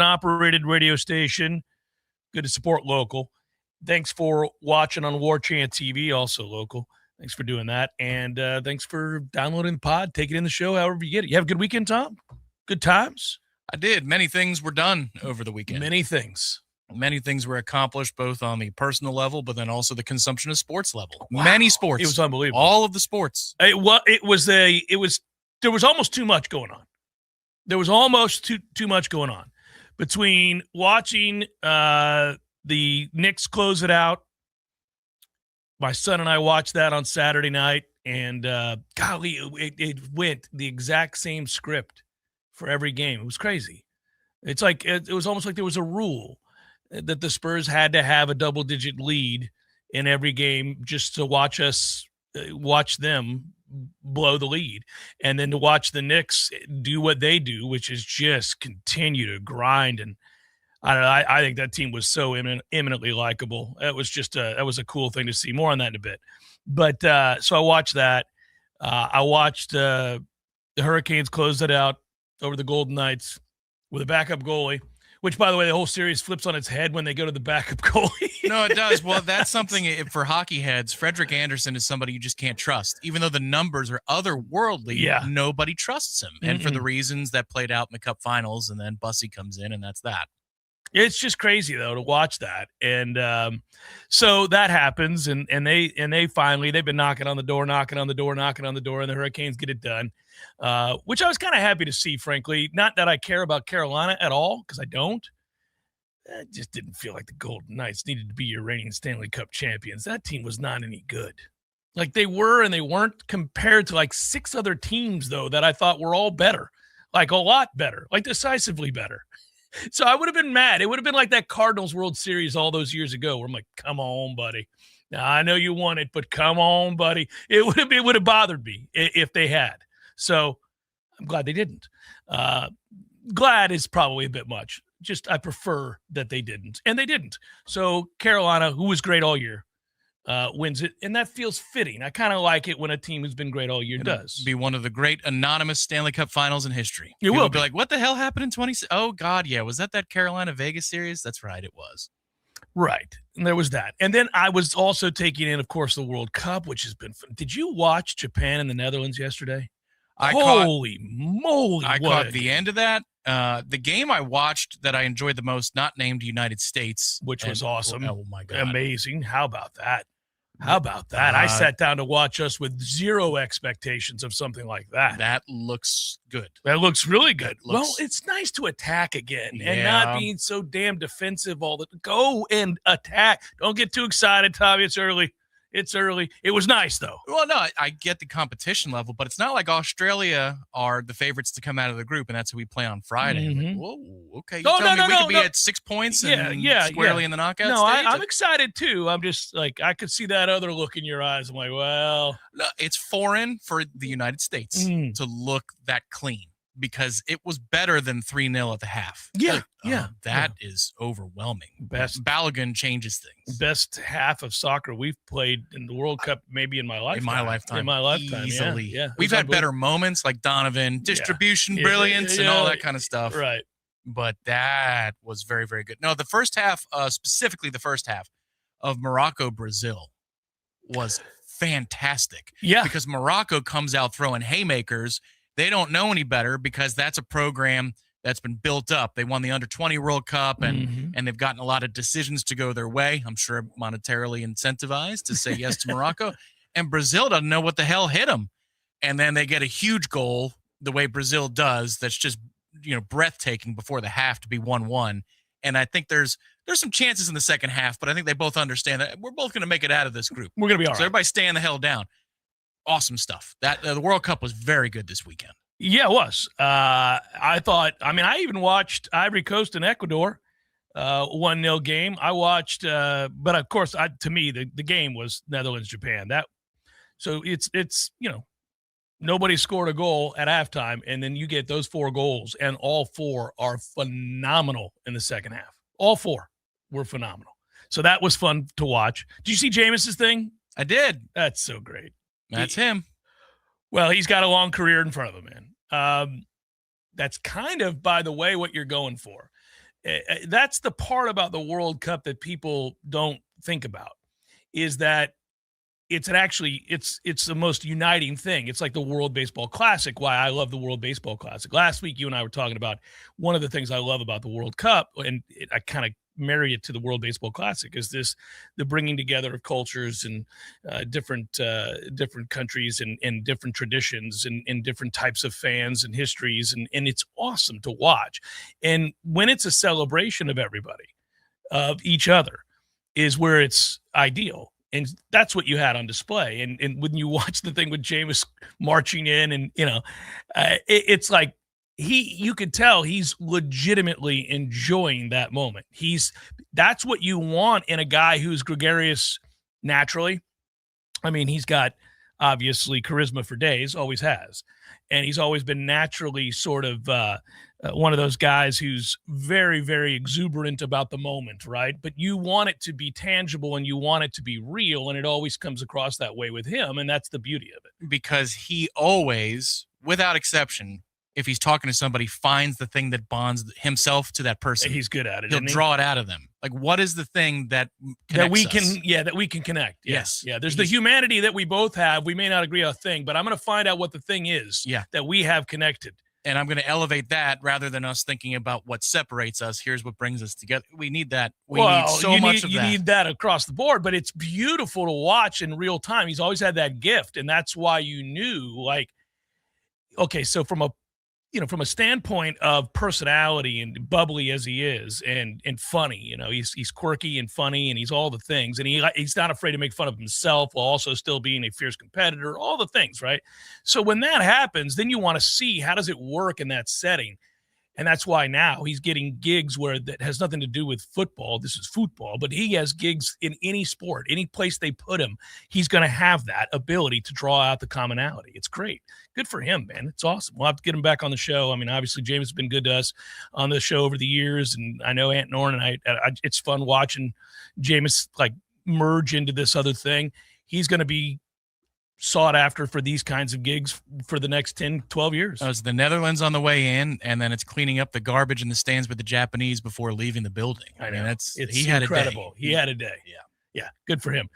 operated radio station. Good to support local. Thanks for watching on Warchant TV, also local. Thanks for doing that. And thanks for downloading the pod, taking in the show, however you get it. You have a good weekend, Tom? Good times? I did. Many things were done over the weekend. Many things. Many things were accomplished, both on the personal level, but then also the consumption of sports level. Wow. Many sports. It was unbelievable. All of the sports. There was almost too much going on. There was almost too much going on between watching the Knicks close it out. My son and I watched that on Saturday night, and golly, it went the exact same script for every game. It was crazy. It's like it was almost like there was a rule that the Spurs had to have a double-digit lead in every game just to watch them blow the lead, and then to watch the Knicks do what they do, which is just continue to grind. And I don't know, I think that team was so eminently likable. It was just that was a cool thing to see. More on that in a bit. But so I watched that. I watched the Hurricanes close it out over the Golden Knights with a backup goalie, which, by the way, the whole series flips on its head when they go to the backup goalie. No, it does. Well, that's something for hockey heads. Frederik Andersen is somebody you just can't trust. Even though the numbers are otherworldly, nobody trusts him. And for the reasons that played out in the Cup Finals, and then Bussy comes in, and that's that. It's just crazy, though, to watch that. And so that happens, and they finally, they've been knocking on the door, and the Hurricanes get it done, which I was kind of happy to see, frankly. Not that I care about Carolina at all, because I don't. It just didn't feel like the Golden Knights needed to be your reigning Stanley Cup champions. That team was not any good. Like they were and they weren't, compared to like 6 other teams, though, that I thought were all better, like a lot better, like decisively better. So I would have been mad. It would have been like that Cardinals World Series all those years ago where I'm like, come on, buddy. Now, I know you won it, but come on, buddy. It would have bothered me if they had. So I'm glad they didn't. Glad is probably a bit much. Just I prefer that they didn't. And they didn't. So Carolina, who was great all year, wins it. And that feels fitting. I kind of like it when a team who's been great all year does. Be one of the great anonymous Stanley Cup finals in history. It will be like, what the hell happened in 20? Oh, God, yeah. Was that Carolina-Vegas series? That's right, it was. Right. And there was that. And then I was also taking in, of course, the World Cup, which has been fun. Did you watch Japan and the Netherlands yesterday? Holy moly. I caught the end of that. The game I watched that I enjoyed the most, not named United States. Which was awesome. Oh, my God. Amazing. How about that? I sat down to watch us with zero expectations of something like that. That looks good. That looks really good. Well, it's nice to attack again and not being so damn defensive all the – go and attack. Don't get too excited, Tommy. It's early. It was nice, though. Well, no, I get the competition level, but it's not like Australia are the favorites to come out of the group, and that's who we play on Friday. Mm-hmm. Like, whoa, okay. You tell me we could be at 6 points and squarely in the knockout stage? I'm excited, too. I'm just like, I could see that other look in your eyes. I'm like, well. No, it's foreign for the United States to look that clean, because it was better than 3-0 at the half. That is overwhelming. Balogun changes things. Best half of soccer we've played in the World Cup, maybe in my lifetime. Easily. Yeah. We've had better moments like Donovan, distribution, brilliance, and all that kind of stuff. Right. But that was very, very good. No, the first half, specifically the first half of Morocco-Brazil was fantastic. Yeah. Because Morocco comes out throwing haymakers. They don't know any better, because that's a program that's been built up. They won the Under-20 World Cup, and they've gotten a lot of decisions to go their way. I'm sure monetarily incentivized to say yes to Morocco. And Brazil doesn't know what the hell hit them. And then they get a huge goal the way Brazil does that's just, breathtaking before the half to be 1-1. And I think there's some chances in the second half, but I think they both understand that we're both going to make it out of this group. We're going to be all right. So everybody staying the hell down. Awesome stuff. That the World Cup was very good this weekend. Yeah, it was. I even watched Ivory Coast and Ecuador, 1-0 game. I watched, but of course, to me, the game was Netherlands-Japan. So it's nobody scored a goal at halftime, and then you get those 4 goals, and all 4 are phenomenal in the second half. All 4 were phenomenal. So that was fun to watch. Did you see Jameis's thing? I did. That's so great. That's him. Well, he's got a long career in front of him, man. That's kind of, by the way, what you're going for. That's the part about the World Cup that people don't think about, is that it's the most uniting thing. It's like the World Baseball Classic. Why I love the World Baseball Classic. Last week, you and I were talking about one of the things I love about the World Cup, and I kind of marry it to the World Baseball Classic, is the bringing together of cultures and different countries and different traditions and different types of fans and histories, and it's awesome to watch. And when it's a celebration of everybody, of each other, is where it's ideal. And that's what you had on display. And when you watch the thing with Jameis marching in, and it's like you could tell he's legitimately enjoying that moment. That's what you want in a guy who's gregarious naturally. I mean, he's got obviously charisma for days, always has. And he's always been naturally sort of one of those guys who's very, very exuberant about the moment, right? But you want it to be tangible and you want it to be real, and it always comes across that way with him, and that's the beauty of it. Because he always, without exception, if he's talking to somebody, finds the thing that bonds himself to that person. He's good at it. He'll draw it out of them. Like, what is the thing that we us? can connect? Yes. Yeah. There's the humanity that we both have. We may not agree on a thing, but I'm going to find out what the thing is that we have connected. And I'm going to elevate that rather than us thinking about what separates us. Here's what brings us together. We need that. We need so much of that. You need that across the board, but it's beautiful to watch in real time. He's always had that gift, and that's why you knew, like, okay, so from a standpoint of personality and bubbly as he is, and funny, he's quirky and funny, and he's all the things, and he's not afraid to make fun of himself while also still being a fierce competitor, all the things, right? So when that happens, then you want to see, how does it work in that setting? And that's why now he's getting gigs where that has nothing to do with football. This is football, but he has gigs in any sport, any place they put him. He's going to have that ability to draw out the commonality. It's great. Good for him, man. It's awesome. We'll have to get him back on the show. I mean, obviously, James has been good to us on the show over the years, and I know Aunt Norn and I it's fun watching James like merge into this other thing. He's going to be sought after for these kinds of gigs for the next 10, 12 years. It's the Netherlands on the way in, and then it's cleaning up the garbage in the stands with the Japanese before leaving the building. I mean, he had incredible. A day. He had a day. Yeah. Yeah. Good for him.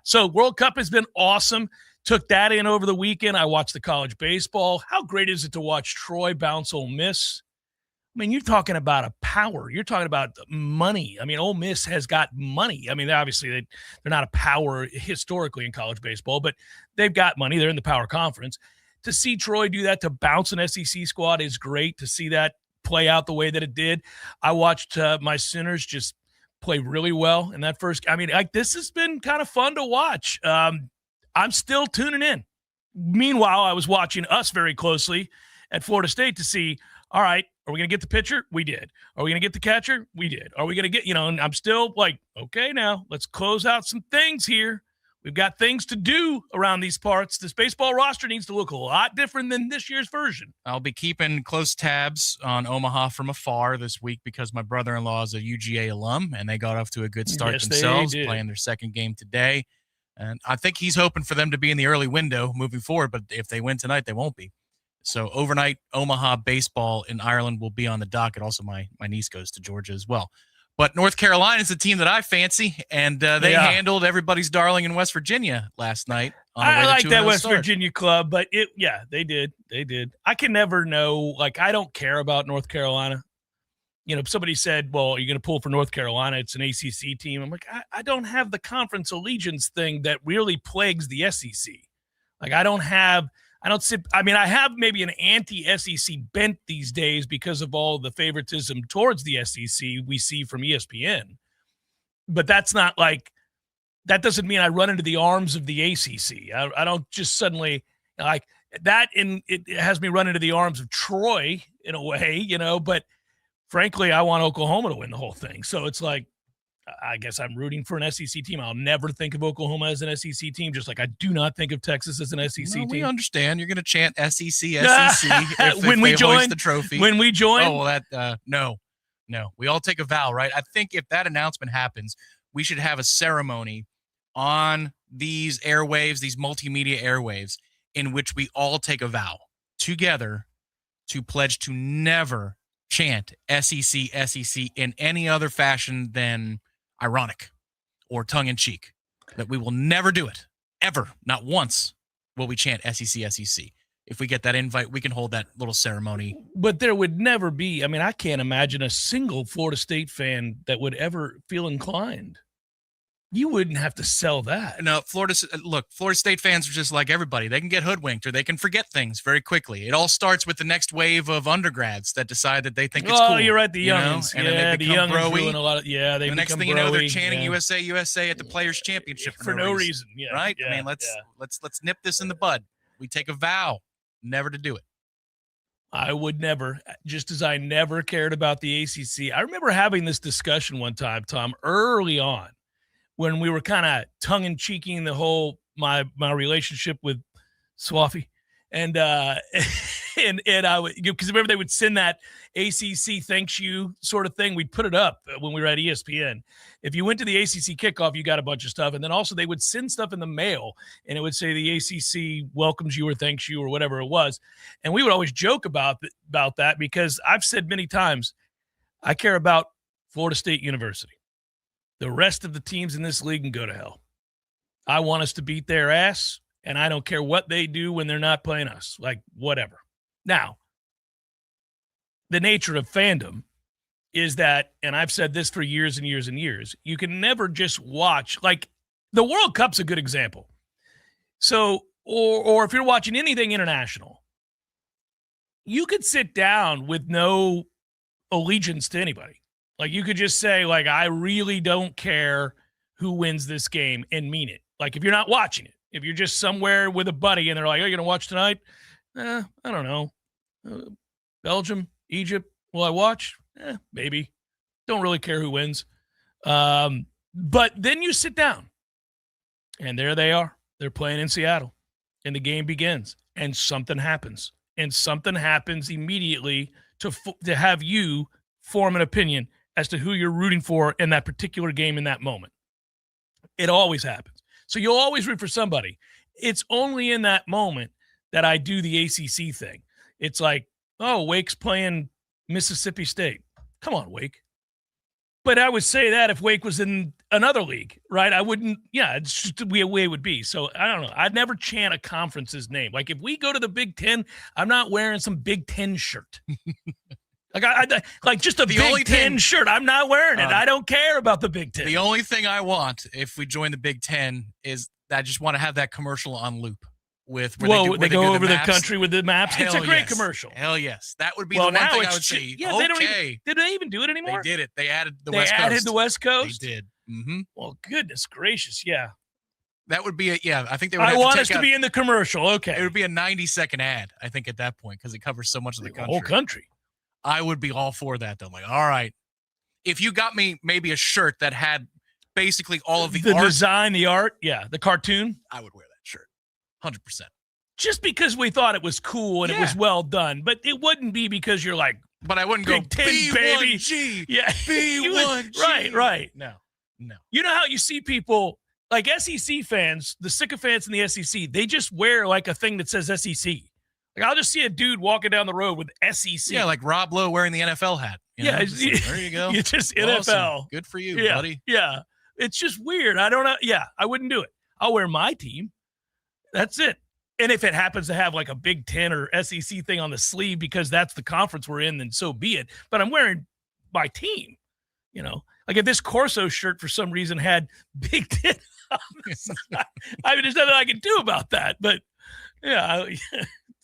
So World Cup has been awesome. Took that in over the weekend. I watched the college baseball. How great is it to watch Troy bounce Ole Miss? I mean, you're talking about a power. You're talking about money. I mean, Ole Miss has got money. I mean, obviously, they're not a power historically in college baseball, but they've got money. They're in the power conference. To see Troy do that, to bounce an SEC squad, is great. To see that play out the way that it did. I watched my Sooners just play really well in that first. I mean, this has been kind of fun to watch. I'm still tuning in. Meanwhile, I was watching us very closely at Florida State to see, all right, are we going to get the pitcher? We did. Are we going to get the catcher? We did. Are we going to get, and I'm still like, okay, now let's close out some things here. We've got things to do around these parts. This baseball roster needs to look a lot different than this year's version. I'll be keeping close tabs on Omaha from afar this week because my brother-in-law is a UGA alum, and they got off to a good start themselves, playing their second game today. And I think he's hoping for them to be in the early window moving forward, but if they win tonight, they won't be. So overnight Omaha baseball in Ireland will be on the docket. Also, my niece goes to Georgia as well. But North Carolina is the team that I fancy, and they handled everybody's darling in West Virginia last night. I like that West Virginia club, but they did. They did. I can never know. Like, I don't care about North Carolina. Somebody said, well, are you going to pull for North Carolina? It's an ACC team. I'm like, I don't have the conference allegiance thing that really plagues the SEC. Like, I have maybe an anti-SEC bent these days because of all the favoritism towards the SEC we see from ESPN. But that's not like, that doesn't mean I run into the arms of the ACC. I don't just suddenly like that. It has me run into the arms of Troy in a way, but frankly, I want Oklahoma to win the whole thing. So it's like, I guess I'm rooting for an SEC team. I'll never think of Oklahoma as an SEC team, just like I do not think of Texas as an SEC team. We understand. You're going to chant SEC, SEC when we join the trophy. When we join? Oh, well, no. We all take a vow, right? I think if that announcement happens, we should have a ceremony on these airwaves, these multimedia airwaves, in which we all take a vow together to pledge to never chant SEC, SEC in any other fashion than ironic or tongue-in-cheek. That we will never do it. Ever. Not once will we chant SEC, SEC. If we get that invite, we can hold that little ceremony. But there would never be, I mean, I can't imagine a single Florida State fan that would ever feel inclined. You wouldn't have to sell that. No, Florida State fans are just like everybody. They can get hoodwinked or they can forget things very quickly. It all starts with the next wave of undergrads that decide that they think it's cool. Oh, you're right, the youngins. And then they become broy. A lot of, they the next thing you know, they're chanting USA, USA at the Players Championship for no reason. Yeah, right? Yeah, I mean, let's nip this in the bud. We take a vow never to do it. I would never, just as I never cared about the ACC. I remember having this discussion one time, Tom, early on, when we were kind of tongue-in-cheeking the whole my relationship with Swaffy, and I would, because remember they would send that ACC thanks you sort of thing. We'd put it up when we were at ESPN. If you went to the ACC kickoff, you got a bunch of stuff, and then also they would send stuff in the mail, and it would say the ACC welcomes you or thanks you or whatever it was, and we would always joke about that because I've said many times I care about Florida State University. The rest of the teams in this league can go to hell. I want us to beat their ass, and I don't care what they do when they're not playing us. Like, whatever. Now, the nature of fandom is that, and I've said this for years and years and years, you can never just watch. Like, the World Cup's a good example. So, or if you're watching anything international, you could sit down with no allegiance to anybody. Like, you could just say, like, I really don't care who wins this game and mean it. Like, if you're not watching it, if you're just somewhere with a buddy and they're like, are you going to watch tonight? I don't know. Belgium, Egypt, will I watch? Maybe. Don't really care who wins. But then you sit down, and there they are. They're playing in Seattle, and the game begins, and something happens. And something happens immediately to have you form an opinion as to who you're rooting for in that particular game in that moment. It always happens. So you'll always root for somebody. It's only in that moment that I do the ACC thing. It's like, oh, Wake's playing Mississippi State. Come on, Wake. But I would say that if Wake was in another league, right? I wouldn't, it's just the way it would be. So I don't know. I'd never chant a conference's name. Like, if we go to the Big Ten, I'm not wearing some Big Ten shirt. Like, like just a Big Ten shirt. I'm not wearing it. I don't care about the Big Ten. The only thing I want, if we join the Big Ten, is I just want to have that commercial on loop with where they go over the country with the maps. It's a great commercial. Hell yes, that would be the one thing I would say. Yeah, okay. Did they even do it anymore? They did it. They added the West Coast. They added the West Coast. They did. Mm-hmm. Well, goodness gracious, yeah. That would be I think they would. I want us to be in the commercial. Okay, it would be a 90-second ad. I think at that point because it covers so much of the country. Whole country. I would be all for that, though. Like, all right, if you got me maybe a shirt that had basically all of the art, design, the art, the cartoon, I would wear that shirt, 100%. Just because we thought it was cool and it was well done, but it wouldn't be because you're like, but I wouldn't go B1G, B1G. Right. No. You know how you see people like SEC fans, the sycophants in the SEC, they just wear like a thing that says SEC. Like, I'll just see a dude walking down the road with SEC. Yeah, like Rob Lowe wearing the NFL hat. Like, there you go. You just awesome. NFL. Good for you, buddy. Yeah. It's just weird. I don't know. Yeah, I wouldn't do it. I'll wear my team. That's it. And if it happens to have like a Big Ten or SEC thing on the sleeve because that's the conference we're in, then so be it. But I'm wearing my team, Like, if this Corso shirt for some reason had Big Ten on the side, I mean, there's nothing I can do about that. But,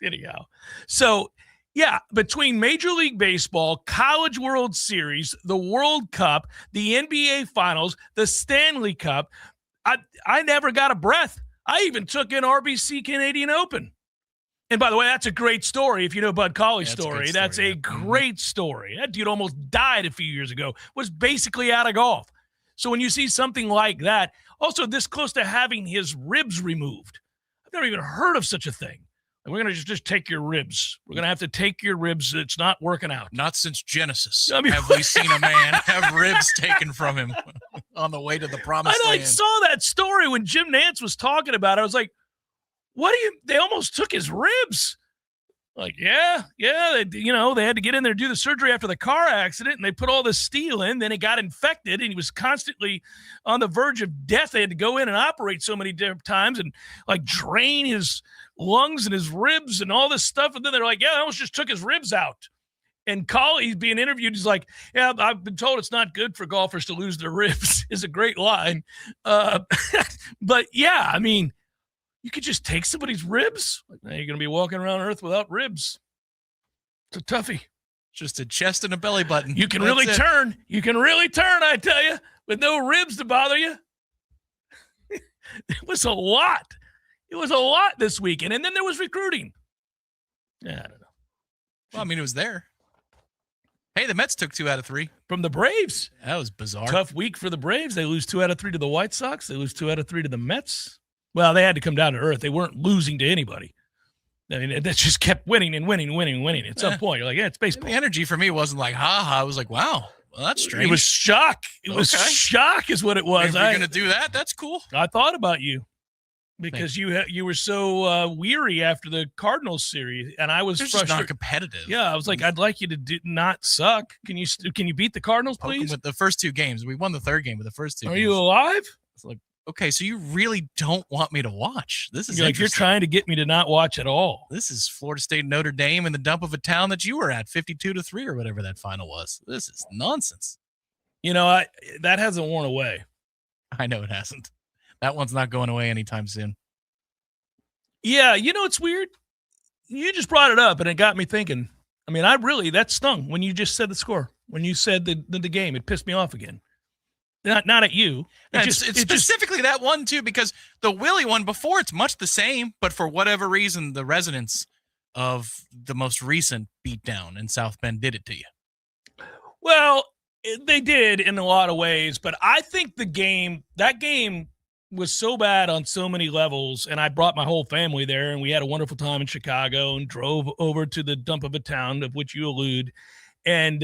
anyhow. So, between Major League Baseball, College World Series, the World Cup, the NBA Finals, the Stanley Cup, I never got a breath. I even took in RBC Canadian Open. And by the way, that's a great story. If you know Bud Colley's story, that's a great story. That dude almost died a few years ago, was basically out of golf. So when you see something like that, also this close to having his ribs removed, I've never even heard of such a thing. And we're going to just take your ribs. We're going to have to take your ribs. It's not working out. Not since Genesis have we seen a man have ribs taken from him on the way to the promised land. I saw that story when Jim Nantz was talking about it. I was like, they almost took his ribs. Like, yeah, they had to get in there and do the surgery after the car accident, and they put all this steel in. Then it got infected, and he was constantly on the verge of death. They had to go in and operate so many different times and like drain his lungs and his ribs and all this stuff. And then they're like, yeah, I almost just took his ribs out. And Colley's being interviewed. He's like, yeah, I've been told it's not good for golfers to lose their ribs is a great line. But yeah, I mean, you could just take somebody's ribs. Like, now you're going to be walking around Earth without ribs. It's a toughie. Just a chest and a belly button. You can really turn. You can really turn, I tell you, with no ribs to bother you. It was a lot. It was a lot this weekend. And then there was recruiting. Yeah, I don't know. Well, I mean, it was there. Hey, the Mets took 2 out of 3. From the Braves. That was bizarre. Tough week for the Braves. They lose 2 out of 3 to the White Sox. They lose 2 out of 3 to the Mets. Well, they had to come down to earth. They weren't losing to anybody. I mean, that just kept winning and winning. At some point, you're like, yeah, it's baseball. The energy for me wasn't like, ha. I was like, wow, well, that's strange. It was shock. It was shock is what it was. If you're going to do that, that's cool. I thought about you because you were so weary after the Cardinals series, and I was frustrated. Just not competitive. Yeah, I was like, I'd like you to not suck. Can you beat the Cardinals, please? With the first 2 games, we won the 3rd game with the first 2 Are games. you alive? It's like, okay, so you really don't want me to watch. This is you're trying to get me to not watch at all. This is Florida State Notre Dame in the dump of a town that you were at, 52-3 or whatever that final was. This is nonsense. That hasn't worn away. I know it hasn't. That one's not going away anytime soon. Yeah, it's weird. You just brought it up, and it got me thinking. I mean, that stung when you just said the score. When you said the game, it pissed me off again. Not at you. It's specifically that one, too, because the Willie one before, it's much the same, but for whatever reason, the resonance of the most recent beatdown in South Bend did it to you. Well, they did in a lot of ways, but I think that game was so bad on so many levels, and I brought my whole family there, and we had a wonderful time in Chicago and drove over to the dump of a town of which you allude, and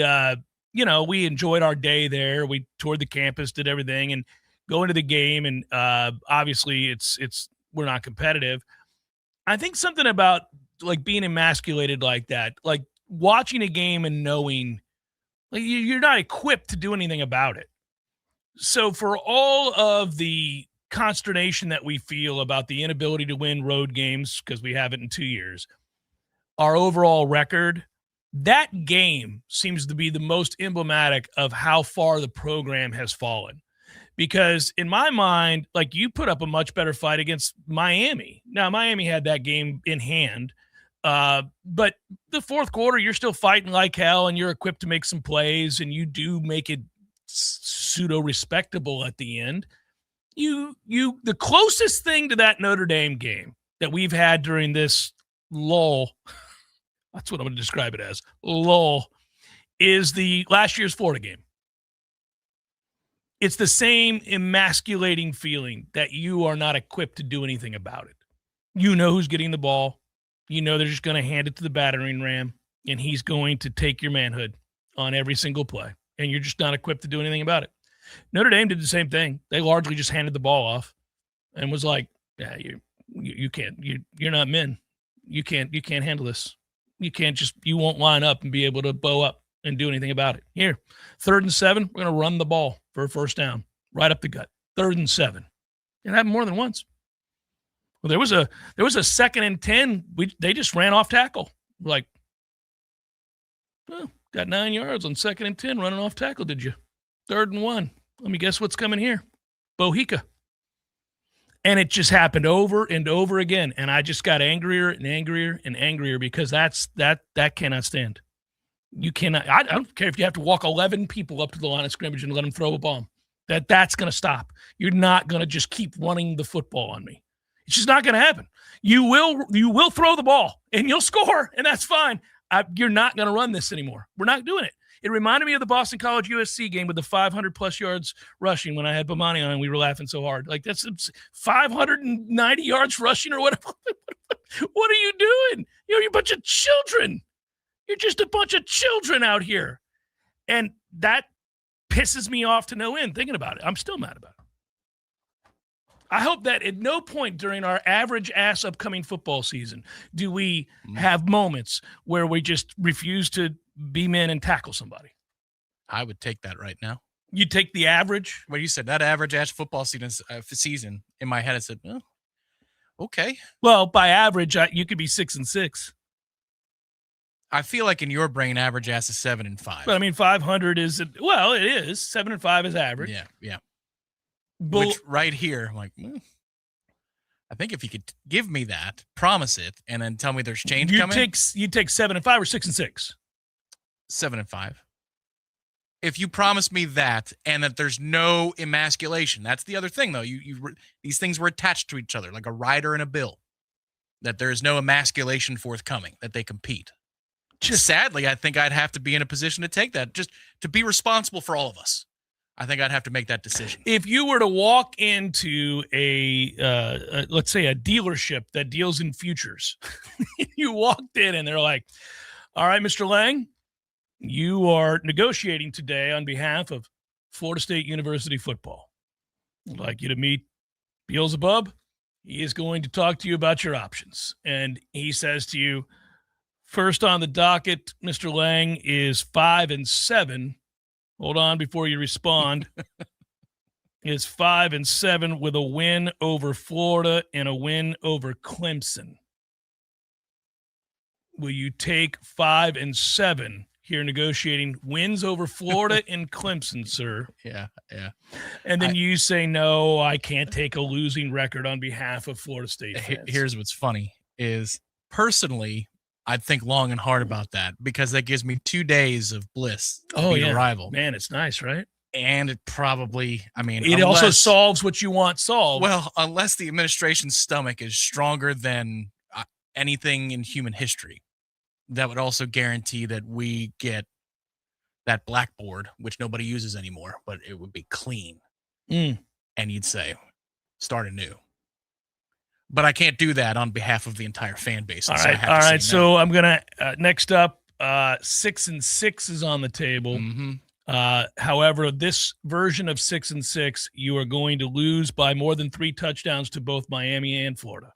we enjoyed our day there. We toured the campus, did everything, and go into the game. And obviously, we're not competitive. I think something about like being emasculated like that, like watching a game and knowing like you're not equipped to do anything about it. So for all of the consternation that we feel about the inability to win road games because we haven't in 2 years, our overall record. That game seems to be the most emblematic of how far the program has fallen. Because in my mind, like you put up a much better fight against Miami. Now, Miami had that game in hand. But the fourth quarter, you're still fighting like hell and you're equipped to make some plays and you do make it pseudo-respectable at the end. The closest thing to that Notre Dame game that we've had during this lull – that's what I'm going to describe it as. Lull is the last year's Florida game. It's the same emasculating feeling that you are not equipped to do anything about it. You know who's getting the ball. You know they're just going to hand it to the battering ram, and he's going to take your manhood on every single play, and you're just not equipped to do anything about it. Notre Dame did the same thing. They largely just handed the ball off and was like, yeah, you can't. You're not men. You can't handle this. You won't line up and be able to bow up and do anything about it. Here, 3rd and 7, we're going to run the ball for a first down, right up the gut. 3rd and 7. It happened more than once. Well, there was a 2nd and 10. They just ran off tackle. Like, well, got 9 yards on 2nd and 10 running off tackle, did you? 3rd and 1. Let me guess what's coming here. Bohica. And it just happened over and over again. And I just got angrier and angrier and angrier because that cannot stand. You cannot. I don't care if you have to walk 11 people up to the line of scrimmage and let them throw a bomb. That's going to stop. You're not going to just keep running the football on me. It's just not going to happen. You will throw the ball and you'll score, and that's fine. You're not going to run this anymore. We're not doing it. It reminded me of the Boston College USC game with the 500-plus yards rushing when I had Bomani on and we were laughing so hard. Like, that's 590 yards rushing or whatever. What are you doing? You're a bunch of children. You're just a bunch of children out here. And that pisses me off to no end thinking about it. I'm still mad about it. I hope that at no point during our average-ass upcoming football season do we have moments where we just refuse to be men and tackle somebody. I would take that right now. You take the average? When you said that average-ass football season, in my head I said, oh, okay. Well, by average, you could be 6-6. I feel like in your brain, average ass is 7-5. But I mean, 500 is, well, it is. 7-5 is average. Yeah. Which right here, I'm like, I think if you could give me that, promise it, and then tell me there's change coming. You take 7-5 or 6-6? 7-5. If you promise me that and that there's no emasculation, that's the other thing, though. These things were attached to each other like a rider and a bill. That there is no emasculation forthcoming, that they compete. Just sadly, I think I'd have to be in a position to take that, just to be responsible for all of us. I think I'd have to make that decision. If you were to walk into let's say a dealership that deals in futures, you walked in and they're like, all right, Mr. Lang, you are negotiating today on behalf of Florida State University football. I'd like you to meet Beelzebub. He is going to talk to you about your options. And he says to you, first on the docket, Mr. Lang, is 5-7. Hold on before you respond. Is 5-7 with a win over Florida and a win over Clemson. Will you take 5-7 here negotiating wins over Florida and Clemson, sir? Yeah. And then you say, no, I can't take a losing record on behalf of Florida State fans. Here's what's funny is, personally, I'd think long and hard about that because that gives me 2 days of bliss to be a rival. Man, it's nice, right? And it probably, it also solves what you want solved. Well, unless the administration's stomach is stronger than anything in human history, that would also guarantee that we get that blackboard, which nobody uses anymore, but it would be clean. And you'd say, start anew. But I can't do that on behalf of the entire fan base. All right. So I'm going to, next up, 6-6 is on the table. However, this version of 6-6, you are going to lose by more than 3 touchdowns to both Miami and Florida.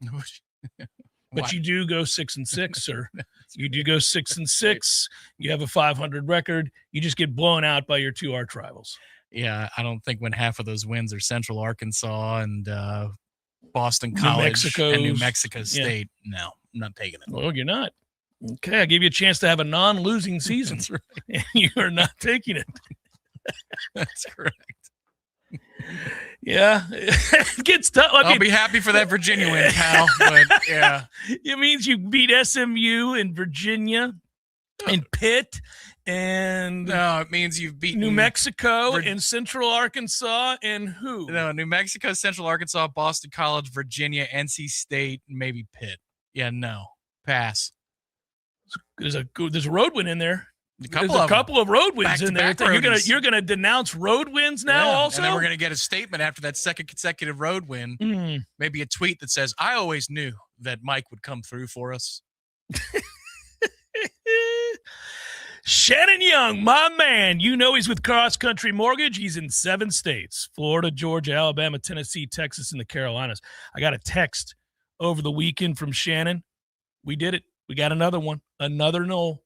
But you do go 6-6, sir. You do go 6-6. You have a 500 record. You just get blown out by your 2 arch rivals. Yeah, I don't think when half of those wins are Central Arkansas and Boston College and New Mexico State. Yeah. No, I'm not taking it. Well, you're not. Okay, I gave you a chance to have a non-losing season. That's right. And you are not taking it. That's correct. Yeah, it gets tough. I'll be happy for that Virginia win, pal. But yeah, it means you beat SMU and Virginia and Pitt, and no, it means you've beaten New Mexico and Central Arkansas, and who? No, New Mexico, Central Arkansas, Boston College, Virginia, NC State, maybe Pitt. Yeah, no, pass. There's a road win in there. There's a couple of road wins in there. You're gonna denounce road wins now, also, and then we're gonna get a statement after that second consecutive road win. Maybe a tweet that says, "I always knew that Mike would come through for us." Shannon Young, my man. You know he's with Cross Country Mortgage. He's in 7 states: Florida, Georgia, Alabama, Tennessee, Texas, and the Carolinas. I got a text over the weekend from Shannon. We did it. We got another one, another Nole.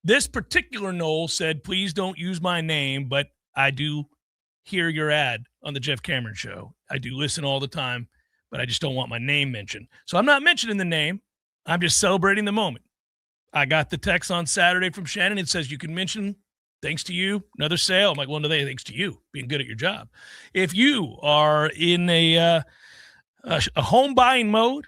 This particular Nole said, please don't use my name, but I do hear your ad on the Jeff Cameron Show. I do listen all the time, but I just don't want my name mentioned. So I'm not mentioning the name. I'm just celebrating the moment. I got the text on Saturday from Shannon. It says you can mention, thanks to you, another sale. I'm like, well, no, thanks to you being good at your job. If you are in a home buying mode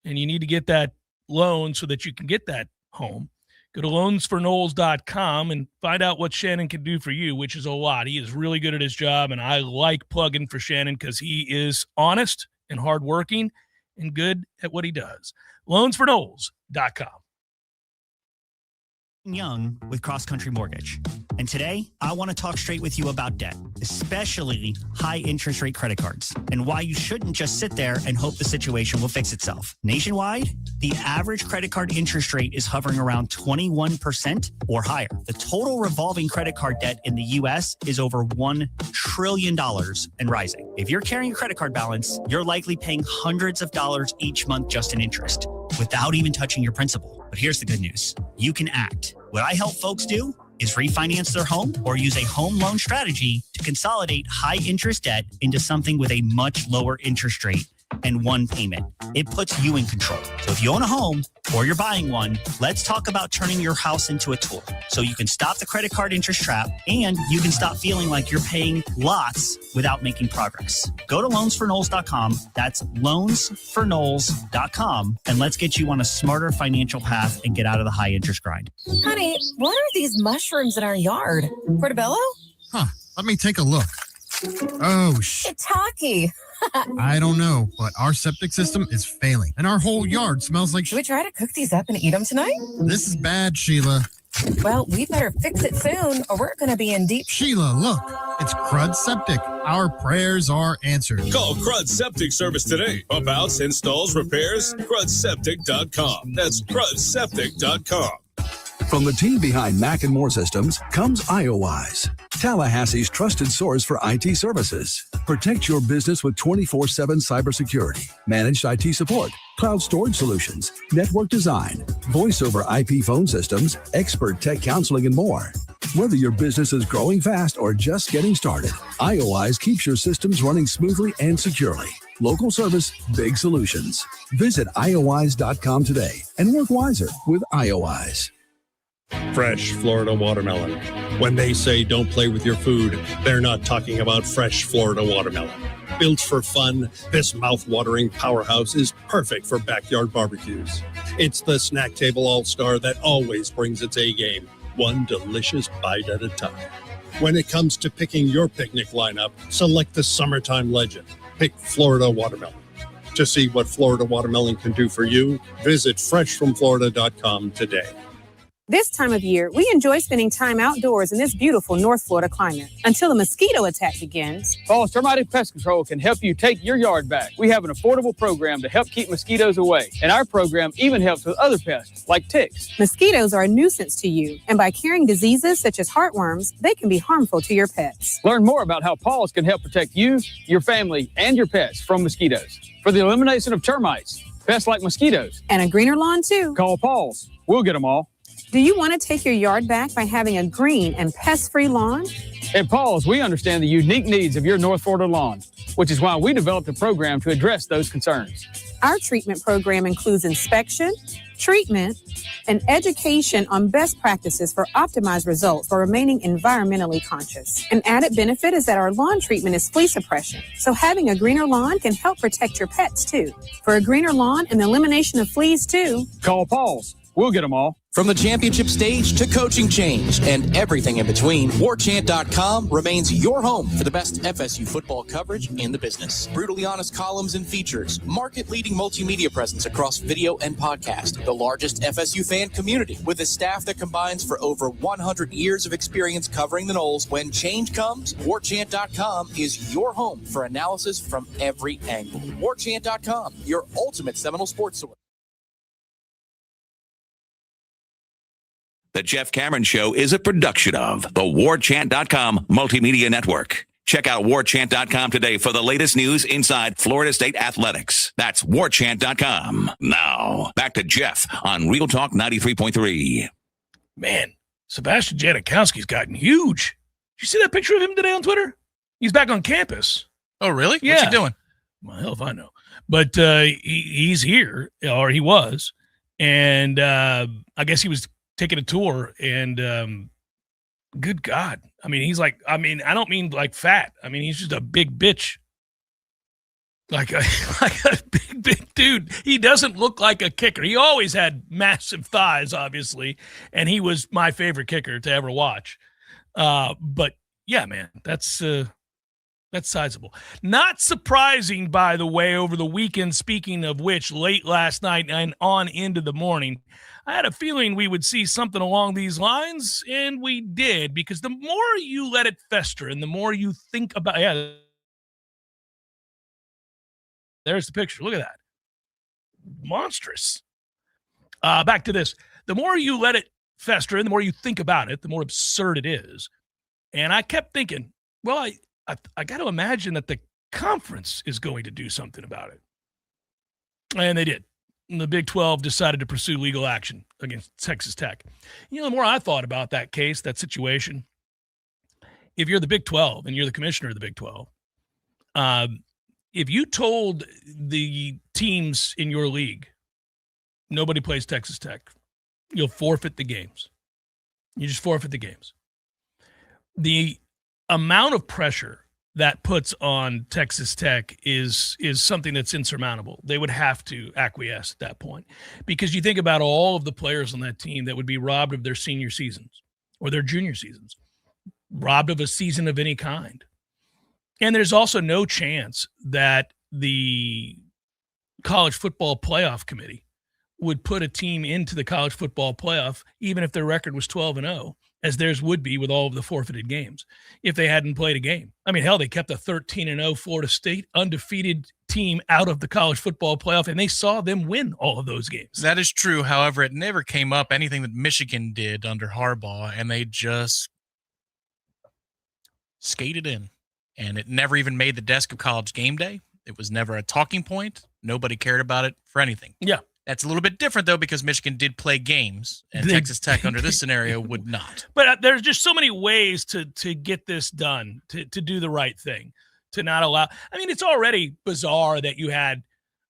and you need to get that loan so that you can get that home, go to loansfornoles.com and find out what Shannon can do for you, which is a lot. He is really good at his job, and I like plugging for Shannon because he is honest and hardworking and good at what he does. Loansfornoles.com. Young with Cross Country Mortgage. And today, I want to talk straight with you about debt, especially high interest rate credit cards, and why you shouldn't just sit there and hope the situation will fix itself. Nationwide, the average credit card interest rate is hovering around 21% or higher. The total revolving credit card debt in the U.S. is over $1 trillion and rising. If you're carrying a credit card balance, you're likely paying hundreds of dollars each month just in interest, without even touching your principal. But here's the good news. You can act. What I help folks do is refinance their home or use a home loan strategy to consolidate high interest debt into something with a much lower interest rate and one payment. It puts you in control. So if you own a home or you're buying one, let's talk about turning your house into a tool so you can stop the credit card interest trap and you can stop feeling like you're paying lots without making progress. Go to loansfornoles.com. That's loansfornoles.com, and let's get you on a smarter financial path and get out of the high interest grind. Honey, what are these mushrooms in our yard? Portobello? Huh. Let me take a look. Oh, Shiitake. I don't know, but our septic system is failing, and our whole yard smells like Should we try to cook these up and eat them tonight? This is bad, Sheila. Well, we better fix it soon, or we're going to be in deep... Sheila, look. It's Crud Septic. Our prayers are answered. Call Crud Septic Service today. Pump outs, installs, repairs, crudseptic.com. That's crudseptic.com. From the team behind Mac and More Systems comes IOWise, Tallahassee's trusted source for IT services. Protect your business with 24/7 cybersecurity, managed IT support, cloud storage solutions, network design, voice over IP phone systems, expert tech counseling, and more. Whether your business is growing fast or just getting started, IOWise keeps your systems running smoothly and securely. Local service, big solutions. Visit iowise.com today and work wiser with IOWise. Fresh Florida watermelon. When they say don't play with your food, they're not talking about fresh Florida watermelon. Built for fun, this mouth-watering powerhouse is perfect for backyard barbecues. It's the snack table all-star that always brings its A-game, one delicious bite at a time. When it comes to picking your picnic lineup, select the summertime legend. Pick Florida watermelon. To see what Florida watermelon can do for you, visit freshfromflorida.com today. This time of year, we enjoy spending time outdoors in this beautiful North Florida climate until a mosquito attack begins. Paul's Termite Pest Control can help you take your yard back. We have an affordable program to help keep mosquitoes away, and our program even helps with other pests like ticks. Mosquitoes are a nuisance to you, and by carrying diseases such as heartworms, they can be harmful to your pets. Learn more about how Paul's can help protect you, your family, and your pets from mosquitoes. For the elimination of termites, pests like mosquitoes, and a greener lawn too, call Paul's. We'll get them all. Do you want to take your yard back by having a green and pest-free lawn? At Paul's, we understand the unique needs of your North Florida lawn, which is why we developed a program to address those concerns. Our treatment program includes inspection, treatment, and education on best practices for optimized results while remaining environmentally conscious. An added benefit is that our lawn treatment is flea suppression, so having a greener lawn can help protect your pets too. For a greener lawn and the elimination of fleas too, call Paul's. We'll get them all. From the championship stage to coaching change and everything in between, Warchant.com remains your home for the best FSU football coverage in the business. Brutally honest columns and features, market-leading multimedia presence across video and podcast, the largest FSU fan community with a staff that combines for over 100 years of experience covering the Noles. When change comes, Warchant.com is your home for analysis from every angle. Warchant.com, your ultimate Seminole sports source. The Jeff Cameron Show is a production of the Warchant.com Multimedia Network. Check out Warchant.com today for the latest news inside Florida State athletics. That's Warchant.com. Now, back to Jeff on Real Talk 93.3. Man, Sebastian Janikowski's gotten huge. Did you see that picture of him today on Twitter? He's back on campus. Oh, really? Yeah. What's he doing? Well, hell if I know. But he's here, or he was, and I guess he was taking a tour, and good God. I mean, he's like, I don't mean like fat. I mean, he's just a big bitch. Like a big dude. He doesn't look like a kicker. He always had massive thighs, obviously, and he was my favorite kicker to ever watch. But yeah, man, that's That's sizable. Not surprising, by the way, over the weekend, speaking of which, late last night and on into the morning, I had a feeling we would see something along these lines, and we did, because the more you let it fester and the more you think about there's the picture. Look at that. Monstrous. Back to this. The more you let it fester and the more you think about it, the more absurd it is. And I kept thinking, well, I got to imagine that the conference is going to do something about it. And they did. And the Big 12 decided to pursue legal action against Texas Tech. The more I thought about that case, that situation, if you're the Big 12 and you're the commissioner of the Big 12, if you told the teams in your league, nobody plays Texas Tech, you'll forfeit the games. You just forfeit the games. The amount of pressure that puts on Texas Tech is something that's insurmountable. They would have to acquiesce at that point, because you think about all of the players on that team that would be robbed of their senior seasons or their junior seasons, robbed of a season of any kind. And there's also no chance that the college football playoff committee would put a team into the college football playoff, even if their record was 12-0, as theirs would be with all of the forfeited games, if they hadn't played a game. I mean, hell, they kept a 13-0 Florida State undefeated team out of the college football playoff, and they saw them win all of those games. That is true. However, it never came up anything that Michigan did under Harbaugh, and they just skated in. And it never even made the desk of College Game Day. It was never a talking point. Nobody cared about it for anything. Yeah. That's a little bit different, though, because Michigan did play games, and Texas Tech under this scenario would not. But there's just so many ways to get this done, to do the right thing, to not allow. I mean, it's already bizarre that you had.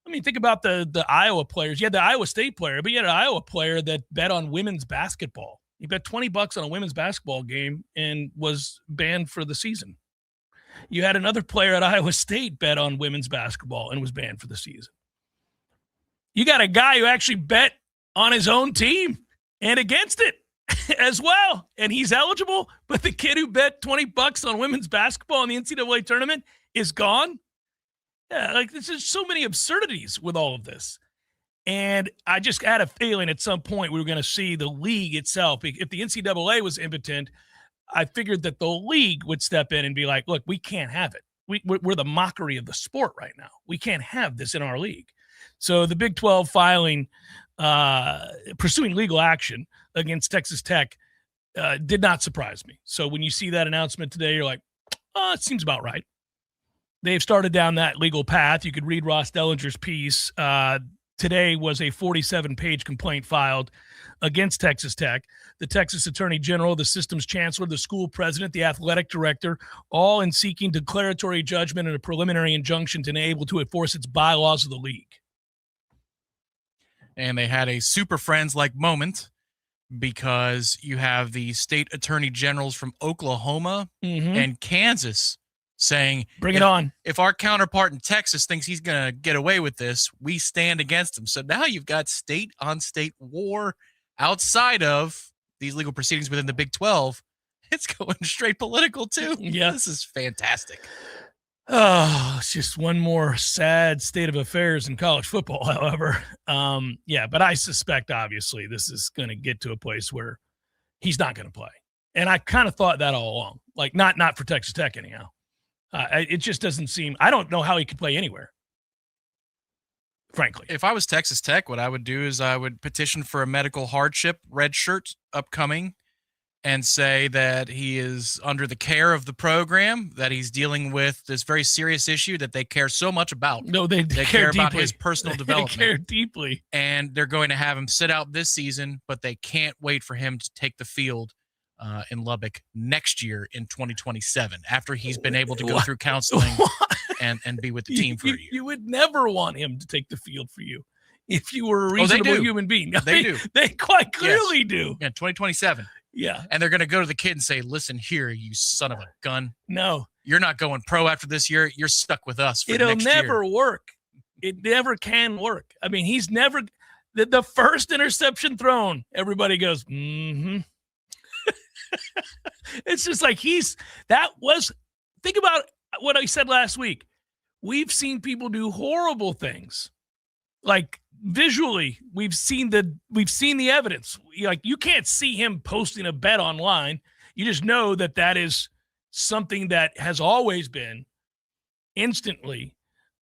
I mean, think about the Iowa players. You had the Iowa State player, but you had an Iowa player that bet on women's basketball. He bet $20 on a women's basketball game and was banned for the season. You had another player at Iowa State bet on women's basketball and was banned for the season. You got a guy who actually bet on his own team and against it as well, and he's eligible, but the kid who bet $20 on women's basketball in the NCAA tournament is gone. Yeah, like there's just so many absurdities with all of this. And I just had a feeling at some point we were going to see the league itself. If the NCAA was impotent, I figured that the league would step in and be like, look, we can't have it. We're the mockery of the sport right now. We can't have this in our league. So the Big 12 filing, pursuing legal action against Texas Tech did not surprise me. So when you see that announcement today, you're like, oh, it seems about right. They've started down that legal path. You could read Ross Dellinger's piece. Today was a 47-page complaint filed against Texas Tech. The Texas Attorney General, the system's chancellor, the school president, the athletic director, all in seeking declaratory judgment and a preliminary injunction to enable to enforce its bylaws of the league. And they had a super friends-like moment because you have the state attorney generals from Oklahoma and Kansas saying, bring it on. If our counterpart in Texas thinks he's going to get away with this, we stand against him. So now you've got state-on-state war outside of these legal proceedings within the Big 12. It's going straight political, too. Yeah. This is fantastic. Oh, it's just one more sad state of affairs in college football, however. But I suspect, obviously, this is going to get to a place where he's not going to play. And I kind of thought that all along. Like, not for Texas Tech, anyhow. It just doesn't seem – I don't know how he could play anywhere, frankly. If I was Texas Tech, what I would do is I would petition for a medical hardship, red shirt upcoming, and say that he is under the care of the program, that he's dealing with this very serious issue that they care so much about. No, they care deeply about his personal development. They care deeply. And they're going to have him sit out this season, but they can't wait for him to take the field in Lubbock next year in 2027 after he's been able to go through counseling and be with the team for a year. You would never want him to take the field for you if you were a reasonable human being. They do. They quite clearly do. Yeah, 2027. Yeah. And they're going to go to the kid and say, listen here, you son of a gun. No. You're not going pro after this year. You're stuck with us for It'll next year. never work. It never can work. I mean, he's never – the first interception thrown, everybody goes, It's just like think about what I said last week. We've seen people do horrible things. Like visually, we've seen the evidence. Like you can't see him posting a bet online. You just know that is something that has always been instantly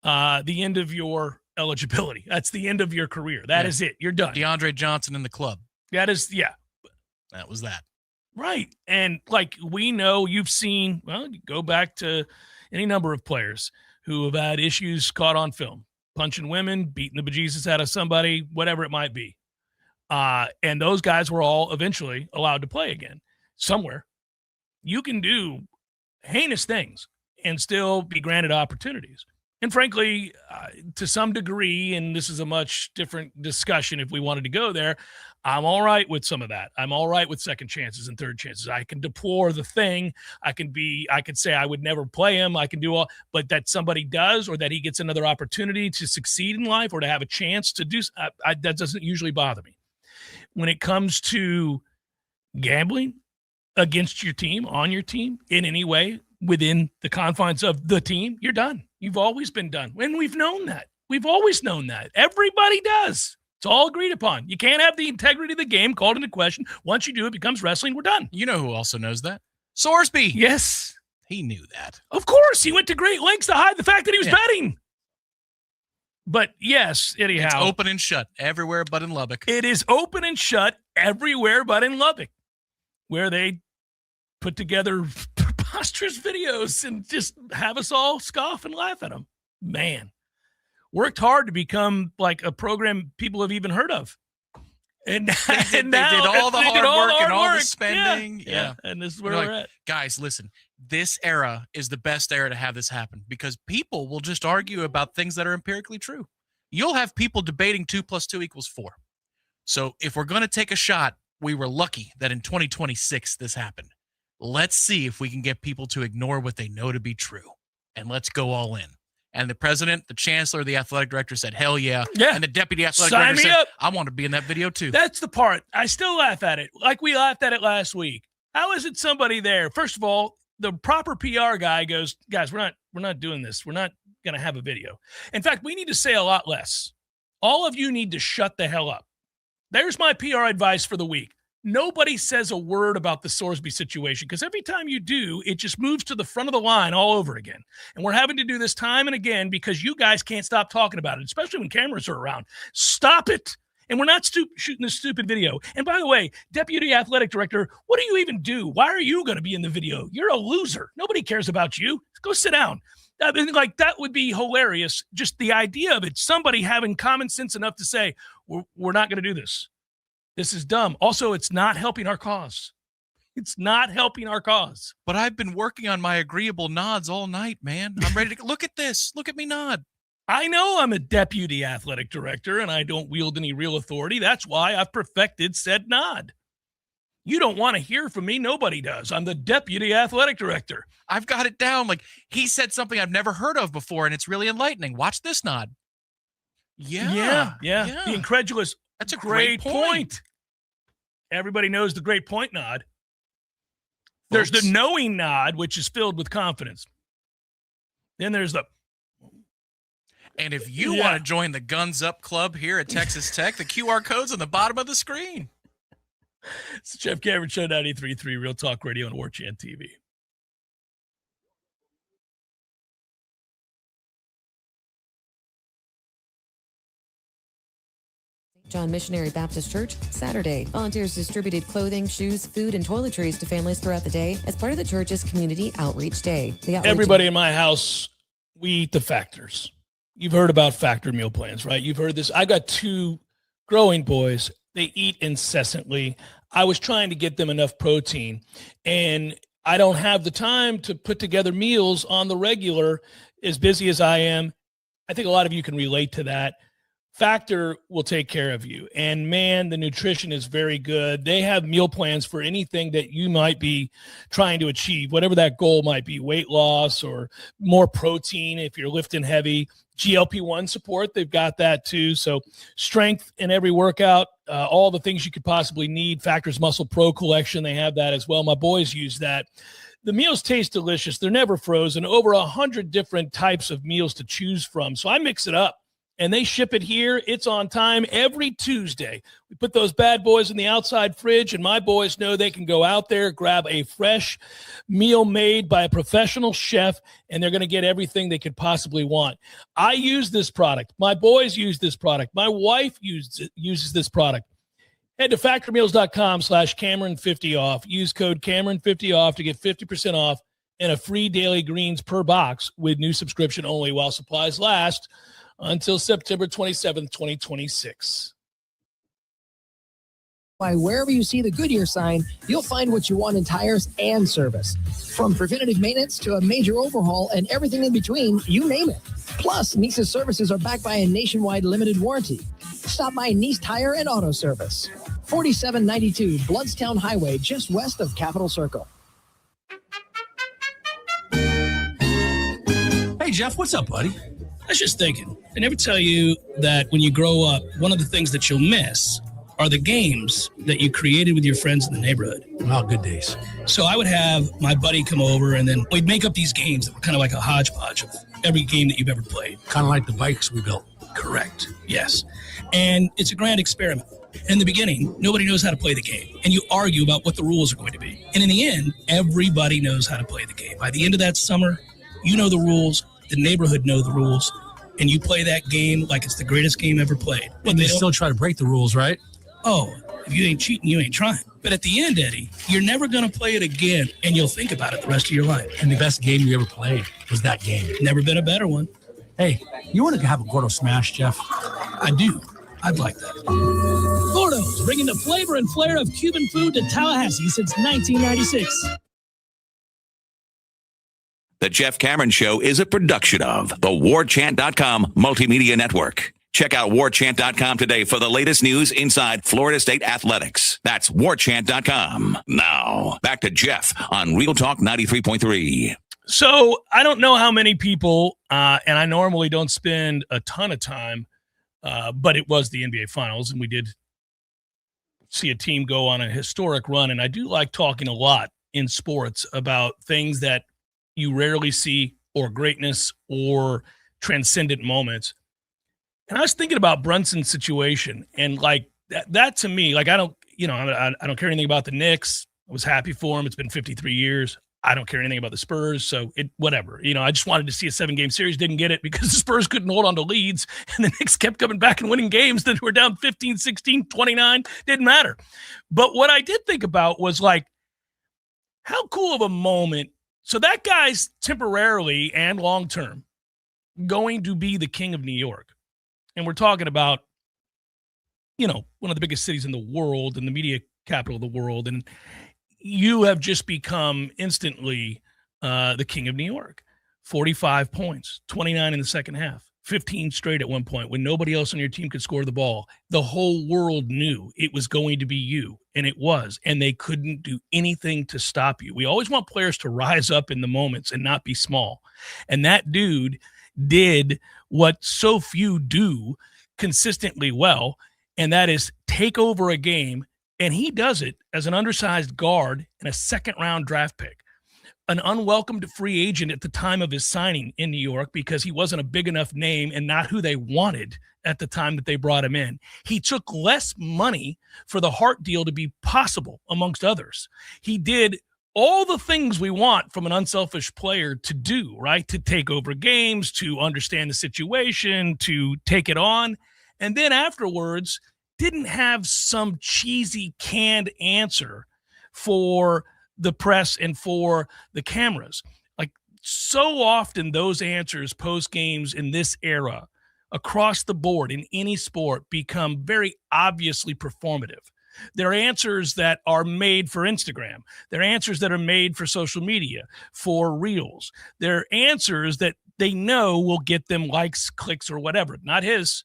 the end of your eligibility. That's the end of your career. That is it. You're done. DeAndre Johnson in the club. That is, yeah. That was that. Right. And like we know, you've seen, well, you go back to any number of players who have had issues caught on film, punching women, beating the bejesus out of somebody, whatever it might be. And those guys were all eventually allowed to play again somewhere. You can do heinous things and still be granted opportunities. And frankly, to some degree, and this is a much different discussion if we wanted to go there, I'm all right with some of that. I'm all right with second chances and third chances. I can deplore the thing. I can say I would never play him. I can do all, but that somebody does, or that he gets another opportunity to succeed in life or to have a chance to do, that doesn't usually bother me. When it comes to gambling against your team, on your team, in any way, within the confines of the team, you're done. You've always been done. And we've known that. We've always known that. Everybody does. It's all agreed upon. You can't have the integrity of the game called into question. Once you do, it becomes wrestling. We're done. You know who also knows that? Sorsby. Yes. He knew that. Of course. He went to great lengths to hide the fact that he was betting. But yes, anyhow. It's open and shut everywhere but in Lubbock. It is open and shut everywhere but in Lubbock, where they put together preposterous videos and just have us all scoff and laugh at them. Man, worked hard to become like a program people have even heard of. And they did all the hard work and all the spending. Yeah. And this is where we're at. Guys, listen, this era is the best era to have this happen because people will just argue about things that are empirically true. You'll have people debating 2 + 2 = 4. So if we're going to take a shot, we were lucky that in 2026 this happened. Let's see if we can get people to ignore what they know to be true. And let's go all in. And the president, the chancellor, the athletic director said, hell yeah. And the deputy athletic director said, I want to be in that video too. That's the part. I still laugh at it. Like we laughed at it last week. How is it somebody there? First of all, the proper PR guy goes, guys, we're not doing this. We're not going to have a video. In fact, we need to say a lot less. All of you need to shut the hell up. There's my PR advice for the week. Nobody says a word about the Sorsby situation because every time you do, it just moves to the front of the line all over again. And we're having to do this time and again because you guys can't stop talking about it, especially when cameras are around. Stop it. And we're not shooting this stupid video. And by the way, Deputy Athletic Director, what do you even do? Why are you going to be in the video? You're a loser. Nobody cares about you. Go sit down. I mean, like, that would be hilarious. Just the idea of it, somebody having common sense enough to say, we're not going to do this. This is dumb. Also, it's not helping our cause. It's not helping our cause. But I've been working on my agreeable nods all night, man. I'm ready to look at this. Look at me nod. I know I'm a deputy athletic director and I don't wield any real authority. That's why I've perfected said nod. You don't want to hear from me. Nobody does. I'm the deputy athletic director. I've got it down. Like, he said something I've never heard of before, and it's really enlightening. Watch this nod. Yeah. The incredulous. That's a great point. Everybody knows the great point nod. There's the knowing nod, which is filled with confidence. Then there's the. And if you want to join the Guns Up Club here at Texas Tech, the QR code's on the bottom of the screen. It's the Jeff Cameron Show, 93.3 Real Talk Radio and Warchant TV. John Missionary Baptist Church, Saturday. Volunteers distributed clothing, shoes, food, and toiletries to families throughout the day as part of the church's Community Outreach Day. Everybody in my house, we eat the Factors. You've heard about Factor meal plans, right? You've heard this. I got 2 growing boys. They eat incessantly. I was trying to get them enough protein, and I don't have the time to put together meals on the regular, as busy as I am. I think a lot of you can relate to that. Factor will take care of you. And man, the nutrition is very good. They have meal plans for anything that you might be trying to achieve, whatever that goal might be, weight loss or more protein if you're lifting heavy. GLP-1 support, they've got that too. So strength in every workout, all the things you could possibly need. Factor's Muscle Pro collection, they have that as well. My boys use that. The meals taste delicious. They're never frozen. Over 100 different types of meals to choose from. So I mix it up, and they ship it here. It's on time every Tuesday. We put those bad boys in the outside fridge, and my boys know they can go out there, grab a fresh meal made by a professional chef, and they're going to get everything they could possibly want. I use this product. My boys use this product. My wife uses this product. Head to factormeals.com/Cameron50off. Use code Cameron50off to get 50% off and a free daily greens per box with new subscription only while supplies last until September 27th, 2026. By wherever you see the Goodyear sign, you'll find what you want in tires and service. From preventative maintenance to a major overhaul and everything in between, you name it. Plus, Nice's services are backed by a nationwide limited warranty. Stop by Nice Tire and Auto Service. 4792 Bloodstown Highway, just west of Capitol Circle. Hey, Jeff, what's up, buddy? I was just thinking, I never tell you that when you grow up, one of the things that you'll miss are the games that you created with your friends in the neighborhood. Oh, good days. So I would have my buddy come over, and then we'd make up these games that were kind of like a hodgepodge of every game that you've ever played. Kind of like the bikes we built. Correct. Yes. And it's a grand experiment. In the beginning, nobody knows how to play the game, and you argue about what the rules are going to be. And in the end, everybody knows how to play the game. By the end of that summer, you know the rules, the neighborhood know the rules, and you play that game like it's the greatest game ever played. But they still try to break the rules, right? Oh, if you ain't cheating, you ain't trying. But at the end, Eddie, you're never going to play it again, and you'll think about it the rest of your life. And the best game you ever played was that game. Never been a better one. Hey, you want to have a Gordo Smash, Jeff? I do. I'd like that. Gordo's, bringing the flavor and flair of Cuban food to Tallahassee since 1996. The Jeff Cameron Show is a production of the Warchant.com Multimedia Network. Check out Warchant.com today for the latest news inside Florida State athletics. That's Warchant.com. Now, back to Jeff on Real Talk 93.3. So I don't know how many people, and I normally don't spend a ton of time, but it was the NBA Finals, and we did see a team go on a historic run. And I do like talking a lot in sports about things that you rarely see, or greatness, or transcendent moments. And I was thinking about Brunson's situation, and like that to me, like I don't care anything about the Knicks. I was happy for him. It's been 53 years. I don't care anything about the Spurs, so whatever. I just wanted to see a 7-game series, didn't get it because the Spurs couldn't hold on to leads, and the Knicks kept coming back and winning games that were down 15, 16, 29, didn't matter. But what I did think about was like, how cool of a moment. So that guy's temporarily and long-term going to be the king of New York. And we're talking about, one of the biggest cities in the world and the media capital of the world. And you have just become instantly the king of New York. 45 points, 29 in the second half, 15 straight at one point when nobody else on your team could score the ball. The whole world knew it was going to be you, and it was, and they couldn't do anything to stop you. We always want players to rise up in the moments and not be small. And that dude did what so few do consistently well, and that is take over a game. And he does it as an undersized guard and a second-round draft pick, an unwelcomed free agent at the time of his signing in New York because he wasn't a big enough name and not who they wanted at the time that they brought him in. He took less money for the Hart deal to be possible, amongst others. He did all the things we want from an unselfish player to do, right? To take over games, to understand the situation, to take it on. And then afterwards, didn't have some cheesy canned answer for the press and for the cameras. Like so often those answers post games in this era across the board in any sport become very obviously performative. They're answers that are made for Instagram. They're answers that are made for social media, for reels. They're answers that they know will get them likes, clicks, or whatever. Not his.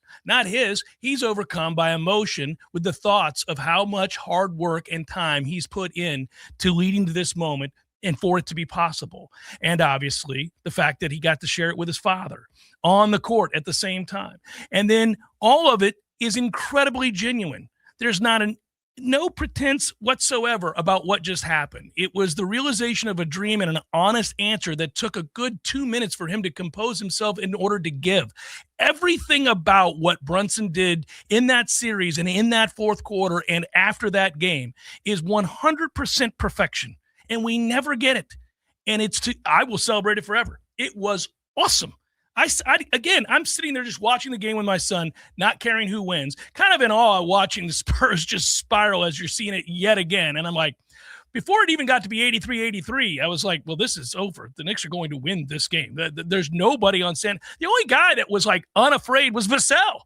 He's overcome by emotion with the thoughts of how much hard work and time he's put in to leading to this moment and for it to be possible. And obviously the fact that he got to share it with his father on the court at the same time. And then all of it is incredibly genuine. There's not an no pretense whatsoever about what just happened. It was the realization of a dream and an honest answer that took a good 2 minutes for him to compose himself in order to give. Everything about what Brunson did in that series and in that fourth quarter and after that game is 100% perfection, and we never get it. And I will celebrate it forever. It was awesome. Again, I'm sitting there just watching the game with my son, not caring who wins, kind of in awe watching the Spurs just spiral as you're seeing it yet again. And I'm like, before it even got to be 83-83, I was like, well, this is over. The Knicks are going to win this game. There's nobody on San. The only guy that was like unafraid was Vassell.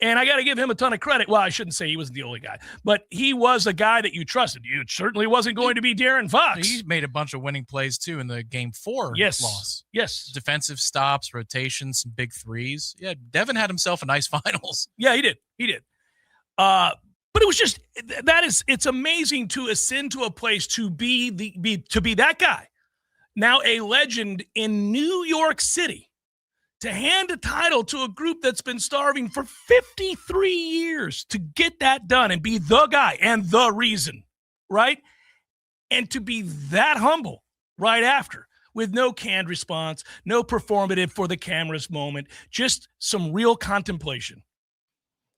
And I got to give him a ton of credit. Well, I shouldn't say he wasn't the only guy, but he was a guy that you trusted. You certainly wasn't going to be De'Aaron Fox. He made a bunch of winning plays, too, in the Game 4 loss. Yes. Defensive stops, rotations, some big threes. Yeah, Devin had himself a nice finals. Yeah, he did. But it was just it's amazing to ascend to a place to be that guy. Now a legend in New York City. To hand a title to a group that's been starving for 53 years to get that done and be the guy and the reason, right? And to be that humble right after with no canned response, no performative for the cameras moment, just some real contemplation,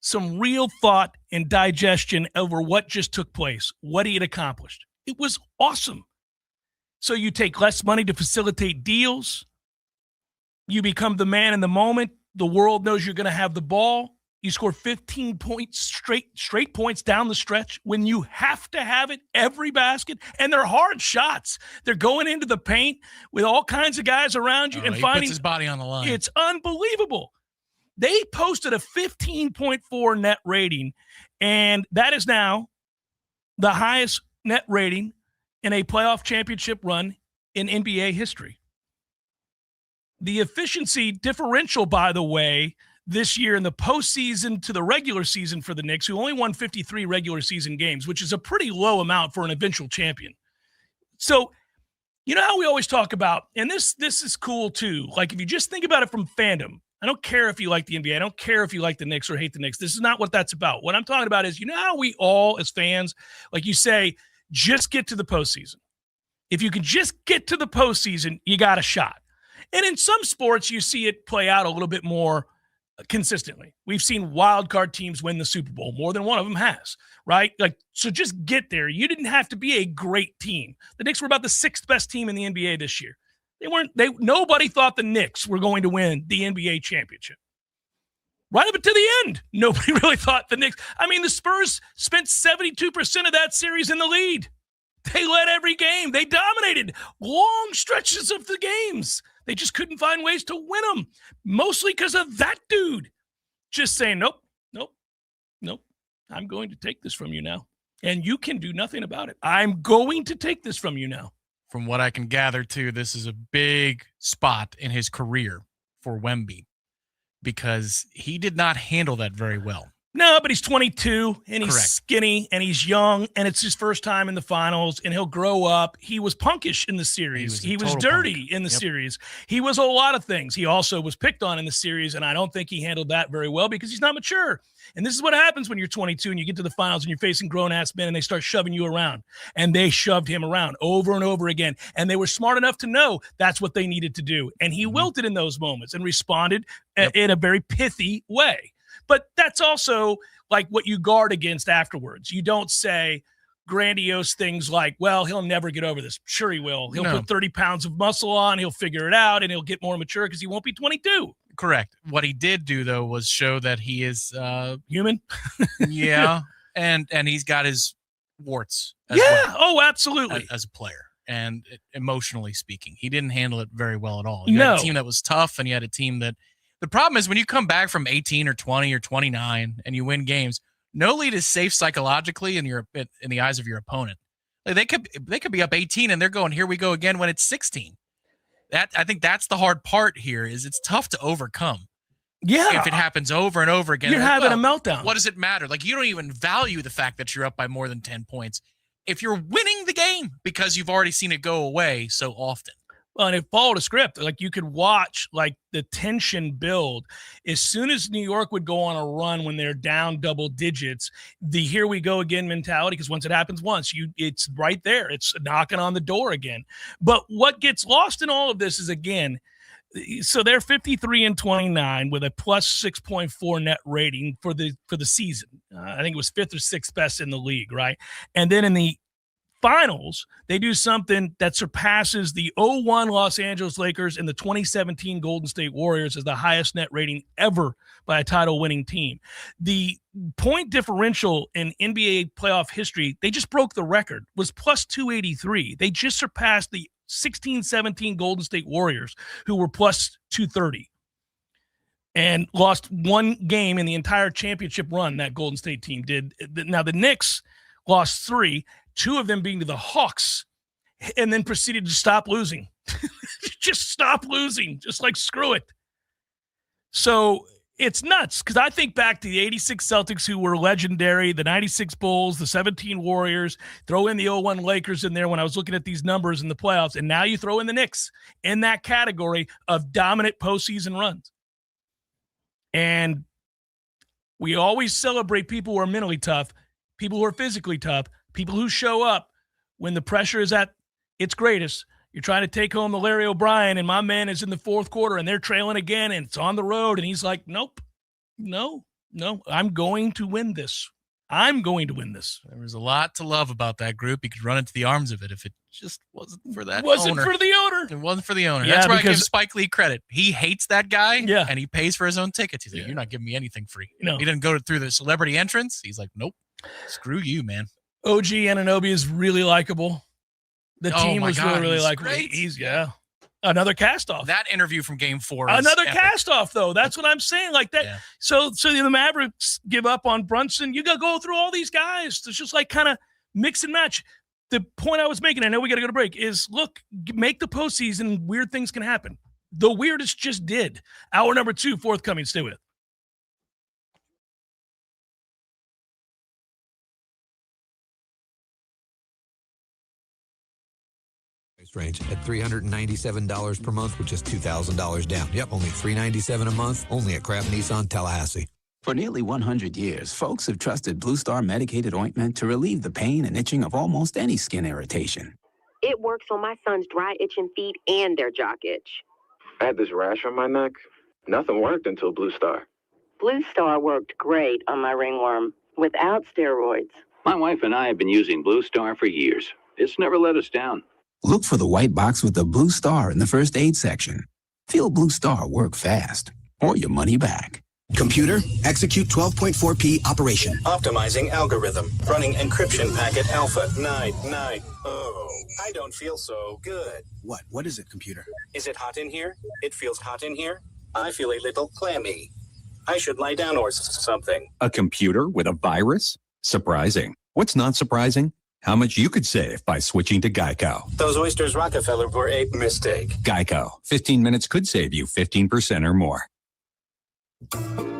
some real thought and digestion over what just took place, what he had accomplished. It was awesome. So you take less money to facilitate deals. You become the man in the moment. The world knows you're going to have the ball. You score 15 points, straight points down the stretch when you have to have it every basket. And they're hard shots. They're going into the paint with all kinds of guys around you and he finding puts his body on the line. It's unbelievable. They posted a 15.4 net rating, and that is now the highest net rating in a playoff championship run in NBA history. The efficiency differential, by the way, this year in the postseason to the regular season for the Knicks, who only won 53 regular season games, which is a pretty low amount for an eventual champion. So, you know how we always talk about, and this is cool too, like if you just think about it from fandom, I don't care if you like the NBA, I don't care if you like the Knicks or hate the Knicks. This is not what that's about. What I'm talking about is, you know how we all as fans, like you say, just get to the postseason. If you can just get to the postseason, you got a shot. And in some sports, you see it play out a little bit more consistently. We've seen wild card teams win the Super Bowl. More than one of them has, right? Like, so just get there. You didn't have to be a great team. The Knicks were about the 6th best team in the NBA this year. Nobody thought the Knicks were going to win the NBA championship. Right up until the end, nobody really thought the Knicks. I mean, the Spurs spent 72% of that series in the lead. They led every game. They dominated long stretches of the games. They just couldn't find ways to win them, mostly because of that dude just saying, nope, I'm going to take this from you now, and you can do nothing about it. I'm going to take this from you now. From what I can gather, too, this is a big spot in his career for Wemby because he did not handle that very well. No, but he's 22, and he's Correct. skinny, and he's young, and it's his first time in the finals, and he'll grow up. He was punkish in the series. He was dirty in the series. He was a lot of things. He also was picked on in the series, and I don't think he handled that very well because he's not mature. And this is what happens when you're 22 and you get to the finals and you're facing grown-ass men, and they start shoving you around. And they shoved him around over and over again, and they were smart enough to know that's what they needed to do. And he wilted in those moments and responded in a very pithy way. But that's also like what you guard against afterwards. You don't say grandiose things like, well, he'll never get over this. Sure he will. He'll put 30 pounds of muscle on. He'll figure it out, and he'll get more mature because he won't be 22. Correct. What he did do, though, was show that he is human. Yeah. And he's got his warts as well. Oh, absolutely. As a player. And emotionally speaking, he didn't handle it very well at all. You had a team that was tough, and you had a team that the problem is when you come back from 18 or 20 or 29 and you win games, no lead is safe psychologically in the eyes of your opponent. Like they could be up 18 and they're going, here we go again when it's 16. I think that's the hard part here is it's tough to overcome. Yeah. If it happens over and over again. You're having a meltdown. What does it matter? Like you don't even value the fact that you're up by more than 10 points if you're winning the game because you've already seen it go away so often. Well, and it followed a script. Like, you could watch, like, the tension build. As soon as New York would go on a run when they're down double digits, the here we go again mentality, because once it happens once, it's right there. It's knocking on the door again. But what gets lost in all of this is, again, so they're 53-29 with a plus 6.4 net rating for the season. I think it was 5th or 6th best in the league, right? And then in the finals, they do something that surpasses the 0-1 Los Angeles Lakers and the 2017 Golden State Warriors as the highest net rating ever by a title-winning team. The point differential in NBA playoff history, they just broke the record, was plus 283. They just surpassed the 16-17 Golden State Warriors, who were plus 230 and lost one game in the entire championship run that Golden State team did. Now, the Knicks lost 3, 2 of them being to the Hawks, and then proceeded to stop losing. Just stop losing. Just like, screw it. So it's nuts, because I think back to the 86 Celtics, who were legendary, the 96 Bulls, the 17 Warriors, throw in the 0-1 Lakers in there when I was looking at these numbers in the playoffs, and now you throw in the Knicks in that category of dominant postseason runs. And we always celebrate people who are mentally tough, people who are physically tough, people who show up when the pressure is at its greatest. You're trying to take home the Larry O'Brien, and my man is in the fourth quarter, and they're trailing again, and it's on the road, and he's like, nope, no, I'm going to win this. I'm going to win this. There was a lot to love about that group. You could run into the arms of it if it just wasn't for that owner. For the owner. It wasn't for the owner. Yeah, that's why I give Spike Lee credit. He hates that guy, yeah, and he pays for his own tickets. He's like, you're not giving me anything free. No. He didn't go through the celebrity entrance. He's like, nope, screw you, man. OG Anunoby is really likable. The team was really likable. Great. He's another cast-off. That interview from Game 4 another epic. Cast-off, though. That's what I'm saying. Like that. Yeah. So the Mavericks give up on Brunson. You got to go through all these guys. It's just like kind of mix and match. The point I was making, I know we got to go to break, is look, make the postseason, weird things can happen. The weirdest just did. Hour number 2 forthcoming. Stay with it. Range at $397 per month with just $2,000 down. Yep, only $397 a month, only at Craft Nissan Tallahassee. For nearly 100 years, folks have trusted Blue Star medicated ointment to relieve the pain and itching of almost any skin irritation. It works on my son's dry, itching feet and their jock itch. I had this rash on my neck. Nothing worked until Blue Star. Blue Star worked great on my ringworm without steroids. My wife and I have been using Blue Star for years. It's never let us down. Look for the white box with the Blue Star in the first aid section. Feel Blue Star work fast, or your money back. Computer, execute 12.4p operation. Optimizing algorithm. Running encryption packet alpha. Night. Oh, I don't feel so good. What is it, computer? Is it hot in here? It feels hot in here. I feel a little clammy. I should lie down or something. A computer with a virus? Surprising. What's not surprising? How much you could save by switching to Geico. Those oysters Rockefeller were a mistake. Geico. 15 minutes could save you 15% or more.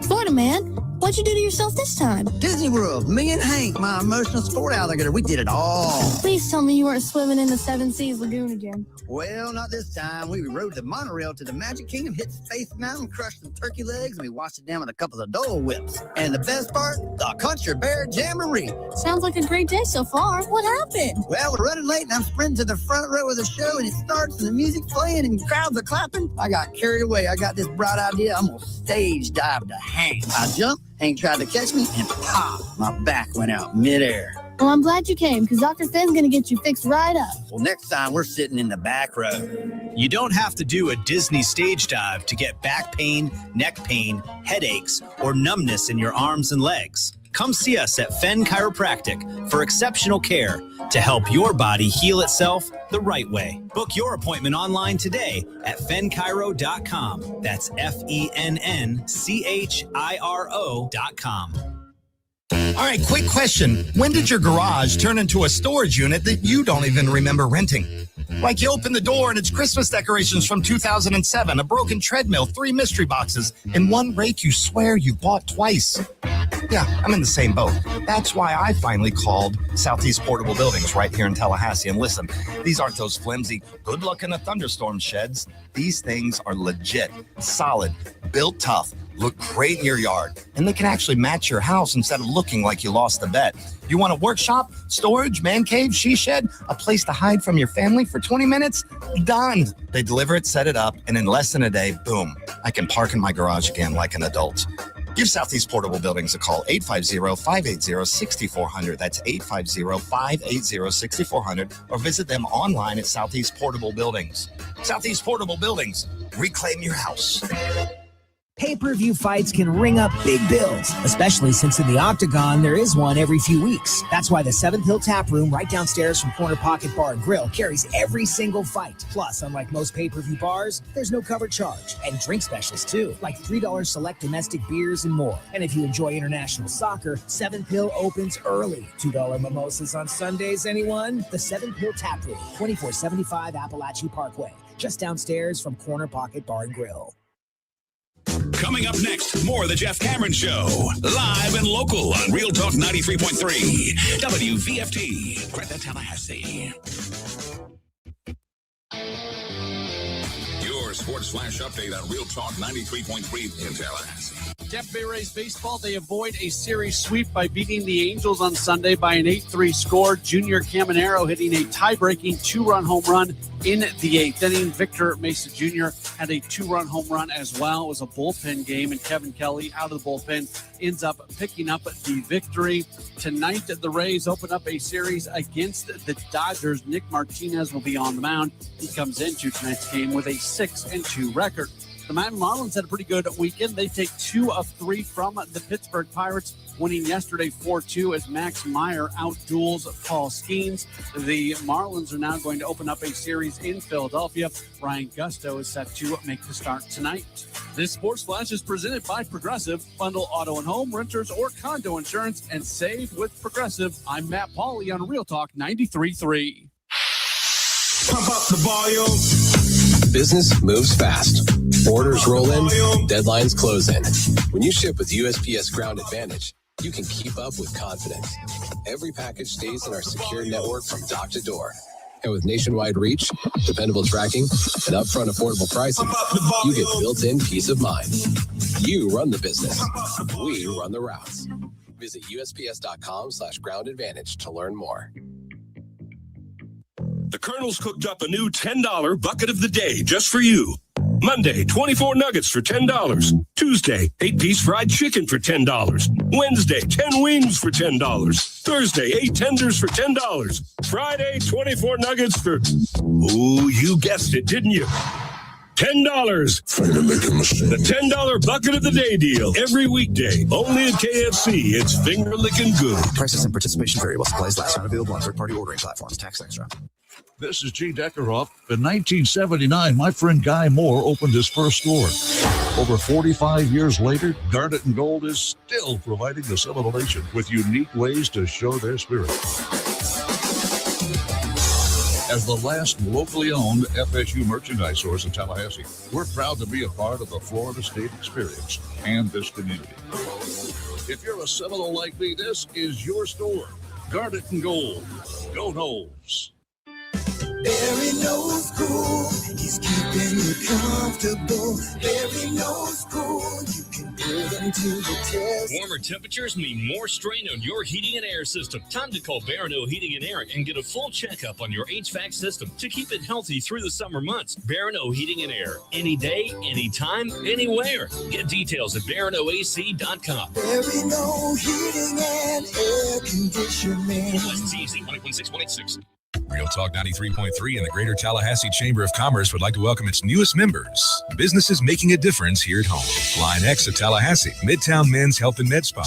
Florida man, what'd you do to yourself this time? Disney World, me and Hank, my emotional sport alligator, we did it all. Please tell me you weren't swimming in the Seven Seas Lagoon again. Well, not this time. We rode the monorail to the Magic Kingdom, hit Space Mountain, crushed some turkey legs, and we washed it down with a couple of Dole Whips. And the best part, the Country Bear Jamboree. Sounds like a great day so far. What happened? Well, we're running late, and I'm sprinting to the front row of the show, and it starts, and the music's playing, and crowds are clapping. I got carried away. I got this bright idea. I'm going to stage dive to Hank. I jumped, Hank tried to catch me, and pop, my back went out midair. Well, I'm glad you came, because Dr. Finn's going to get you fixed right up. Well, next time, we're sitting in the back row. You don't have to do a Disney stage dive to get back pain, neck pain, headaches, or numbness in your arms and legs. Come see us at Fenn Chiropractic for exceptional care to help your body heal itself the right way. Book your appointment online today at fennchiro.com. That's FENNCHIRO.com. All right, quick question. When did your garage turn into a storage unit that you don't even remember renting? Like you open the door and it's Christmas decorations from 2007, a broken treadmill, 3 mystery boxes, and one rake you swear you bought twice. Yeah, I'm in the same boat. That's why I finally called Southeast Portable Buildings right here in Tallahassee. And listen, these aren't those flimsy, good luck in a thunderstorm sheds. These things are legit, solid, built tough, look great in your yard, and they can actually match your house instead of looking like you lost the bet. You want a workshop, storage, man cave, she shed, a place to hide from your family for 20 minutes? Done. They deliver it, set it up, and in less than a day, boom, I can park in my garage again like an adult. Give Southeast Portable Buildings a call, 850-580-6400. That's 850-580-6400. Or visit them online at Southeast Portable Buildings. Southeast Portable Buildings. Reclaim your house. Pay-per-view fights can ring up big bills, especially since in the Octagon there is one every few weeks. That's why the Seventh Hill Tap Room right downstairs from Corner Pocket Bar and Grill carries every single fight. Plus, unlike most pay-per-view bars, there's no cover charge. And drink specials too, like $3 select domestic beers and more. And if you enjoy international soccer, Seventh Hill opens early. $2 mimosas on Sundays, anyone? The Seventh Hill Tap Room, 2475 Appalachie Parkway, just downstairs from Corner Pocket Bar and Grill. Coming up next, more of the Jeff Cameron Show. Live and local on Real Talk 93.3. WVFT. Greta, Tallahassee. Your Sports Flash update on Real Talk 93.3 in Tallahassee. Tampa Bay Rays baseball, they avoid a series sweep by beating the Angels on Sunday by an 8-3 score. Junior Caminero hitting a tie-breaking 2-run home run in the 8th inning. Victor Mesa Jr. had a 2-run home run as well. It was a bullpen game, and Kevin Kelly out of the bullpen ends up picking up the victory. Tonight, the Rays open up a series against the Dodgers. Nick Martinez will be on the mound. He comes into tonight's game with a 6-2 record. The Miami Marlins had a pretty good weekend. They take 2 of 3 from the Pittsburgh Pirates, winning yesterday 4-2 as Max Meyer outduels Paul Skeens. The Marlins are now going to open up a series in Philadelphia. Ryan Gusto is set to make the start tonight. This Sports Flash is presented by Progressive. Bundle auto and home, renters, or condo insurance and save with Progressive. I'm Matt Pauley on Real Talk 93.3. Pump up the volume. Business moves fast. Orders roll in, deadlines close in. When you ship with USPS Ground Advantage, you can keep up with confidence. Every package stays in our secure network from dock to door. And with nationwide reach, dependable tracking, and upfront affordable pricing, you get built-in peace of mind. You run the business. We run the routes. Visit USPS.com/Ground Advantage to learn more. The Colonel's cooked up a new $10 bucket of the day just for you. Monday, 24 nuggets for $10. Tuesday, 8-piece fried chicken for $10. Wednesday, 10 wings for $10. Thursday, 8 tenders for $10. Friday, 24 nuggets for, ooh, you guessed it, didn't you? $10. The $10 bucket of the day deal. Every weekday. Only at KFC. It's finger licking good. Prices and participation vary while supplies last. Not available on third-party ordering platforms. Tax extra. This is G. Deckerhoff. In 1979, my friend Guy Moore opened his first store. Over 45 years later, Garnet & Gold is still providing the Seminole Nation with unique ways to show their spirit. As the last locally owned FSU merchandise source in Tallahassee, we're proud to be a part of the Florida State experience and this community. If you're a Seminole like me, this is your store. Garnet & Gold. Go Noles. Barry knows cool, he's keeping you comfortable. Barry knows cool, you can put him to the test. Warmer temperatures mean more strain on your heating and air system. Time to call Barano Heating and Air and get a full checkup on your HVAC system to keep it healthy through the summer months. Barano Heating and Air. Any day, anytime, anywhere. Get details at baranoac.com. Barano Heating and Air Conditioning. West Easy, 1.6. Real Talk 93.3 and the Greater Tallahassee Chamber of Commerce would like to welcome its newest members. Businesses making a difference here at home. Line X at Tallahassee, Midtown Men's Health and Med Spa.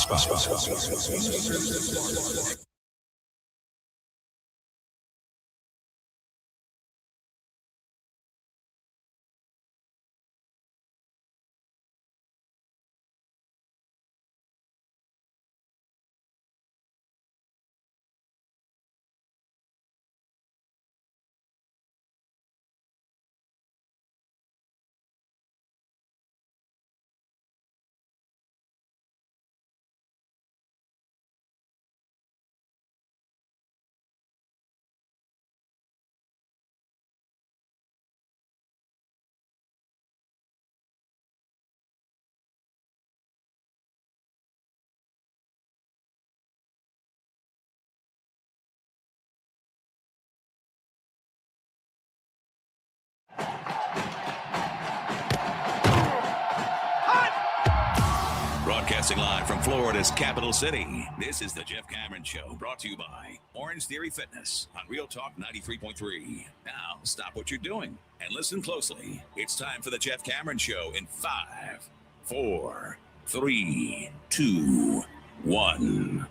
Broadcasting live from Florida's capital city, this is the Jeff Cameron Show, brought to you by Orange Theory Fitness on Real Talk 93.3. Now, stop what you're doing and listen closely. It's time for the Jeff Cameron Show in 5, 4, 3, 2, 1.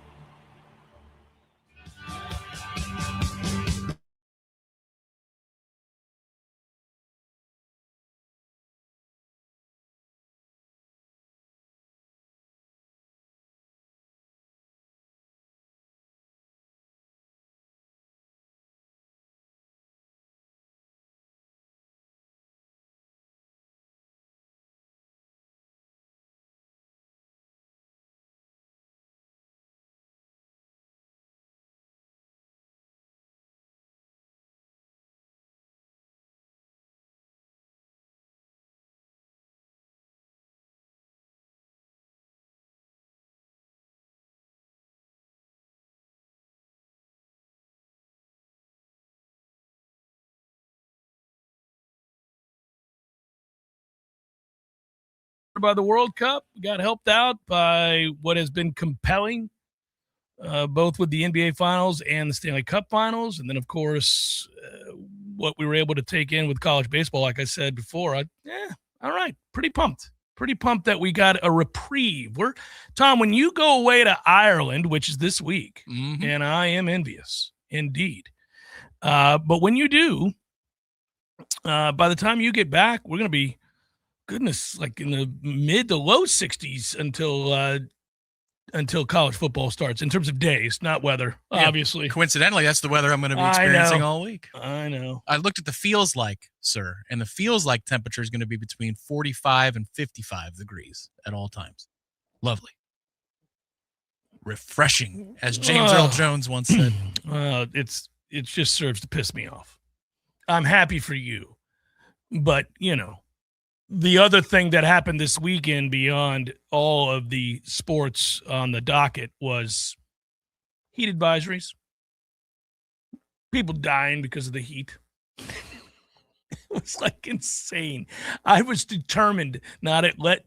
By the World Cup, we got helped out by what has been compelling, both with the NBA Finals and the Stanley Cup Finals, and then, of course, what we were able to take in with college baseball, like I said before. All right, pretty pumped. Pretty pumped that we got a reprieve. Tom, when you go away to Ireland, which is this week, and I am envious, indeed. But when you do, by the time you get back, we're going to be, goodness, like in the mid to low 60s until college football starts in terms of days, not weather, obviously. Coincidentally, that's the weather I'm going to be experiencing all week. I know. I looked at the feels like, sir, and the feels like temperature is going to be between 45 and 55 degrees at all times. Lovely. Refreshing, as James Earl Jones once said. It just serves to piss me off. I'm happy for you. But, the other thing that happened this weekend beyond all of the sports on the docket was heat advisories. People dying because of the heat. It was like insane. I was determined not let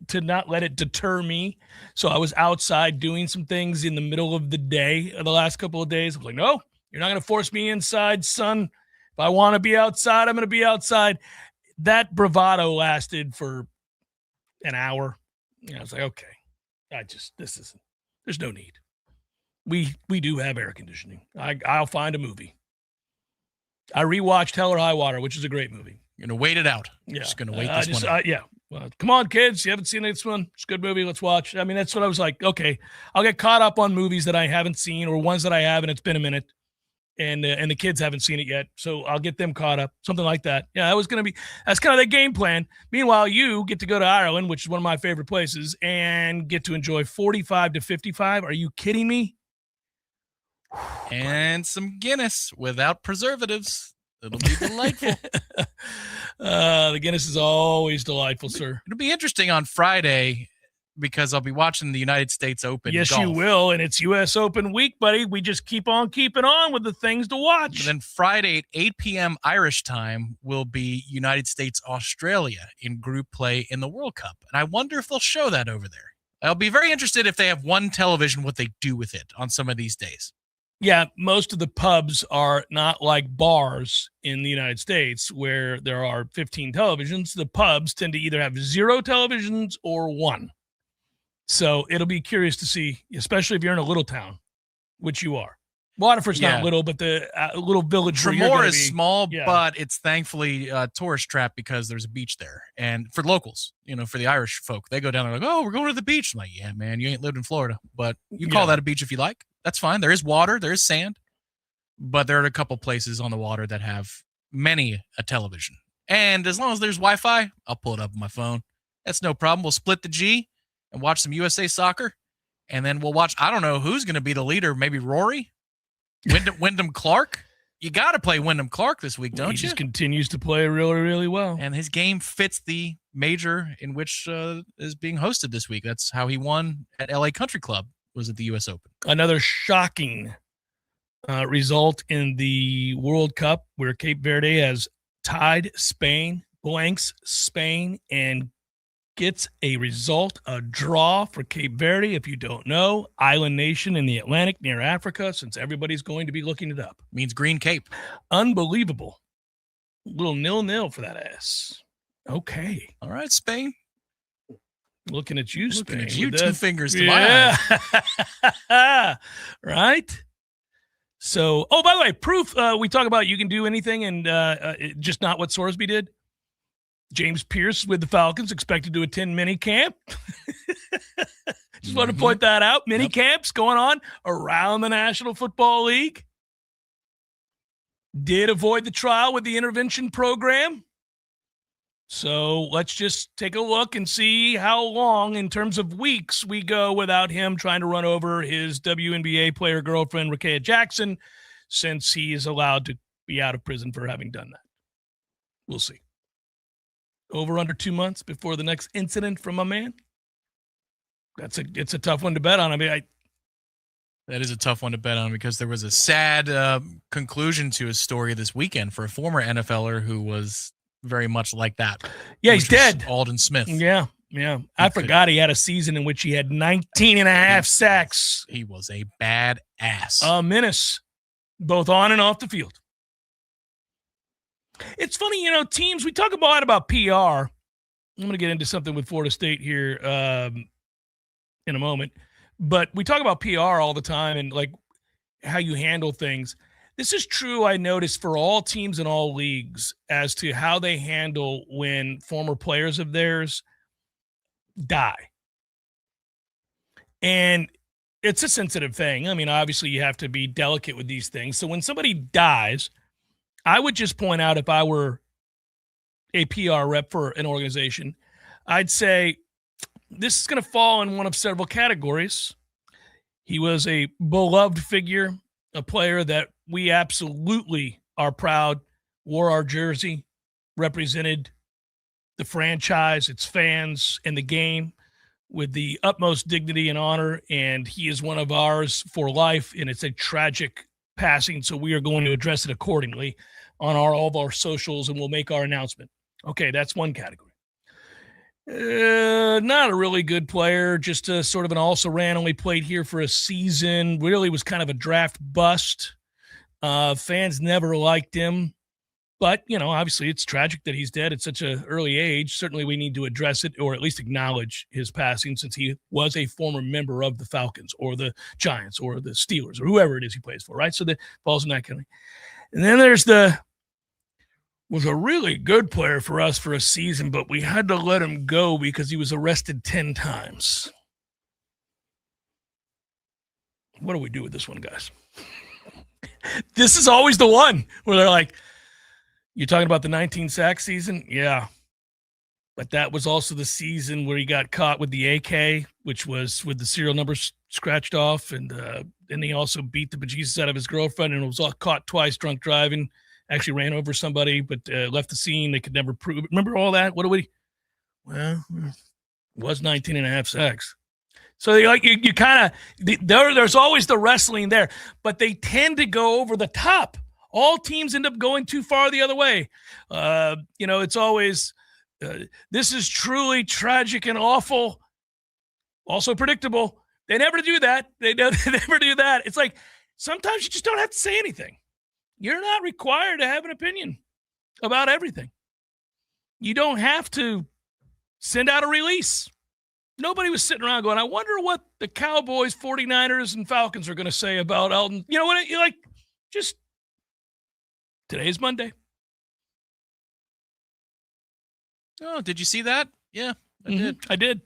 it deter me. So I was outside doing some things in the middle of the day, the last couple of days. I was like, no, you're not going to force me inside, son. If I want to be outside, I'm going to be outside. That bravado lasted for an hour. I was like, okay, there's no need. We do have air conditioning. I'll find a movie. I rewatched Hell or High Water, which is a great movie. You're going to wait it out. Yeah. Just going to wait this one out. Yeah. Well, come on, kids. You haven't seen this one? It's a good movie. Let's watch. I mean, that's what I was like. Okay, I'll get caught up on movies that I haven't seen or ones that I have, and it's been a minute. And the kids haven't seen it yet, so I'll get them caught up, something like that. Yeah, that's kind of the game plan. Meanwhile, you get to go to Ireland, which is one of my favorite places, and get to enjoy 45 to 55. Are you kidding me? And some Guinness without preservatives. It'll be delightful. The Guinness is always delightful, sir. It'll be interesting on Friday because I'll be watching the United States Open. Yes, golf. You will, and it's U.S. Open week, buddy. We just keep on keeping on with the things to watch. And then Friday at 8 p.m. Irish time will be United States-Australia in group play in the World Cup. And I wonder if they'll show that over there. I'll be very interested if they have one television, what they do with it on some of these days. Yeah, most of the pubs are not like bars in the United States where there are 15 televisions. The pubs tend to either have 0 televisions or 1. So it'll be curious to see, especially if you're in a little town, which you are. Waterford's not little, but the little village. Tremor is small, but it's thankfully a tourist trap because there's a beach there. And for locals, for the Irish folk, they go down there like, oh, we're going to the beach. I'm like, yeah, man, you ain't lived in Florida, but you call that a beach if you like. That's fine. There is water, there is sand, but there are a couple places on the water that have many a television. And as long as there's Wi-Fi, I'll pull it up on my phone. That's no problem. We'll split the G and watch some USA soccer. And then we'll watch, I don't know who's going to be the leader. Maybe Rory? Wyndham Clark? You got to play Wyndham Clark this week, don't you? He just continues to play really, really well. And his game fits the major in which is being hosted this week. That's how he won at LA Country Club, was at the U.S. Open. Another shocking result in the World Cup where Cape Verde has tied Spain, blanks Spain, and gets a result, a draw for Cape Verde. If you don't know, island nation in the Atlantic near Africa, since everybody's going to be looking it up. Means Green Cape. Unbelievable. Little 0-0 for that ass. Okay. All right, Spain. Looking at you, Spain. Looking at you, 2 fingers to my eyes. Right? So, oh, by the way, proof we talk about you can do anything and just not what Sorsby did. James Pierce with the Falcons expected to attend mini camp. Just want to point that out. Mini camps going on around the National Football League. Did avoid the trial with the intervention program. So let's just take a look and see how long in terms of weeks we go without him trying to run over his WNBA player girlfriend, Rakea Jackson, since he is allowed to be out of prison for having done that. We'll see. Over under 2 months before the next incident from my man. It's a tough one to bet on. I mean, that is a tough one to bet on because there was a sad conclusion to his story this weekend for a former NFLer who was very much like that. Yeah, he's dead. Alden Smith. Yeah. I forgot he had a season in which he had 19 and a half sacks. He was a bad ass. A menace, both on and off the field. It's funny, teams, we talk a lot about PR. I'm going to get into something with Florida State here in a moment. But we talk about PR all the time and like how you handle things. This is true, I noticed, for all teams in all leagues as to how they handle when former players of theirs die. And it's a sensitive thing. I mean, obviously you have to be delicate with these things. So when somebody dies, I would just point out if I were a PR rep for an organization, I'd say this is going to fall in one of several categories. He was a beloved figure, a player that we absolutely are proud, wore our jersey, represented the franchise, its fans, and the game with the utmost dignity and honor, and he is one of ours for life, and it's a tragic passing, so we are going to address it accordingly on all of our socials, and we'll make our announcement. Okay, that's one category. Not a really good player, just a sort of an also-ran, only played here for a season, really was kind of a draft bust. Fans never liked him, but, obviously it's tragic that he's dead at such an early age. Certainly we need to address it or at least acknowledge his passing since he was a former member of the Falcons or the Giants or the Steelers or whoever it is he plays for, right? So that falls in that category. And then there's was a really good player for us for a season, but we had to let him go because he was arrested 10 times. What do we do with this one, guys? This is always the one where they're like, you're talking about the 19 sack season? Yeah. But that was also the season where he got caught with the AK, which was with the serial numbers scratched off. And then he also beat the bejesus out of his girlfriend and was caught twice drunk driving. Actually ran over somebody, but left the scene. They could never prove it. Remember all that? Well, it was 19 and a half sacks. So you kind of, there's always the wrestling there, but they tend to go over the top. All teams end up going too far the other way. It's always, this is truly tragic and awful, also predictable. They never do that. They never do that. It's like, sometimes you just don't have to say anything. You're not required to have an opinion about everything. You don't have to send out a release. Nobody was sitting around going, I wonder what the Cowboys, 49ers, and Falcons are going to say about Elton. You know what? You're like, just today's Monday. Oh, did you see that? Yeah, I did.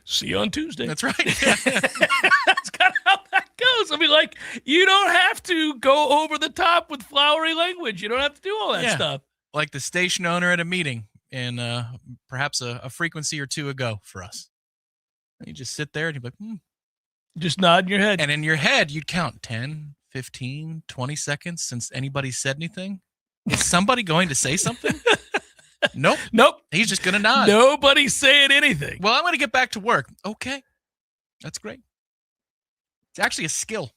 See you on Tuesday. That's right. That's kind of how that goes. I mean, like, you don't have to go over the top with flowery language. You don't have to do all that stuff. Like the station owner at a meeting and perhaps a frequency or two ago for us. And you just sit there and you're like, Just nod in your head. And in your head, you'd count 10, 15, 20 seconds since anybody said anything. Is somebody going to say something? Nope. He's just going to nod. Nobody's saying anything. Well, I'm going to get back to work. Okay. That's great. It's actually a skill.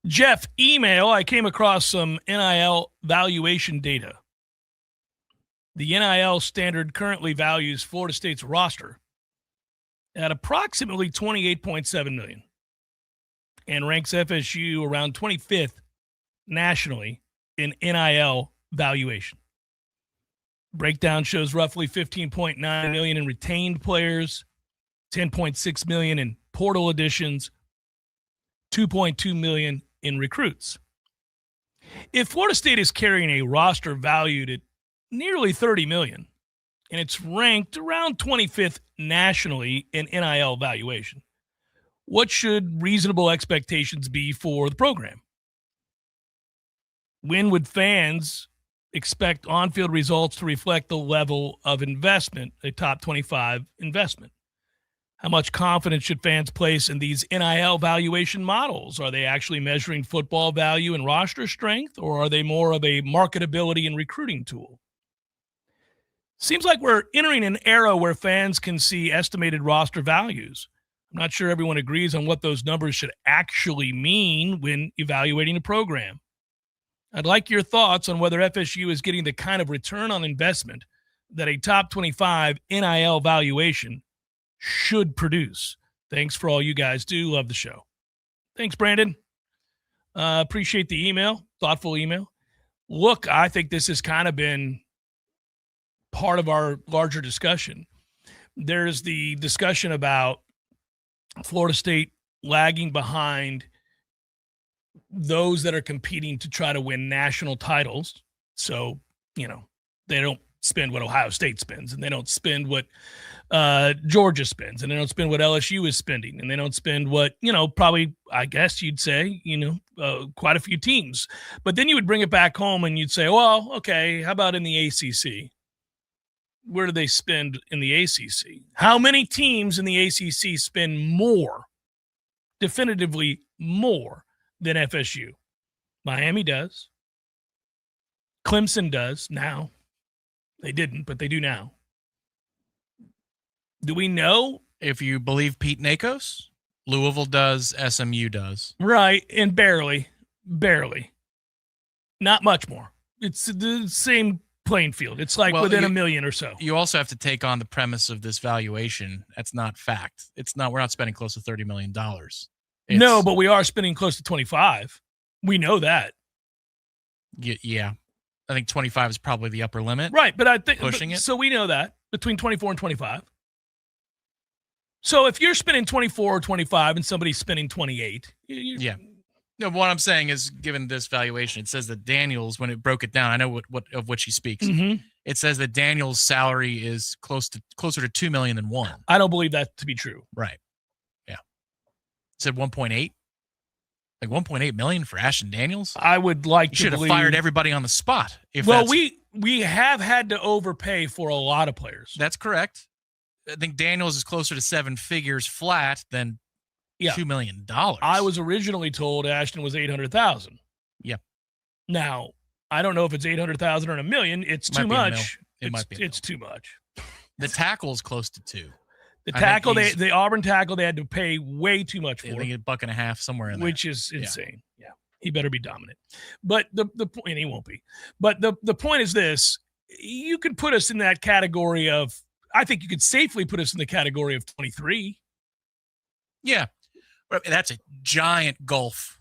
Jeff, email. I came across some NIL valuation data. The NIL standard currently values Florida State's roster at approximately $28.7 million and ranks FSU around 25th nationally in NIL valuation. Breakdown shows roughly $15.9 million in retained players, $10.6 million in portal additions, $2.2 million in recruits. If Florida State is carrying a roster valued at nearly $30 million, and it's ranked around 25th nationally in NIL valuation, what should reasonable expectations be for the program? When would fans expect on-field results to reflect the level of investment, a top 25 investment? How much confidence should fans place in these NIL valuation models? Are they actually measuring football value and roster strength, or are they more of a marketability and recruiting tool? Seems like we're entering an era where fans can see estimated roster values. I'm not sure everyone agrees on what those numbers should actually mean when evaluating a program. I'd like your thoughts on whether FSU is getting the kind of return on investment that a top 25 NIL valuation should produce. Thanks for all you guys do. Love the show. Thanks, Brandon. Appreciate the email, thoughtful email. Look, I think this has kind of been part of our larger discussion. There's the discussion about Florida State lagging behind those that are competing to try to win national titles. So, they don't spend what Ohio State spends, and they don't spend what Georgia spends, and they don't spend what LSU is spending, and they don't spend what, probably, I guess you'd say, quite a few teams. But then you would bring it back home and you'd say, well, okay, how about in the ACC? Where do they spend in the ACC? How many teams in the ACC spend more, definitively more, than FSU? Miami does. Clemson does now. They didn't, but they do now. Do we know? If you believe Pete Nakos, Louisville does, SMU does. Right, and barely. Not much more. It's the same playing field. It's like within a million or so. You also have to take on the premise of this valuation. That's not fact. We're not spending close to $30 million. No, but we are spending close to 25. We know that. Yeah. I think 25 is probably the upper limit. Right, but I think pushing it. So we know that between 24 and 25. So if you're spending 24 or 25 and somebody's spending 28, yeah. No, but what I'm saying is, given this valuation, it says that Daniels, when it broke it down, I know what of which he speaks. Mm-hmm. It says that Daniels' salary is closer to $2 million than $1 million. I don't believe that to be true. Right. Yeah. It said 1.8. Like $1.8 million for Ashton Daniels. I would like to should have fired everybody on the spot. We have had to overpay for a lot of players. That's correct. I think Daniels is closer to 7 figures flat than $2 million. I was originally told Ashton was $800,000. Yep. Now, I don't know if it's $800,000 or $1 million. It's too much. It's too much. The tackle is close to $2 million. The tackle, the Auburn tackle, they had to pay way too much for. I think $1.50 somewhere in there, which is insane. Yeah, he better be dominant. But the point, and he won't be. But the point is this: you could put us in that category of. I think you could safely put us in the category of 23. Yeah, that's a giant gulf.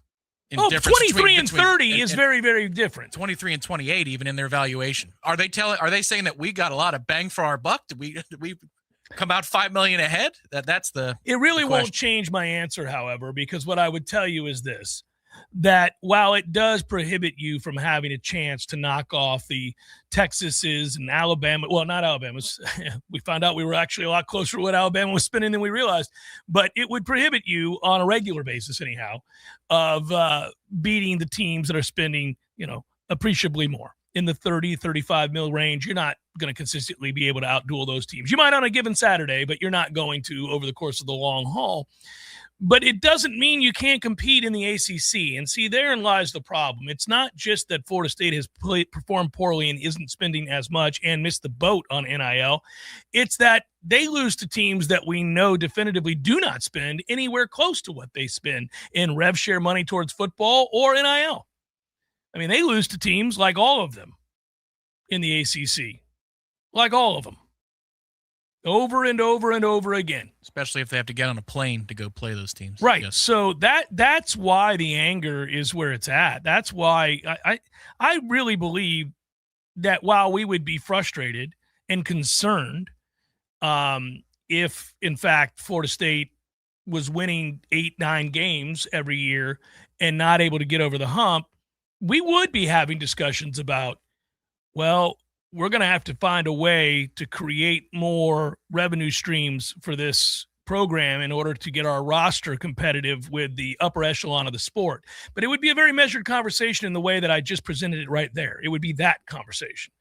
23 and 30 is very, very different. 23 and 28, even in their valuation. Are they saying that we got a lot of bang for our buck? Did we come out $5 million ahead? That's the. It really won't change my answer, however, because what I would tell you is this: that while it does prohibit you from having a chance to knock off the Texases and Alabama, well, not Alabama's, we found out we were actually a lot closer to what Alabama was spending than we realized, but it would prohibit you on a regular basis anyhow of beating the teams that are spending, appreciably more. In the 30, 35 mil range, you're not going to consistently be able to outduel those teams. You might on a given Saturday, but you're not going to over the course of the long haul. But it doesn't mean you can't compete in the ACC. And see, therein lies the problem. It's not just that Florida State has performed poorly and isn't spending as much and missed the boat on NIL. It's that they lose to teams that we know definitively do not spend anywhere close to what they spend in rev share money towards football or NIL. I mean, they lose to teams like all of them in the ACC. like all of them, over and over and over again. Especially if they have to get on a plane to go play those teams. Right. Yes. So that's why the anger is where it's at. That's why I really believe that while we would be frustrated and concerned if, in fact, Florida State was winning 8-9 games every year and not able to get over the hump, we would be having discussions about, well, we're going to have to find a way to create more revenue streams for this program in order to get our roster competitive with the upper echelon of the sport. But it would be a very measured conversation in the way that I just presented it right there. It would be that conversation.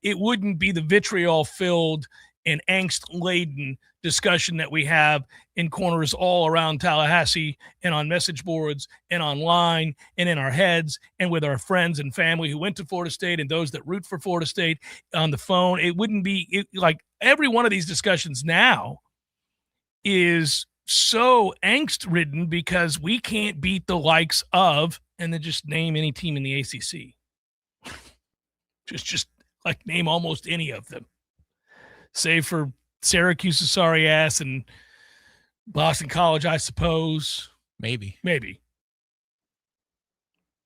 It wouldn't be the vitriol-filled and angst-laden discussion that we have in corners all around Tallahassee and on message boards and online and in our heads and with our friends and family who went to Florida State and those that root for Florida State on the phone. It wouldn't be like every one of these discussions now is so angst-ridden because we can't beat the likes of, and then just name any team in the ACC. just like name almost any of them. Save for Syracuse's sorry ass and Boston College, I suppose. Maybe.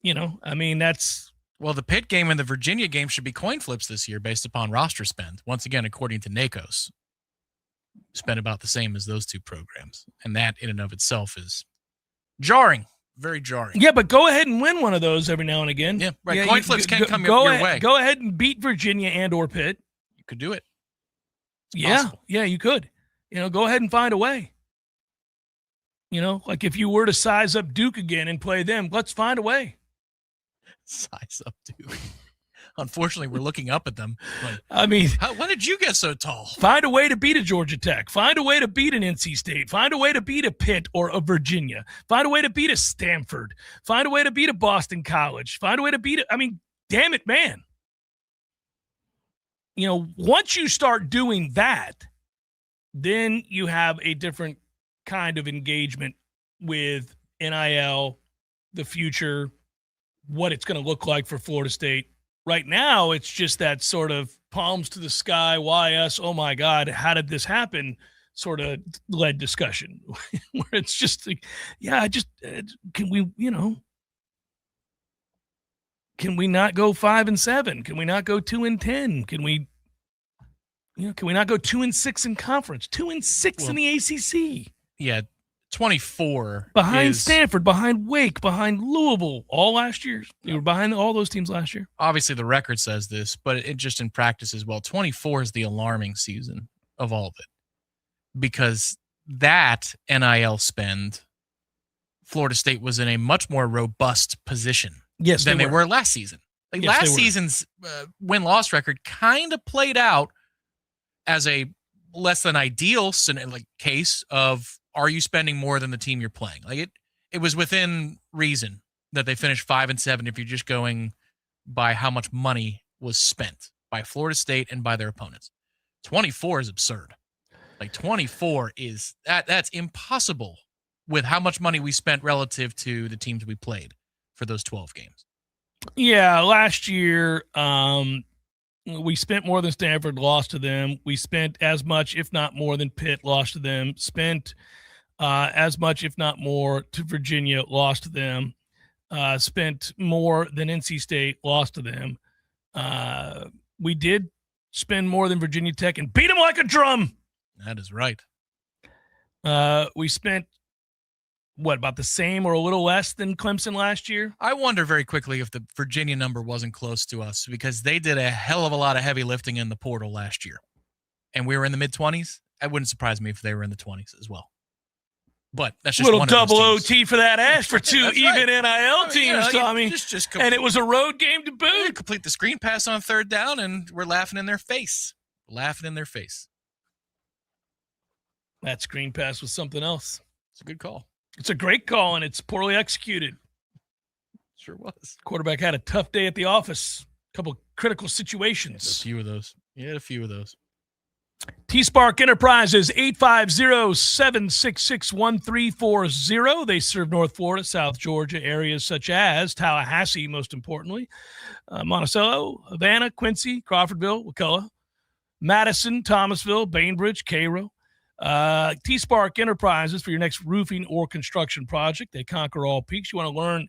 You know, I mean, that's... Well, the Pitt game and the Virginia game should be coin flips this year based upon roster spend. Once again, according to NACOS, spent about the same as those two programs. And that in and of itself is jarring. Very jarring. Yeah, but go ahead and win one of those every now and again. Yeah, right. Coin flips can come your way. Go ahead and beat Virginia and or Pitt. You could do it. Yeah, you could. You know, go ahead and find a way. You know, like if you were to size up Duke again and play them, let's find a way. Size up Duke. Unfortunately, we're looking up at them. Like, I mean, when did you get so tall? Find a way to beat a Georgia Tech. Find a way to beat an NC State. Find a way to beat a Pitt or a Virginia. Find a way to beat a Stanford. Find a way to beat a Boston College. Find a way to beat it. I mean, damn it, man. You know, once you start doing that, then you have a different kind of engagement with NIL, the future, what it's going to look like for Florida State. Right now, it's just that sort of palms to the sky, why us, oh my God, how did this happen sort of led discussion where it's just like, can we, you know, can we not go 5-7? Can we not go 2-10? Can we not go 2-6 in conference, 2-6 in the ACC? Yeah. 24 behind Stanford, behind Wake, behind Louisville, all last year. You were behind all those teams last year. Obviously, the record says this, but it just in practice as well. 24 is the alarming season of all of it because that NIL spend, Florida State was in a much more robust position than they were last season. Like last season's win-loss record kind of played out as a less than ideal case of, are you spending more than the team you're playing? Like it was within reason that they finished 5-7 if you're just going by how much money was spent by Florida State and by their opponents. 24 is absurd. Like 24 is that's impossible with how much money we spent relative to the teams we played for those 12 games. Yeah, last year we spent more than Stanford, lost to them. We spent as much, if not more, than Pitt, lost to them. Spent as much, if not more, to Virginia, lost to them. Spent more than NC State, lost to them. We did spend more than Virginia Tech and beat them like a drum. That is right. We spent, about the same or a little less than Clemson last year? I wonder very quickly if the Virginia number wasn't close to us because they did a hell of a lot of heavy lifting in the portal last year. And we were in the mid-20s. It wouldn't surprise me if they were in the 20s as well. But that's just little one double of those OT for that ass for two even right. NIL teams, Tommy. And it was a road game to boot. Complete the screen pass on third down, and we're laughing in their face. Laughing in their face. That screen pass was something else. It's a good call. It's a great call, and it's poorly executed. Sure was. Quarterback had a tough day at the office. A couple of critical situations. A few of those. T-Spark Enterprises, 850-766-1340. They serve North Florida, South Georgia, areas such as Tallahassee, most importantly, Monticello, Havana, Quincy, Crawfordville, Wakulla, Madison, Thomasville, Bainbridge, Cairo. T-Spark Enterprises for your next roofing or construction project. They conquer all peaks. You want to learn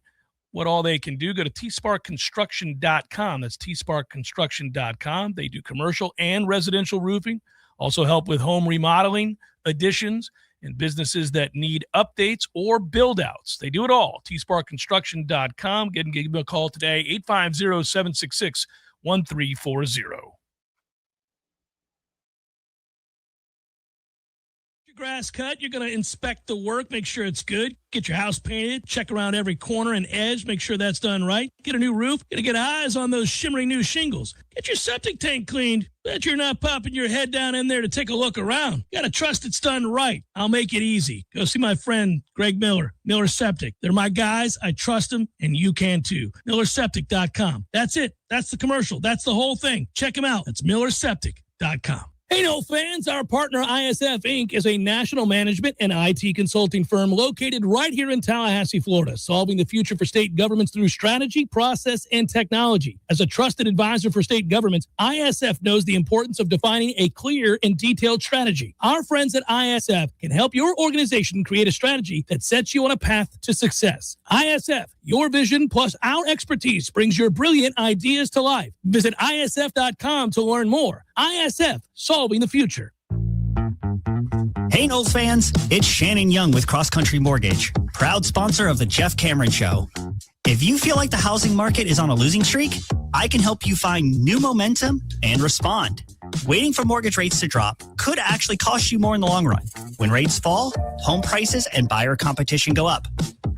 what all they can do, go to tsparkconstruction.com. That's tsparkconstruction.com. They do commercial and residential roofing, also help with home remodeling, additions, and businesses that need updates or build-outs. They do it all. tsparkconstruction.com. Give them a call today, 850-766-1340. Grass cut, you're going to inspect the work, make sure it's good, get your house painted, check around every corner and edge, make sure that's done right, get a new roof, going to get eyes on those shimmering new shingles, get your septic tank cleaned, bet you're not popping your head down in there to take a look around. You got to trust it's done right. I'll make it easy. Go see my friend Greg Miller Septic. They're my guys. I trust them, and you can too. MillerSeptic.com. That's it. That's the commercial. That's the whole thing. Check them out. That's MillerSeptic.com. Hey, Noles fans, our partner ISF Inc. is a national management and IT consulting firm located right here in Tallahassee, Florida, solving the future for state governments through strategy, process, and technology. As a trusted advisor for state governments, ISF knows the importance of defining a clear and detailed strategy. Our friends at ISF can help your organization create a strategy that sets you on a path to success. ISF, your vision plus our expertise brings your brilliant ideas to life. Visit ISF.com to learn more. ISF, solving the future. Hey, Noles fans, it's Shannon Young with Cross Country Mortgage, proud sponsor of the Jeff Cameron Show. If you feel like the housing market is on a losing streak, I can help you find new momentum and respond. Waiting for mortgage rates to drop could actually cost you more in the long run. When rates fall, home prices and buyer competition go up.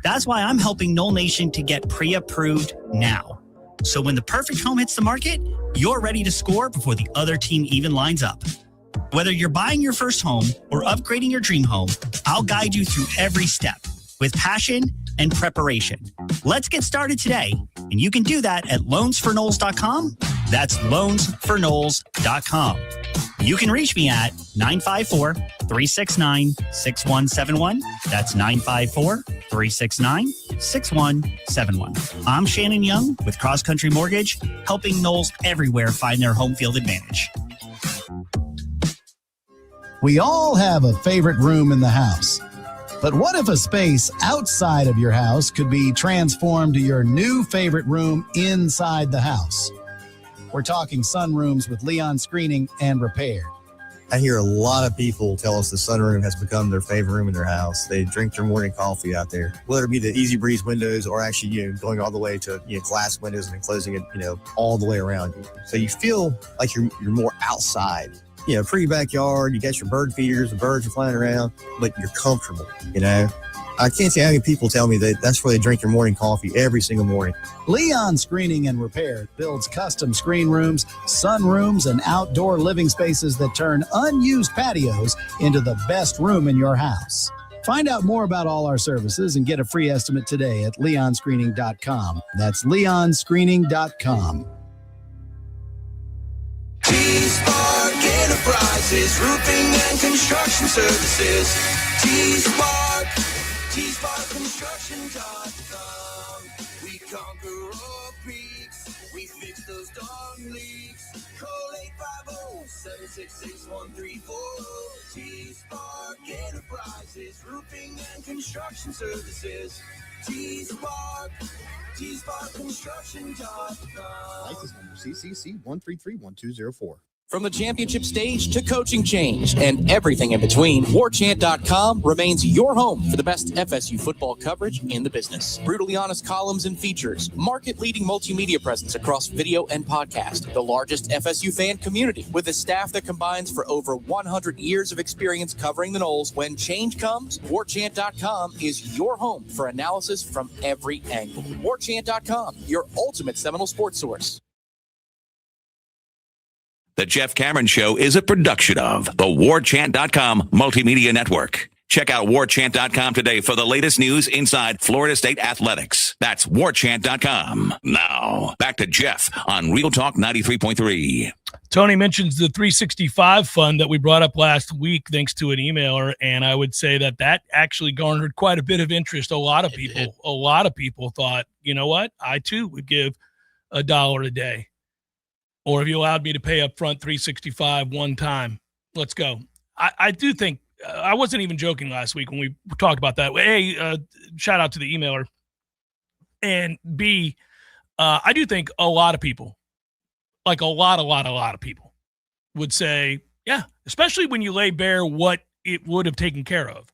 That's why I'm helping Nole Nation to get pre-approved now. So when the perfect home hits the market, you're ready to score before the other team even lines up. Whether you're buying your first home or upgrading your dream home, I'll guide you through every step with passion and preparation. Let's get started today, and you can do that at loansfornoles.com. That's loansfornoles.com. You can reach me at 954-369-6171. That's 954-369-6171. I'm Shannon Young with Cross Country Mortgage, helping Noles everywhere find their home field advantage. We all have a favorite room in the house. But what if a space outside of your house could be transformed to your new favorite room inside the house? We're talking sunrooms with Leon Screening and Repair. I hear a lot of people tell us the sunroom has become their favorite room in their house. They drink their morning coffee out there, whether it be the Easy Breeze windows or actually, going all the way to, glass windows and closing it, all the way around you. So you feel like you're more outside. Pretty backyard, you got your bird feeders, the birds are flying around, but you're comfortable, I can't say how many people tell me that that's where they drink their morning coffee every single morning. Leon Screening and Repair builds custom screen rooms, sunrooms, and outdoor living spaces that turn unused patios into the best room in your house. Find out more about all our services and get a free estimate today at leonscreening.com. That's leonscreening.com. T-Spark Enterprises, roofing and construction services. T-Spark, TSparkConstruction.com. We conquer all peaks, we fix those dark leaks. Call 850-766-1340. T-Spark Enterprises, roofing and construction services. T-Spark, TSparkConstruction.com. License number CCC 1331204. From the championship stage to coaching change and everything in between, Warchant.com remains your home for the best FSU football coverage in the business. Brutally honest columns and features, market-leading multimedia presence across video and podcast, the largest FSU fan community with a staff that combines for over 100 years of experience covering the Noles. When change comes, Warchant.com is your home for analysis from every angle. Warchant.com, your ultimate Seminole sports source. The Jeff Cameron Show is a production of the Warchant.com Multimedia Network. Check out Warchant.com today for the latest news inside Florida State athletics. That's Warchant.com. Now, back to Jeff on Real Talk 93.3. Tony mentions the 365 fund that we brought up last week thanks to an emailer, and I would say that actually garnered quite a bit of interest. A lot of people thought, you know what, I too would give $1 a day. or if you allowed me to pay up front $365 one time, let's go. I do think I wasn't even joking last week when we talked about that. A, shout out to the emailer, and B, I do think a lot of people, like a lot of people, would say, yeah, especially when you lay bare what it would have taken care of,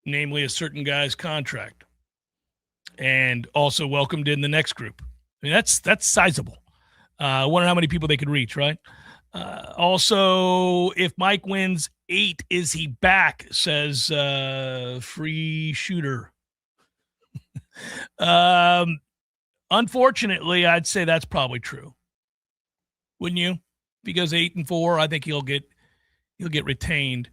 namely a certain guy's contract, and also welcomed in the next group. I mean, that's sizable. I wonder how many people they could reach, right? Also, if Mike wins 8, is he back? Says free shooter. Unfortunately, I'd say that's probably true. Wouldn't you? If he goes 8-4, I think he'll get retained.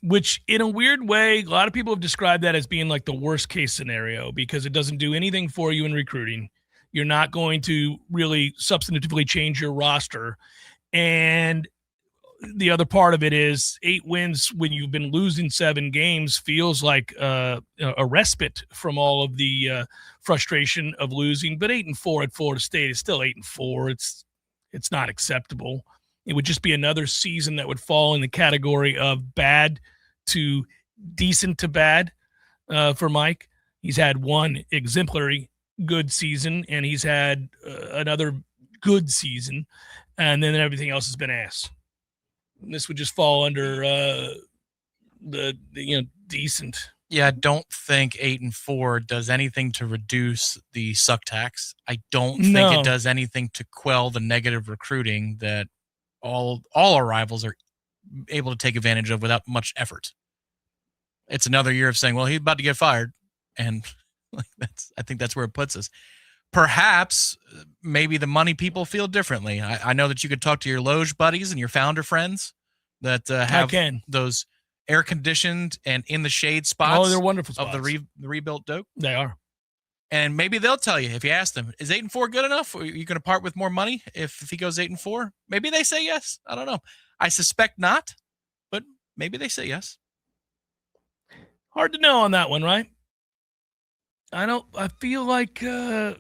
Which in a weird way, a lot of people have described that as being like the worst case scenario because it doesn't do anything for you in recruiting. You're not going to really substantively change your roster. And the other part of it is 8 wins when you've been losing 7 games feels like a respite from all of the frustration of losing. But 8-4 at Florida State is still 8-4. It's not acceptable. It would just be another season that would fall in the category of bad to decent to bad for Mike. He's had one exemplary good season, and he's had another good season, and then everything else has been ass. And this would just fall under the decent. Yeah, I don't think 8-4 does anything to reduce the suck tax. I don't think it does anything to quell the negative recruiting that all our rivals are able to take advantage of without much effort. It's another year of saying, well, he's about to get fired. And I think that's where it puts us. Perhaps maybe the money people feel differently. I know that you could talk to your Loge buddies and your founder friends that have those air-conditioned and in the shade spots. Oh, they're wonderful spots. Of the rebuilt Doak. They are. And maybe they'll tell you if you ask them, is 8-4 good enough? Are you going to part with more money if he goes 8-4? Maybe they say yes. I don't know. I suspect not, but maybe they say yes. Hard to know on that one, right? I feel like I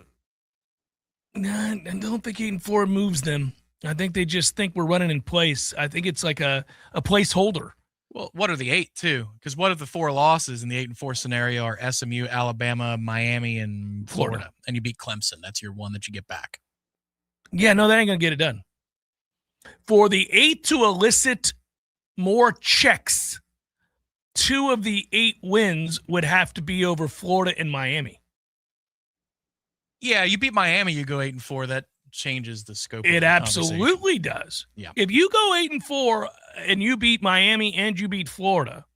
don't think 8-4 moves them. I think they just think we're running in place. I think it's like a placeholder. Well, what are the 8 too? Because what if the 4 losses in the 8-4 scenario are SMU, Alabama, Miami, and Florida, and you beat Clemson? That's your one that you get back. Yeah, no, that ain't gonna get it done. For the 8 to elicit more checks, 2 of the 8 wins would have to be over Florida and Miami. Yeah, you beat Miami, you go 8-4. That changes the scope. It absolutely does. Yeah. If you go 8-4 and you beat Miami and you beat Florida,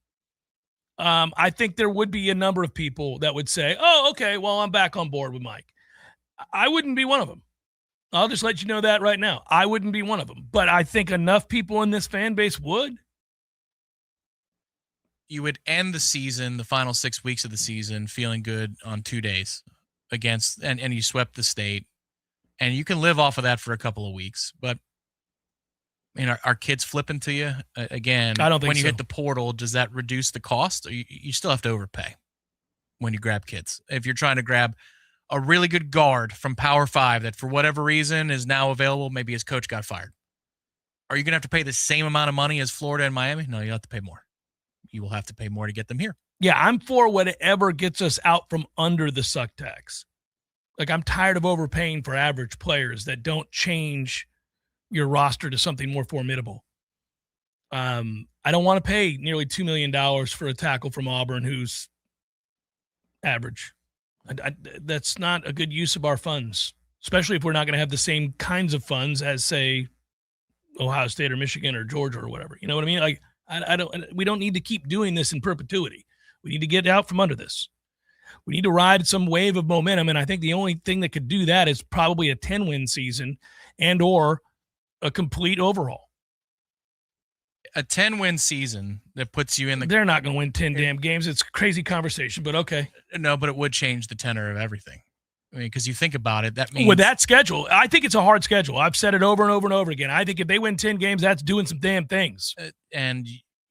I think there would be a number of people that would say, "Oh, okay, well, I'm back on board with Mike." I wouldn't be one of them. I'll just let you know that right now. I wouldn't be one of them, but I think enough people in this fan base would. You would end the season, the final 6 weeks of the season, feeling good on 2 days against, and you swept the state, and you can live off of that for a couple of weeks. But I mean, are kids flipping to you again? I don't think when you so. hit the portal, does that reduce the cost? Or you still have to overpay when you grab kids. If you're trying to grab a really good guard from Power 5 that for whatever reason is now available, maybe his coach got fired, are you going to have to pay the same amount of money as Florida and Miami? No, you have to pay more. You will have to pay more to get them here. Yeah, I'm for whatever gets us out from under the suck tax. Like, I'm tired of overpaying for average players that don't change your roster to something more formidable. I don't want to pay nearly $2 million for a tackle from Auburn who's average. That's not a good use of our funds, especially if we're not going to have the same kinds of funds as, say, Ohio State or Michigan or Georgia or whatever. You know what I mean? Like, we don't need to keep doing this in perpetuity. We need to get out from under this. We need to ride some wave of momentum, and I think the only thing that could do that is probably a 10-win season and or a complete overhaul. A 10-win season that puts you in the... They're not going to win 10 damn games. It's a crazy conversation, but okay. No, but it would change the tenor of everything. I mean, because you think about it, that means... With that schedule, I think it's a hard schedule. I've said it over and over and over again. I think if they win 10 games, that's doing some damn things. And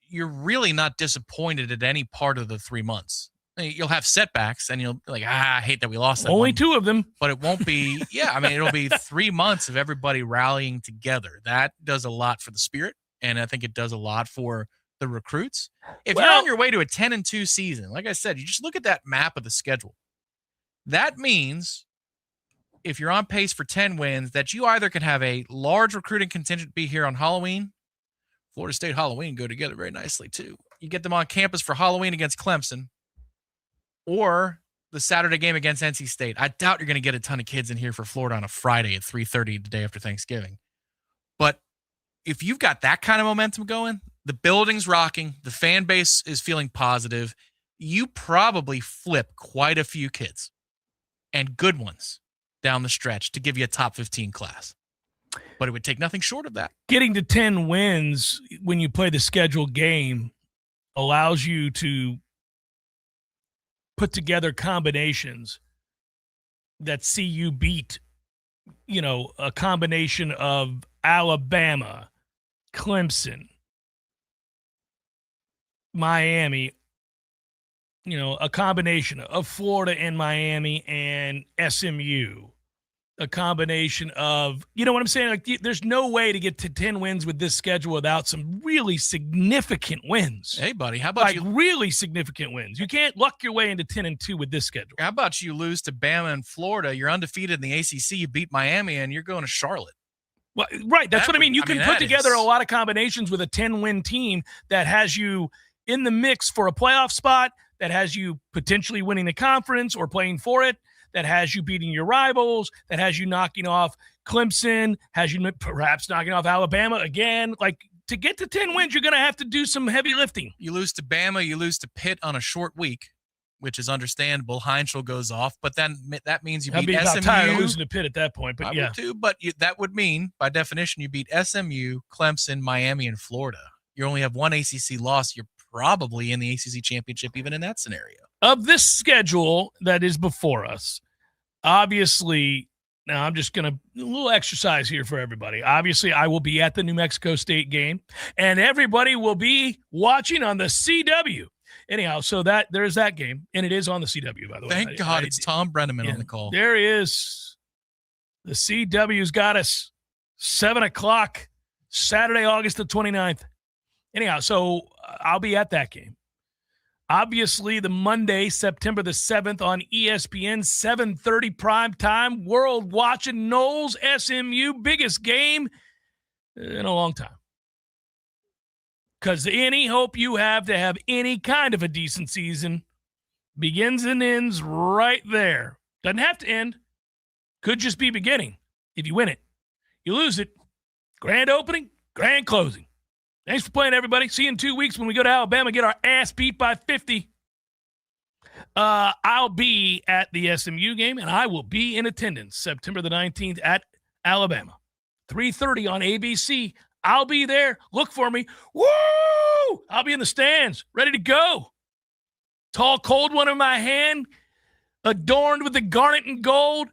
you're really not disappointed at any part of the 3 months. You'll have setbacks, and you'll be like, I hate that we lost that Only one. 2 of them. But it won't be, it'll be 3 months of everybody rallying together. That does a lot for the spirit, and I think it does a lot for the recruits. If you're on your way to a 10-2 season, like I said, you just look at that map of the schedule. That means if you're on pace for 10 wins, that you either can have a large recruiting contingent be here on Halloween. Florida State Halloween go together very nicely, too. You get them on campus for Halloween against Clemson, or the Saturday game against NC State. I doubt you're going to get a ton of kids in here for Florida on a Friday at 3:30 the day after Thanksgiving. But if you've got that kind of momentum going, the building's rocking, the fan base is feeling positive, you probably flip quite a few kids, and good ones, down the stretch to give you a top 15 class. But it would take nothing short of that. Getting to 10 wins when you play the scheduled game allows you to put together combinations that see you beat, a combination of Alabama, Clemson, Miami, a combination of Florida and Miami and SMU, a combination of, you know what I'm saying? Like, there's no way to get to 10 wins with this schedule without some really significant wins. Hey, buddy, how about really significant wins? You can't luck your way into 10-2 with this schedule. How about you lose to Bama and Florida? You're undefeated in the ACC. You beat Miami, and you're going to Charlotte. Well, right. That's what I mean. You can put together a lot of combinations with a 10-win team that has you in the mix for a playoff spot, that has you potentially winning the conference or playing for it, that has you beating your rivals, that has you knocking off Clemson, has you perhaps knocking off Alabama again. Like, to get to 10 wins, you're going to have to do some heavy lifting. You lose to Bama, you lose to Pitt on a short week, which is understandable. Heinzel goes off, but then that means you beat SMU. I'd be tired of losing to Pitt at that point, but I would too, but that would mean, by definition, you beat SMU, Clemson, Miami, and Florida. You only have one ACC loss. You're probably in the ACC championship even in that scenario. Of this schedule that is before us, obviously, now I'm just going to, a little exercise here for everybody. Obviously, I will be at the New Mexico State game, and everybody will be watching on the CW. Anyhow, so there's that game, and it is on the CW, by the way. Thank God it's Tom Brenneman on the call. There he is. The CW's got us 7 o'clock, Saturday, August the 29th. Anyhow, so I'll be at that game. Obviously, the Monday, September the 7th on ESPN, 7:30 prime time, world watching Noles SMU, biggest game in a long time. Because any hope you have to have any kind of a decent season begins and ends right there. Doesn't have to end. Could just be beginning if you win it. You lose it. Grand opening, grand closing. Thanks for playing, everybody. See you in 2 weeks when we go to Alabama, get our ass beat by 50. I'll be at the SMU game, and I will be in attendance September the 19th at Alabama. 3:30 on ABC. I'll be there. Look for me. Woo! I'll be in the stands, ready to go. Tall, cold one in my hand, adorned with the garnet and gold.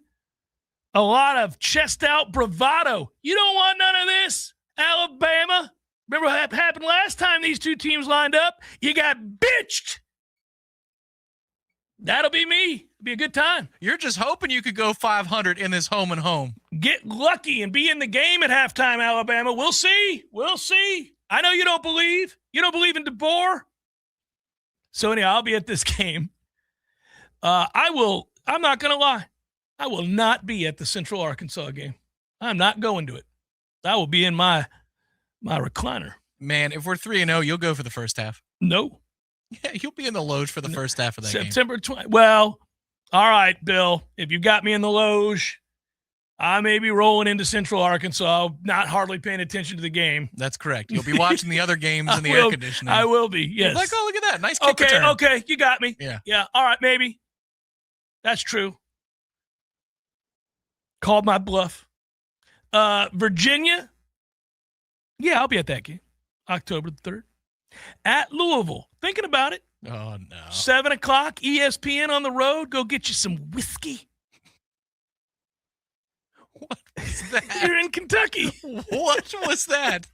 A lot of chest-out bravado. You don't want none of this, Alabama. Remember what happened last time these two teams lined up? You got bitched. That'll be me. It'll be a good time. You're just hoping you could go 500 in this home and home. Get lucky and be in the game at halftime, Alabama. We'll see. We'll see. I know you don't believe. You don't believe in DeBoer. So anyhow, I'll be at this game. I'm not going to lie. I will not be at the Central Arkansas game. I'm not going to it. I will be in my recliner. Man, if we're 3-0, you'll go for the first half. No. Yeah, you'll be in the loge for the first half of that September 20. Well, all right, Bill. If you got me in the loge, I may be rolling into Central Arkansas, not hardly paying attention to the game. That's correct. You'll be watching the other games in the air conditioning. I will be, yes. Like, oh, look at that. Nice kick return. Okay, you got me. Yeah. All right, maybe. That's true. Called my bluff. Virginia. Yeah, I'll be at that game. October the 3rd. At Louisville. Thinking about it. Oh, no. 7 o'clock, ESPN on the road. Go get you some whiskey. What was that? You're in Kentucky. What was that?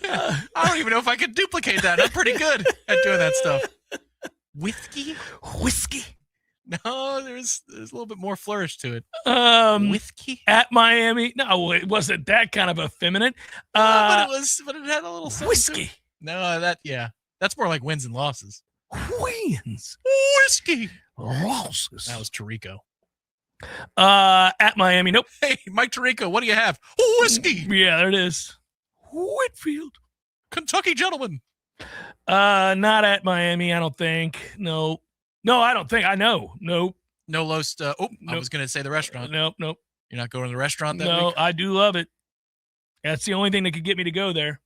I don't even know if I could duplicate that. I'm pretty good at doing that stuff. Whiskey? No, there's a little bit more flourish to it. Whiskey at Miami. No, it wasn't that kind of effeminate. But it had a little whiskey. No, that's more like wins and losses. Wins. Whiskey. Losses. That was Tirico. At Miami. Nope. Hey, Mike Tirico, what do you have? Whiskey. Yeah, there it is. Whitfield. Kentucky gentleman. Not at Miami, I don't think. No, I don't think. I know. Nope. No Los. Nope. I was going to say the restaurant. Nope. You're not going to the restaurant that week? week? I do love it. That's the only thing that could get me to go there.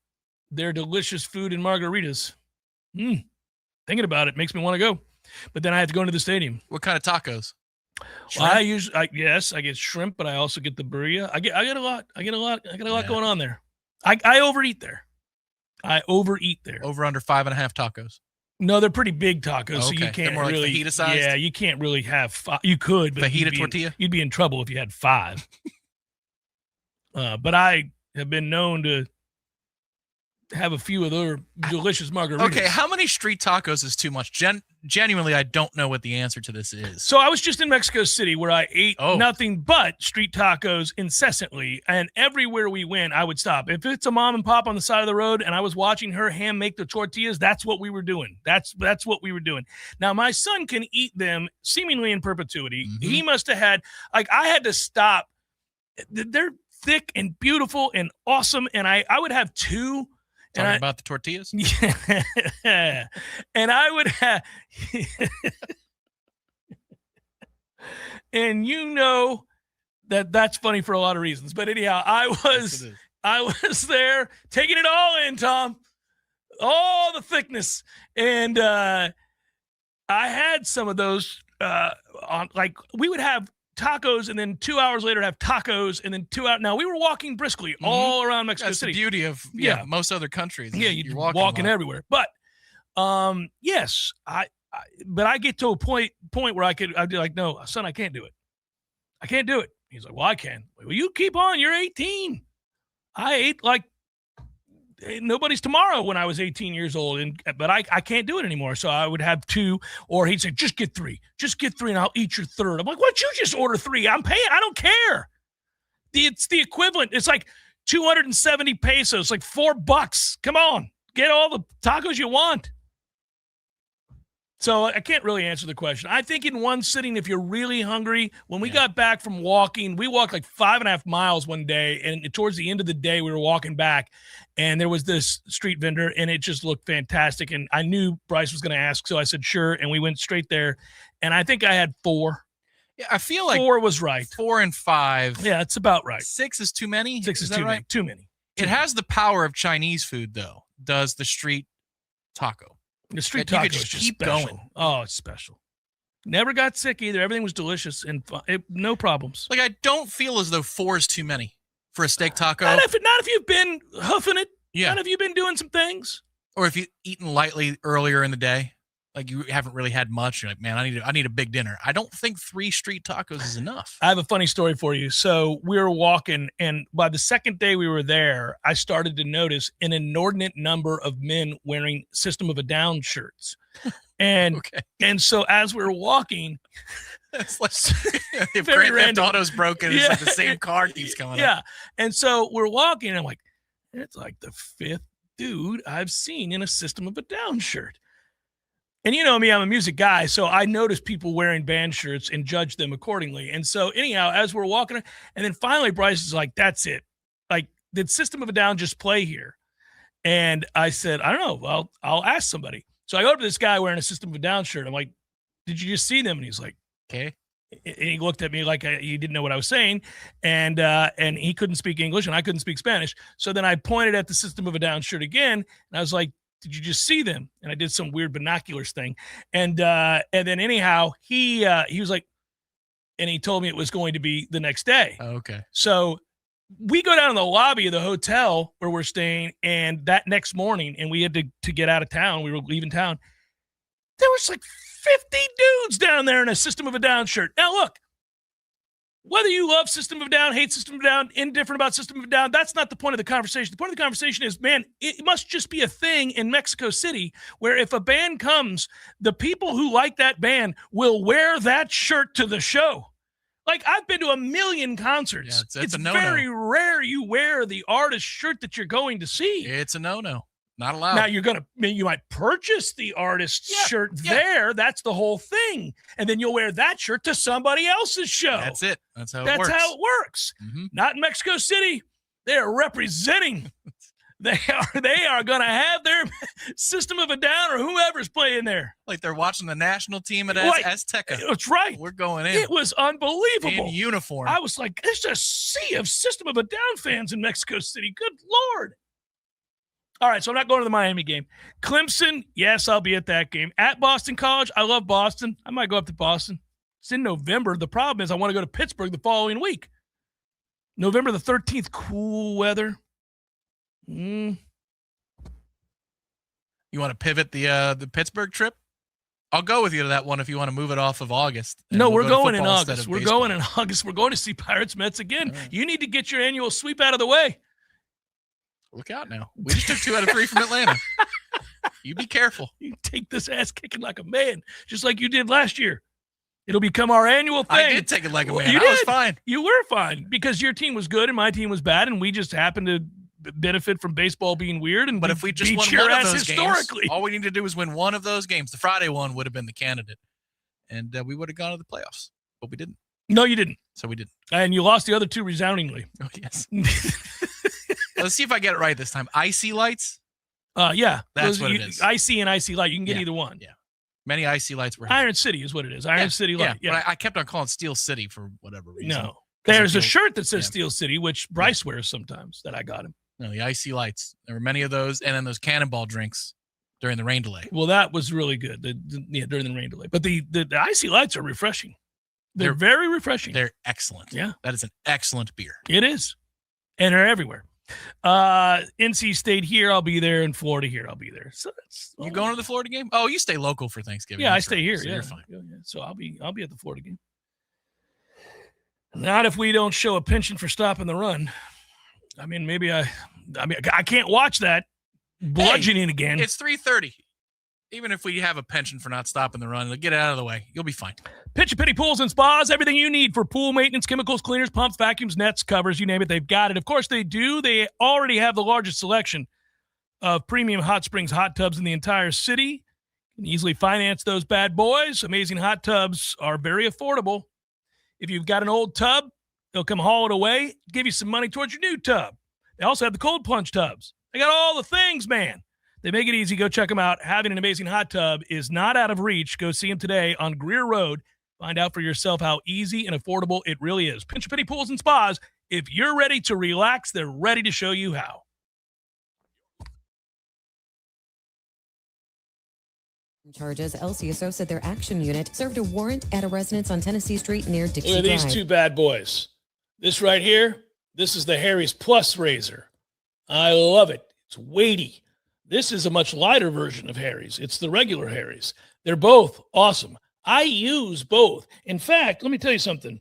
Their delicious food and margaritas. Thinking about it makes me want to go. But then I have to go into the stadium. What kind of tacos? Well, I get shrimp, but I also get the burrito. I get a lot. I got a lot going on there. I overeat there. Over under 5.5 tacos. No, they're pretty big tacos, so you can't more really. Like fajita sized? Yeah, you can't really have 5. You could, but fajita tortilla. You'd be in trouble if you had 5. But I have been known to have a few of their delicious margaritas. Okay, how many street tacos is too much? Genuinely, I don't know what the answer to this is. So I was just in Mexico City where I ate nothing but street tacos incessantly, and everywhere we went, I would stop. If it's a mom and pop on the side of the road and I was watching her hand make the tortillas, that's what we were doing. That's what we were doing. Now, my son can eat them seemingly in perpetuity. Mm-hmm. He must have had, I had to stop. They're thick and beautiful and awesome, and I would have 2. Talking about the tortillas? Yeah. And I would have, and that's funny for a lot of reasons. But anyhow, I was there taking it all in, Tom, all the thickness. And I had some of those we would have tacos and then 2 hours later have tacos and then 2 hours. Now we were walking briskly all around Mexico That's City. The beauty of most other countries. Yeah, you're walking everywhere. But yes, but I get to a point where I'd be like, no, son, I can't do it. I can't do it. He's like, well, I can. Well, you keep on. You're 18. I ate like nobody's tomorrow when I was 18 years old, but I can't do it anymore. So I would have 2, or he'd say, just get 3, and I'll eat your third. I'm like, why don't you just order 3? I'm paying. I don't care. It's the equivalent. It's like 270 pesos, like $4. Come on, get all the tacos you want. So I can't really answer the question. I think in one sitting, if you're really hungry, when we got back from walking, we walked like 5.5 miles one day, and towards the end of the day, we were walking back, and there was this street vendor, and it just looked fantastic. And I knew Bryce was going to ask, so I said, sure. And we went straight there. And I think I had 4. Yeah, I feel like 4 was right. 4 and 5. Yeah, it's about right. 6 is too many. 6 is too right? many. It has the power of Chinese food, though. Does the street taco? The street taco you could just keep special. going. Oh, it's special. Never got sick either. Everything was delicious and no problems. Like, I don't feel as though 4 is too many for a steak taco. Not if you've been hoofing it. Yeah. Not if you've been doing some things. Or if you've eaten lightly earlier in the day, like you haven't really had much. You're like, man, I need a big dinner. I don't think 3 street tacos is enough. I have a funny story for you. So we were walking, and by the second day we were there, I started to notice an inordinate number of men wearing System of a Down shirts. And and so as we were walking, it's like if very Grand Theft random. Auto's broken, it's like the same car keeps coming up. Yeah. And so we're walking, and I'm like, it's like the 5th dude I've seen in a System of a Down shirt. And you know me, I'm a music guy, so I notice people wearing band shirts and judge them accordingly. And so anyhow, as we're walking, and then finally Bryce is like, that's it. Like, did System of a Down just play here? And I said, I don't know. Well, I'll ask somebody. So I go up to this guy wearing a System of a Down shirt. I'm like, did you just see them? And he's like, okay. And he looked at me like he didn't know what I was saying. And he couldn't speak English, and I couldn't speak Spanish. So then I pointed at the System of a Down shirt again, and I was like, did you just see them? And I did some weird binoculars thing. And then anyhow, he was like, and he told me it was going to be the next day. Oh, okay. So we go down in the lobby of the hotel where we're staying, and that next morning, and we had to get out of town. We were leaving town. There was like 50 dudes down there in a System of a Down shirt. Now look, Whether you love System of a Down, hate System of a Down, indifferent about System of a Down, that's not the point of the conversation. The point of the conversation is, man, it must just be a thing in Mexico City where if a band comes, the people who like that band will wear that shirt to the show. Like, I've been to a million concerts. Yeah, it's a no-no. Very rare you wear the artist shirt that you're going to see. It's a no-no. Not allowed. Now you might purchase the artist's shirt there. That's the whole thing. And then you'll wear that shirt to somebody else's show. That's it. That's how That's it works. how it works. Mm-hmm. Not in Mexico City. They are representing. They are going to have their System of a Down or whoever's playing there. Like they're watching the national team at Azteca. That's right. We're going in. It was unbelievable. In uniform. I was like, there's a sea of System of a Down fans in Mexico City. Good Lord. All right, so I'm not going to the Miami game. Clemson, yes, I'll be at that game. At Boston College, I love Boston. I might go up to Boston. It's in November. The problem is I want to go to Pittsburgh the following week. November the 13th, cool weather. You want to pivot the Pittsburgh trip? I'll go with you to that one if you want to move it off of August. No, we're going in August. We're going in August. We're going to see Pirates Mets again. Right. You need to get your annual sweep out of the way. Look out now. We just took 2 out of 3 from Atlanta. You be careful. You take this ass kicking like a man, just like you did last year. It'll become our annual thing. I did take it like a man. I was fine. You were fine because your team was good and my team was bad, and we just happened to benefit from baseball being weird. And but if we just won one of those games, all we need to do is win one of those games. The Friday one would have been the candidate, and we would have gone to the playoffs, but we didn't. No, you didn't. So we didn't. And you lost the other 2 resoundingly. Oh, yes. Let's see if I get it right this time. Icy lights? Yeah. That's what it is. Icy and Icy Light. You can get either one. Yeah. Many Icy Lights were Iron City is what it is. Iron City Light. Yeah. But I kept on calling Steel City for whatever reason. No. There's a shirt that says Steel City, which Bryce wears sometimes that I got him. No, the Icy Lights. There were many of those. And then those cannonball drinks during the rain delay. Well, that was really good during the rain delay. But the Icy Lights are refreshing. They're very refreshing. They're excellent. Yeah. That is an excellent beer. It is. And they're everywhere. NC State here, I'll be there. In Florida here, I'll be there. So that's you going to the Florida game? Oh, you stay local for Thanksgiving. Yeah, I stay here. So you're fine. Yeah. So I'll be at the Florida game. Not if we don't show a penchant for stopping the run. I mean, I can't watch that bludgeoning again. It's 3:30. Even if we have a penchant for not stopping the run, get it out of the way. You'll be fine. Pitch a Pity Pools and Spas, everything you need for pool maintenance, chemicals, cleaners, pumps, vacuums, nets, covers, you name it, they've got it. Of course they do. They already have the largest selection of premium hot springs hot tubs in the entire city. You can easily finance those bad boys. Amazing hot tubs are very affordable. If you've got an old tub, they'll come haul it away, give you some money towards your new tub. They also have the cold plunge tubs. They got all the things, man. They make it easy. Go check them out. Having an amazing hot tub is not out of reach. Go see them today on Greer Road. Find out for yourself how easy and affordable it really is. Pinch a Penny Pools and Spas. If you're ready to relax, they're ready to show you how. Charges. LCSO said their action unit served a warrant at a residence on Tennessee Street near Dixie Look at these Drive. 2 bad boys. This right here, this is the Harry's Plus razor. I love it. It's weighty. This is a much lighter version of Harry's. It's the regular Harry's. They're both awesome. I use both. In fact, let me tell you something.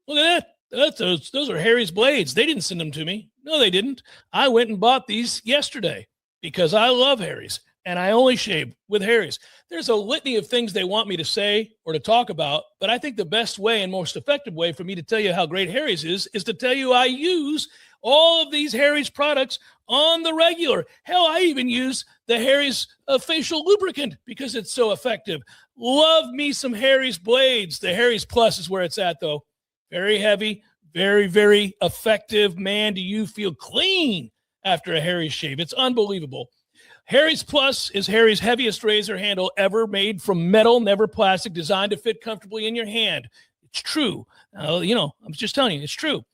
Look at that. Those are Harry's blades. They didn't send them to me. No, they didn't. I went and bought these yesterday because I love Harry's, and I only shave with Harry's. There's a litany of things they want me to say or to talk about, but I think the best way and most effective way for me to tell you how great Harry's is to tell you I use all of these Harry's products on the regular. Hell, I even use the Harry's facial lubricant because it's so effective. Love me some Harry's blades. The Harry's Plus is where it's at, though. Very heavy, very, very effective. Man, do you feel clean after a Harry's shave. It's unbelievable. Harry's Plus is Harry's heaviest razor handle ever, made from metal, never plastic, designed to fit comfortably in your hand. It's true. I'm just telling you, it's true.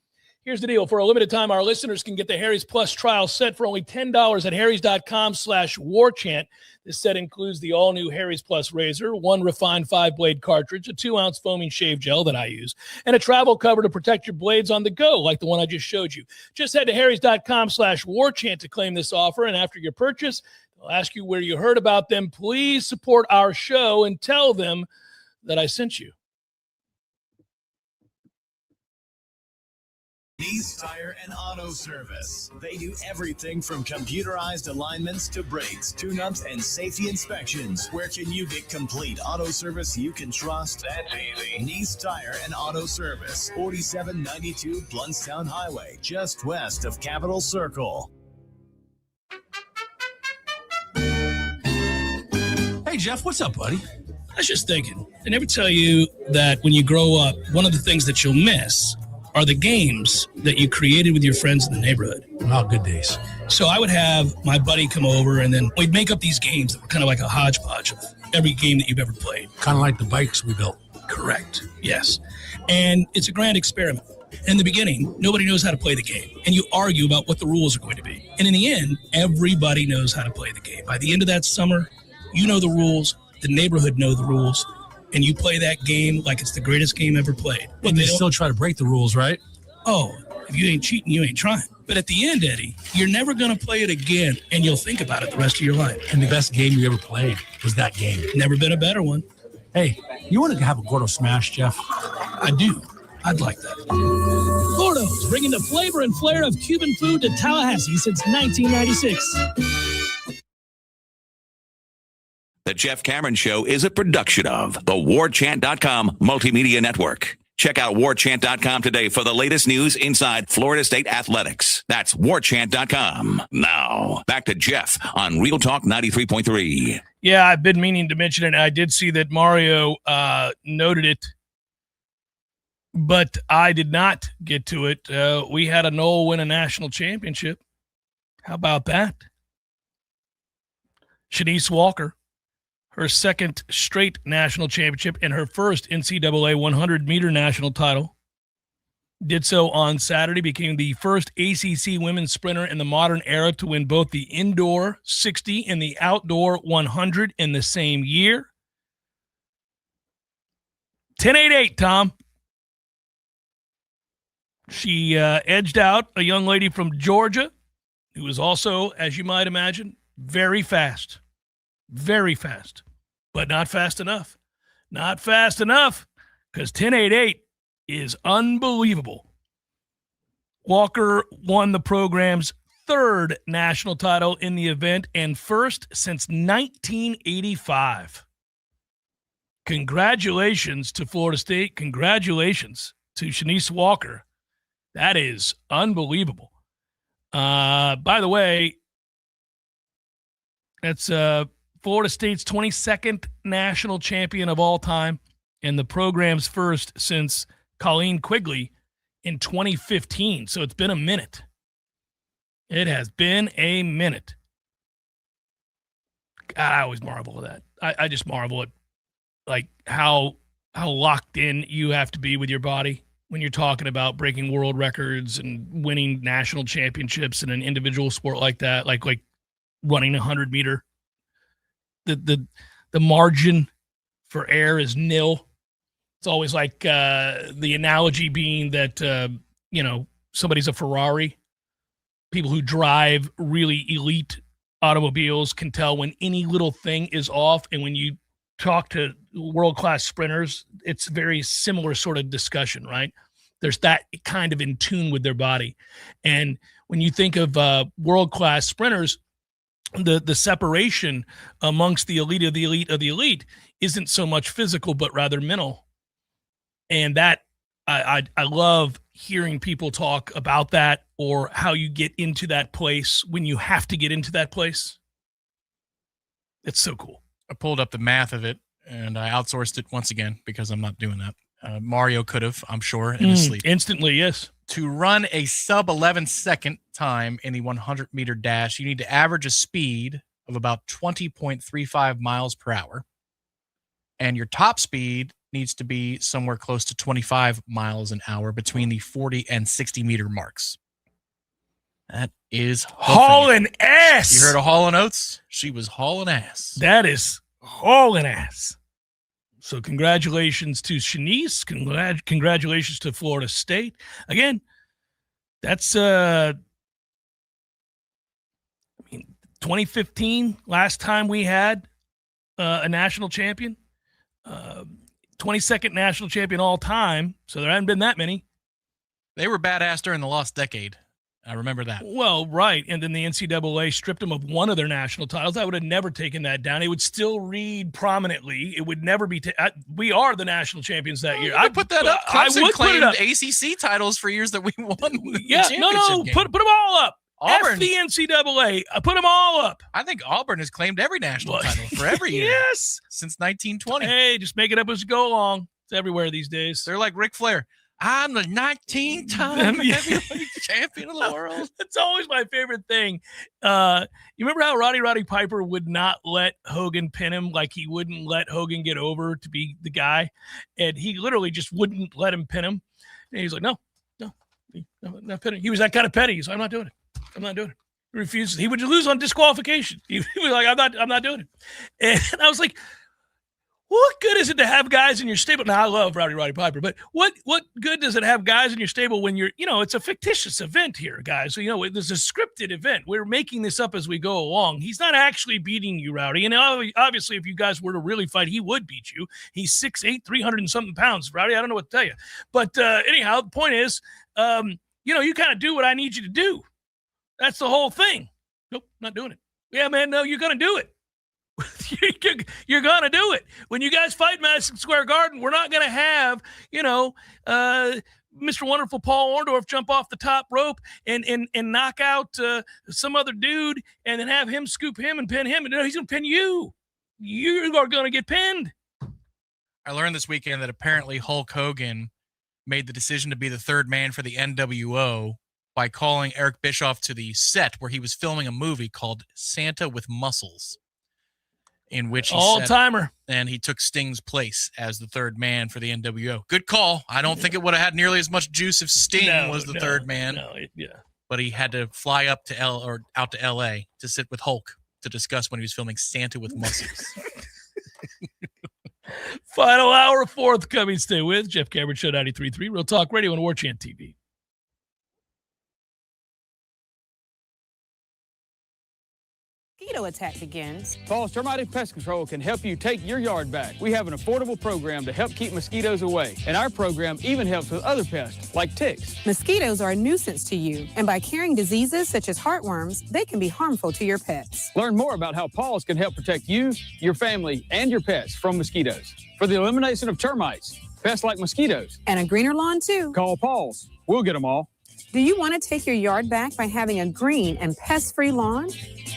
Here's the deal. For a limited time, our listeners can get the Harry's Plus trial set for only $10 at harrys.com/warchant. This set includes the all-new Harry's Plus razor, 1 refined 5-blade cartridge, a 2-ounce foaming shave gel that I use, and a travel cover to protect your blades on the go, like the one I just showed you. Just head to harrys.com/warchant to claim this offer, and after your purchase, they'll ask you where you heard about them. Please support our show and tell them that I sent you. Nees Tire and Auto Service. They do everything from computerized alignments to brakes, tune-ups, and safety inspections. Where can you get complete auto service you can trust? That's easy. Nees Tire and Auto Service, 4792 Bluntstown Highway, just west of Capitol Circle. Hey, Jeff, what's up, buddy? I was just thinking, they never tell you that when you grow up, one of the things that you'll miss are the games that you created with your friends in the neighborhood. Oh, good days. So I would have my buddy come over, and then we'd make up these games that were kind of like a hodgepodge of every game that you've ever played. Kind of like the bikes we built. Correct, yes. And it's a grand experiment. In the beginning, nobody knows how to play the game, and you argue about what the rules are going to be. And in the end, everybody knows how to play the game. By the end of that summer, you know the rules, the neighborhood know the rules, and you play that game like it's the greatest game ever played. But And they still try to break the rules, right? Oh, if you ain't cheating, you ain't trying. But at the end, Eddie, you're never going to play it again, and you'll think about it the rest of your life. And the best game you ever played was that game. Never been a better one. Hey, you want to have a Gordo Smash, Jeff? I do. I'd like that. Gordo's, bringing the flavor and flair of Cuban food to Tallahassee since 1996. The Jeff Cameron Show is a production of the Warchant.com Multimedia Network. Check out Warchant.com today for the latest news inside Florida State athletics. That's Warchant.com. Now, back to Jeff on Real Talk 93.3. Yeah, I've been meaning to mention it. I did see that Mario noted it, but I did not get to it. We had a Nole win a national championship. How about that? Shanice Walker, her second straight national championship and her first NCAA 100-meter national title. Did so on Saturday, became the first ACC women's sprinter in the modern era to win both the indoor 60 and the outdoor 100 in the same year. 10.88, Tom. She edged out a young lady from Georgia who was also, as you might imagine, very fast. Very fast, but not fast enough. Not fast enough, because 10.88 is unbelievable. Walker won the program's third national title in the event and first since 1985. Congratulations to Florida State. Congratulations to Shanice Walker. That is unbelievable. By the way, that's Florida State's 22nd national champion of all time and the program's first since Colleen Quigley in 2015. So it's been a minute. It has been a minute. God, I always marvel at that. I just marvel at like how locked in you have to be with your body when you're talking about breaking world records and winning national championships in an individual sport like that, like running 100-meter. The margin for error is nil. It's always like the analogy being that, somebody's a Ferrari. People who drive really elite automobiles can tell when any little thing is off. And when you talk to world-class sprinters, it's very similar sort of discussion, right? There's that kind of in tune with their body. And when you think of world-class sprinters, the separation amongst the elite of the elite of the elite isn't so much physical, but rather mental. And that I love hearing people talk about that, or how you get into that place when you have to get into that place. It's so cool. I pulled up the math of it and I outsourced it once again because I'm not doing that. Mario could have, I'm sure, in his sleep. Instantly, yes. To run a sub 11-second time in the 100-meter dash, you need to average a speed of about 20.35 miles per hour. And your top speed needs to be somewhere close to 25 miles an hour between the 40 and 60-meter marks. That is hauling ass. You heard of hauling oats? She was hauling ass. That is hauling ass. So congratulations to Shanice. Congratulations to Florida State. Again, that's 2015, last time we had a national champion. 22nd national champion all time. So there hadn't been that many. They were badass during the lost decade. I remember that. Well, right. And then the NCAA stripped them of one of their national titles. I would have never taken that down. It would still read prominently. It would never be. We are the national champions that year. I put that up. Clemson I would put it up. ACC titles for years that we won. Yeah, no. Put them all up. Auburn. F the NCAA. Put them all up. I think Auburn has claimed every national title for every year. Yes. Since 1920. Hey, just make it up as you go along. It's everywhere these days. They're like Ric Flair. I'm the 19-time heavyweight champion of the world. That's always my favorite thing. You remember how Roddy Piper would not let Hogan pin him? Like he wouldn't let Hogan get over to be the guy. And he literally just wouldn't let him pin him. And he's like, no, not pinning. He was that kind of petty. He's like, I'm not doing it. He refused. He would lose on disqualification. He was like, I'm not doing it. And I was like, what good is it to have guys in your stable? Now, I love Roddy Piper, but what good does it have guys in your stable when you're, it's a fictitious event here, guys. So, there's a scripted event. We're making this up as we go along. He's not actually beating you, Rowdy. And obviously, if you guys were to really fight, he would beat you. He's 6'8", 300 and something pounds, Rowdy. I don't know what to tell you. But anyhow, the point is, you kind of do what I need you to do. That's the whole thing. Nope, not doing it. Yeah, man, no, you're going to do it. You're going to do it. When you guys fight Madison Square Garden, we're not going to have, Mr. Wonderful Paul Orndorff jump off the top rope and knock out some other dude and then have him scoop him and pin him. No, he's going to pin you. You are going to get pinned. I learned this weekend that apparently Hulk Hogan made the decision to be the third man for the NWO by calling Eric Bischoff to the set where he was filming a movie called Santa with Muscles, in which he all-timer, and he took Sting's place as the third man for the NWO. Good call. I don't think it would have had nearly as much juice if Sting was the third man. But he had to fly up to out to LA to sit with Hulk to discuss when he was filming Santa with Muscles. Final hour, forthcoming. Stay with Jeff Cameron Show 93.3 Real Talk Radio and Warchant TV. Mosquito attack begins. Paul's Termite Pest Control can help you take your yard back. We have an affordable program to help keep mosquitoes away. And our program even helps with other pests, like ticks. Mosquitoes are a nuisance to you, and by carrying diseases such as heartworms, they can be harmful to your pets. Learn more about how Paul's can help protect you, your family, and your pets from mosquitoes. For the elimination of termites, pests like mosquitoes. And a greener lawn, too. Call Paul's. We'll get them all. Do you want to take your yard back by having a green and pest-free lawn?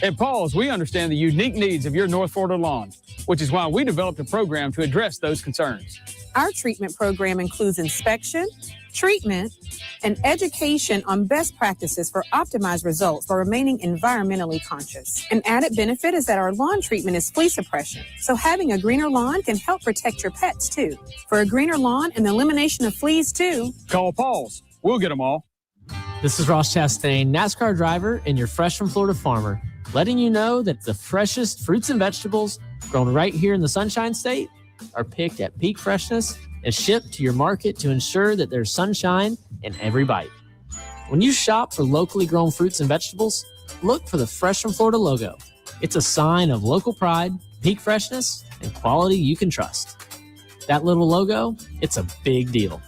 At Paul's, we understand the unique needs of your North Florida lawn, which is why we developed a program to address those concerns. Our treatment program includes inspection, treatment, and education on best practices for optimized results while remaining environmentally conscious. An added benefit is that our lawn treatment is flea suppression, so having a greener lawn can help protect your pets, too. For a greener lawn and the elimination of fleas, too, call Paul's. We'll get them all. This is Ross Chastain, NASCAR driver and your Fresh from Florida farmer, letting you know that the freshest fruits and vegetables grown right here in the Sunshine State are picked at peak freshness and shipped to your market to ensure that there's sunshine in every bite. When you shop for locally grown fruits and vegetables, look for the Fresh from Florida logo. It's a sign of local pride, peak freshness, and quality you can trust. That little logo, it's a big deal.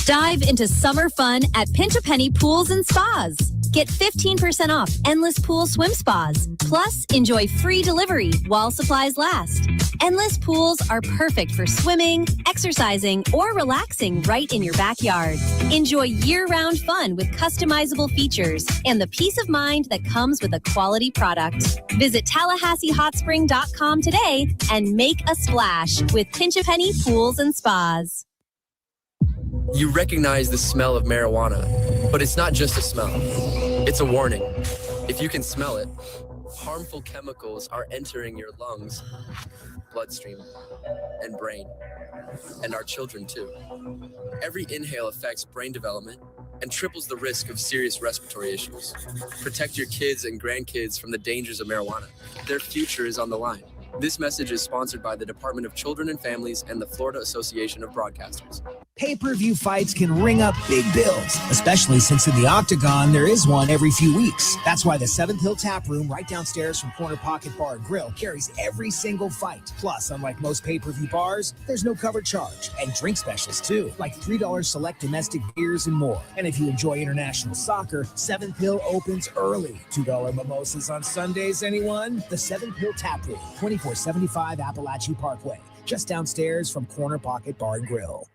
Dive into summer fun at Pinch a Penny Pools and Spas. Get 15% off endless pool swim spas. Plus, enjoy free delivery while supplies last. Endless pools are perfect for swimming, exercising, or relaxing right in your backyard. Enjoy year-round fun with customizable features and the peace of mind that comes with a quality product. Visit TallahasseeHotSpring.com today and make a splash with Pinch a Penny Pools and Spas. You recognize the smell of marijuana, but it's not just a smell. It's a warning. If you can smell it, harmful chemicals are entering your lungs, bloodstream, and brain, and our children too. Every inhale affects brain development and triples the risk of serious respiratory issues. Protect your kids and grandkids from the dangers of marijuana. Their future is on the line. This message is sponsored by the Department of Children and Families and the Florida Association of Broadcasters. Pay-per-view fights can ring up big bills, especially since in the Octagon there is one every few weeks. That's why the Seventh Hill Tap Room right downstairs from Corner Pocket Bar and Grill carries every single fight. Plus, unlike most pay-per-view bars, there's no cover charge. And drink specials too, like $3 select domestic beers and more. And if you enjoy international soccer, Seventh Hill opens early. $2 mimosas on Sundays, anyone? The Seventh Hill Tap Room, 2475 Appalachia Parkway, just downstairs from Corner Pocket Bar and Grill.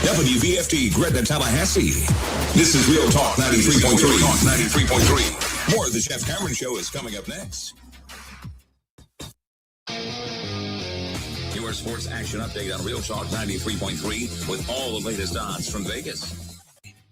WVFT Gretna, Tallahassee. This is Real Talk 93.3. More of the Jeff Cameron Show is coming up next. Your sports action update on Real Talk 93.3 with all the latest odds from Vegas.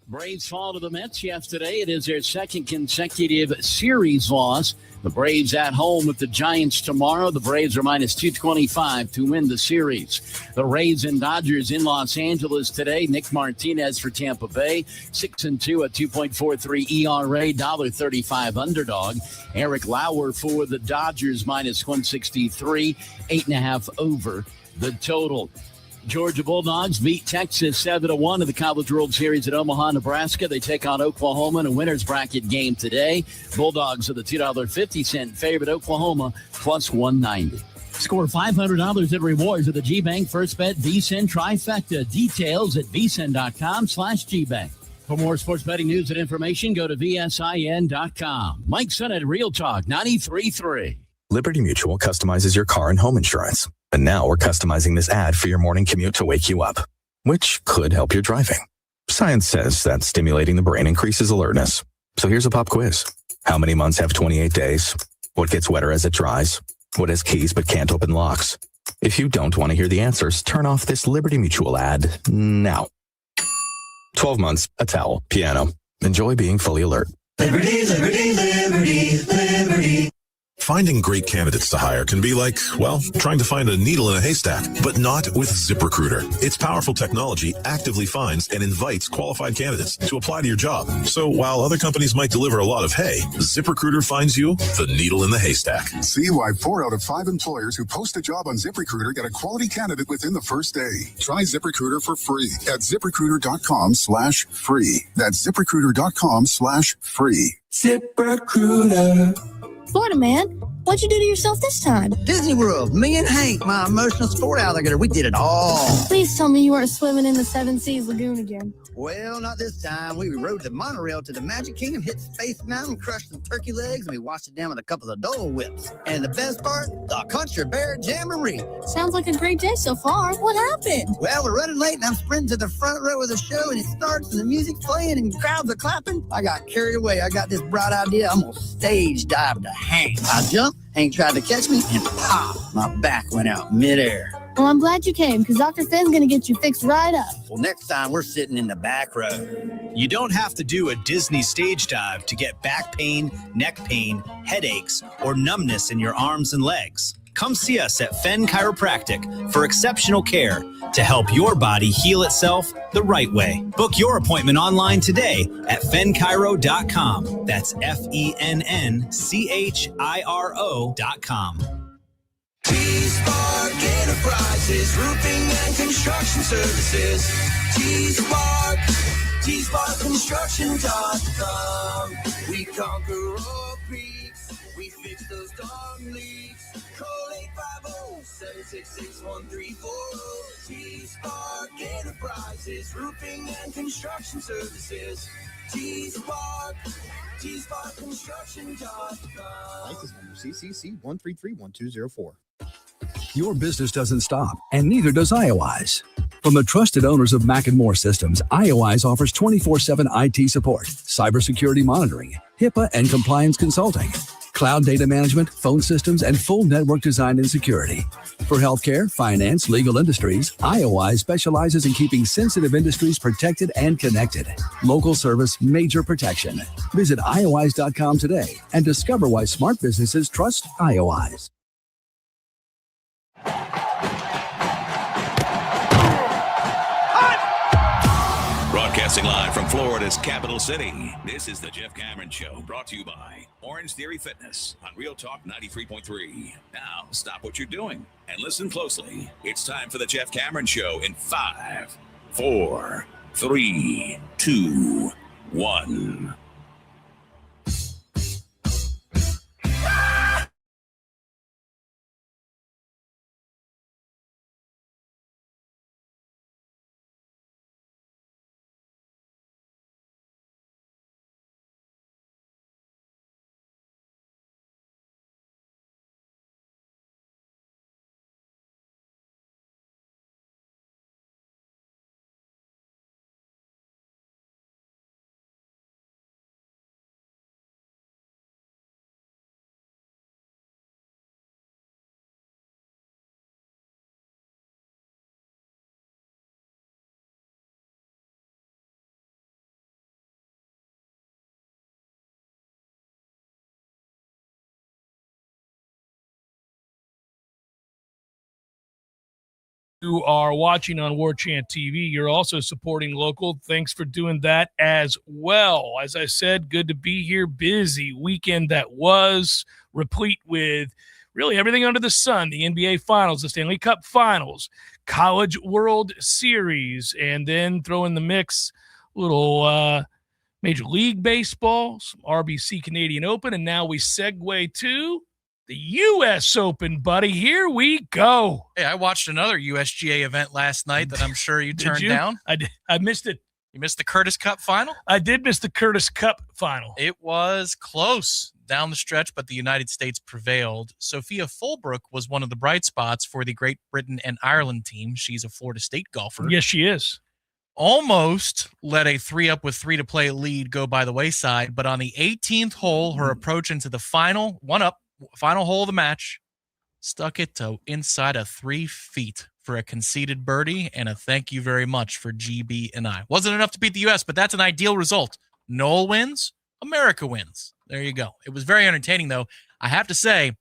Braves fall to the Mets yesterday. It is their second consecutive series loss. The Braves at home with the Giants tomorrow. The Braves are minus 225 to win the series. The Rays and Dodgers in Los Angeles today. Nick Martinez for Tampa Bay, 6-2 at 2.43 ERA, $1.35 underdog. Eric Lauer for the Dodgers minus 163, 8.5 over the total. Georgia Bulldogs beat Texas 7-1 in the College World Series at Omaha, Nebraska. They take on Oklahoma in a winner's bracket game today. Bulldogs are the $2.50 favorite. Oklahoma plus 190. Score $500 in rewards at the G-Bank First Bet VSiN Trifecta. Details at vsin.com/GBank. For more sports betting news and information, go to vsin.com. Mike Son at Real Talk 93.3. Liberty Mutual customizes your car and home insurance. And now we're customizing this ad for your morning commute to wake you up, which could help your driving. Science says that stimulating the brain increases alertness. So here's a pop quiz. How many months have 28 days? What gets wetter as it dries? What has keys but can't open locks? If you don't want to hear the answers, turn off this Liberty Mutual ad now. 12 months, a towel, piano. Enjoy being fully alert. Liberty, liberty, liberty, liberty. Finding great candidates to hire can be like, well, trying to find a needle in a haystack, but not with ZipRecruiter. Its powerful technology actively finds and invites qualified candidates to apply to your job. So while other companies might deliver a lot of hay, ZipRecruiter finds you the needle in the haystack. See why 4 out of 5 employers who post a job on ZipRecruiter get a quality candidate within the first day. Try ZipRecruiter for free at ZipRecruiter.com/free. That's ZipRecruiter.com/free. ZipRecruiter. Florida man, what'd you do to yourself this time? Disney World, me and Hank, my emotional sport alligator, we did it all. Please tell me you weren't swimming in the Seven Seas Lagoon again. Well, not this time. We rode the monorail to the Magic Kingdom, hit Space Mountain, crushed some turkey legs, and we washed it down with a couple of Dole Whips. And the best part, the Country Bear Jamboree. Sounds like a great day so far. What happened? Well, we're running late, and I'm sprinting to the front row of the show, and it starts, and the music's playing, and crowds are clapping. I got carried away. I got this bright idea. I'm going to stage dive to Hank. I jumped, Hank tried to catch me, and pop, my back went out midair. Well, I'm glad you came, because Dr. Finn's going to get you fixed right up. Well, next time we're sitting in the back row. You don't have to do a Disney stage dive to get back pain, neck pain, headaches, or numbness in your arms and legs. Come see us at Fenn Chiropractic for exceptional care to help your body heal itself the right way. Book your appointment online today at fennchiro.com. That's FENNCHIRO.com. T-Spark Enterprises, roofing and construction services. T-Spark, T-SparkConstruction.com. We conquer all peaks, we fix those darn leaks. Call 850-766-1340. T-Spark Enterprises, roofing and construction services. T-Spark, T-SparkConstruction.com. License number CCC 1331204. Your business doesn't stop, and neither does IOI's. From the trusted owners of Mac & More Systems, IOI's offers 24/7 IT support, cybersecurity monitoring, HIPAA and compliance consulting, cloud data management, phone systems, and full network design and security. For healthcare, finance, legal industries, IOI specializes in keeping sensitive industries protected and connected. Local service, major protection. Visit IOIs.com today and discover why smart businesses trust IOIs. Broadcasting Broadcasting live from Florida's capital city, this is the Jeff Cameron Show, brought to you by Orange Theory Fitness on Real Talk 93.3. Now, stop what you're doing and listen closely. It's time for the Jeff Cameron Show in 5, 4, 3, 2, 1. You are watching on Warchant TV, you're also supporting local. Thanks for doing that as well. As I said, good to be here. Busy weekend that was, replete with really everything under the sun. The NBA Finals, the Stanley Cup Finals, College World Series, and then throw in the mix a little Major League Baseball, some RBC Canadian Open, and now we segue to the U.S. Open, buddy. Here we go. Hey, I watched another USGA event last night that I'm sure you turned down. I missed it. You missed the Curtis Cup final? I did miss the Curtis Cup final. It was close down the stretch, but the United States prevailed. Sophia Fulbrook was one of the bright spots for the Great Britain and Ireland team. She's a Florida State golfer. Yes, she is. Almost let a 3-up with 3 to play lead go by the wayside, but on the 18th hole, her approach into the final hole of the match, stuck it to inside of 3 feet for a conceded birdie and a thank you very much for GB and I. Wasn't enough to beat the U.S., but that's an ideal result. Noel wins, America wins. There you go. It was very entertaining, though. I have to say,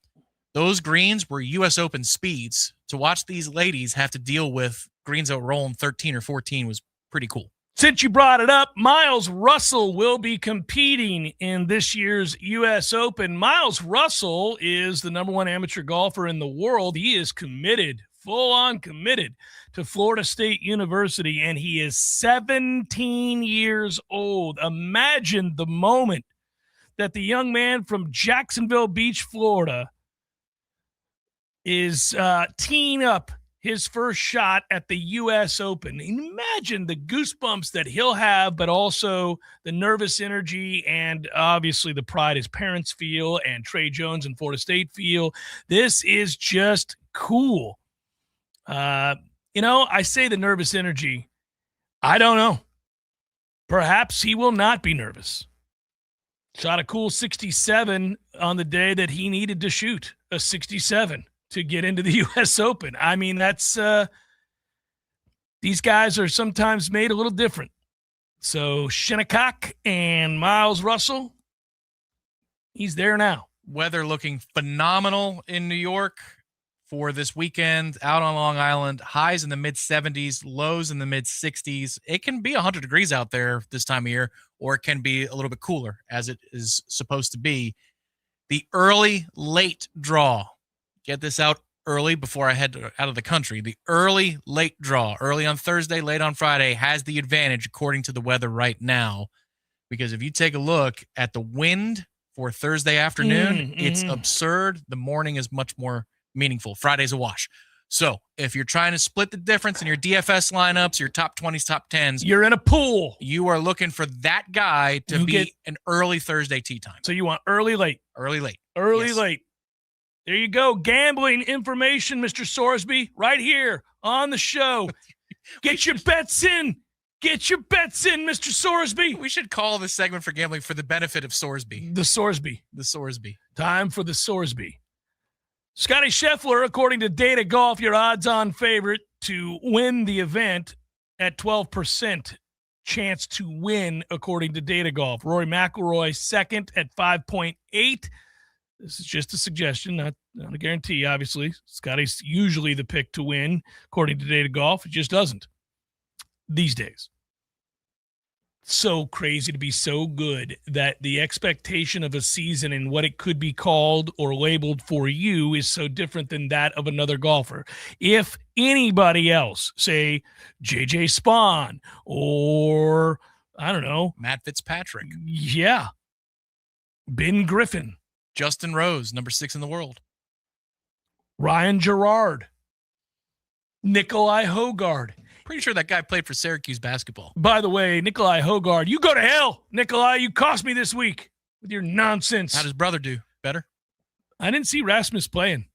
those greens were U.S. Open speeds. To watch these ladies have to deal with greens that were rolling 13 or 14 was pretty cool. Since you brought it up, Miles Russell will be competing in this year's U.S. Open. Miles Russell is the number 1 amateur golfer in the world. He is committed, full-on committed to Florida State University, and he is 17 years old. Imagine the moment that the young man from Jacksonville Beach, Florida, is teeing up his first shot at the U.S. Open. Imagine the goosebumps that he'll have, but also the nervous energy and obviously the pride his parents feel and Trey Jones and Florida State feel. This is just cool. I say the nervous energy. I don't know. Perhaps he will not be nervous. Shot a cool 67 on the day that he needed to shoot a 67. To get into the U.S. Open. I mean, that's these guys are sometimes made a little different. So Shinnecock and Miles Russell, he's there now. Weather looking phenomenal in New York for this weekend out on Long Island. Highs in the mid-70s, lows in the mid-60s. It can be 100 degrees out there this time of year, or it can be a little bit cooler as it is supposed to be. The early late draw. Get this out early before I head out of the country. The early late draw, early on Thursday, late on Friday, has the advantage according to the weather right now. Because if you take a look at the wind for Thursday afternoon, it's absurd. The morning is much more meaningful. Friday's a wash. So if you're trying to split the difference in your DFS lineups, your top 20s, top 10s, you're in a pool. You are looking for that guy to be an early Thursday tee time. So you want early, late. Early, late. Early, late. There you go. Gambling information, Mr. Sorsby, right here on the show. Get your bets in. Get your bets in, Mr. Sorsby. We should call this segment for gambling for the benefit of Sorsby. The Sorsby. The Sorsby. Time for the Sorsby. Scotty Scheffler, according to Data Golf, your odds-on favorite to win the event at 12% chance to win, according to Data Golf. Rory McIlroy, second at 5.8. This is just a suggestion, not a guarantee, obviously. Scotty's usually the pick to win, according to Data Golf. It just doesn't these days. so crazy to be so good that the expectation of a season and what it could be called or labeled for you is so different than that of another golfer. If anybody else, say JJ Spawn or I don't know, Matt Fitzpatrick, Ben Griffin, Justin Rose, number 6 in the world, Ryan Gerard, Nikolai Hogard. Pretty sure that guy played for Syracuse basketball. By the way, Nikolai Hogard, you go to hell. Nikolai, you cost me this week with your nonsense. How'd his brother do? Better? I didn't see Rasmus playing.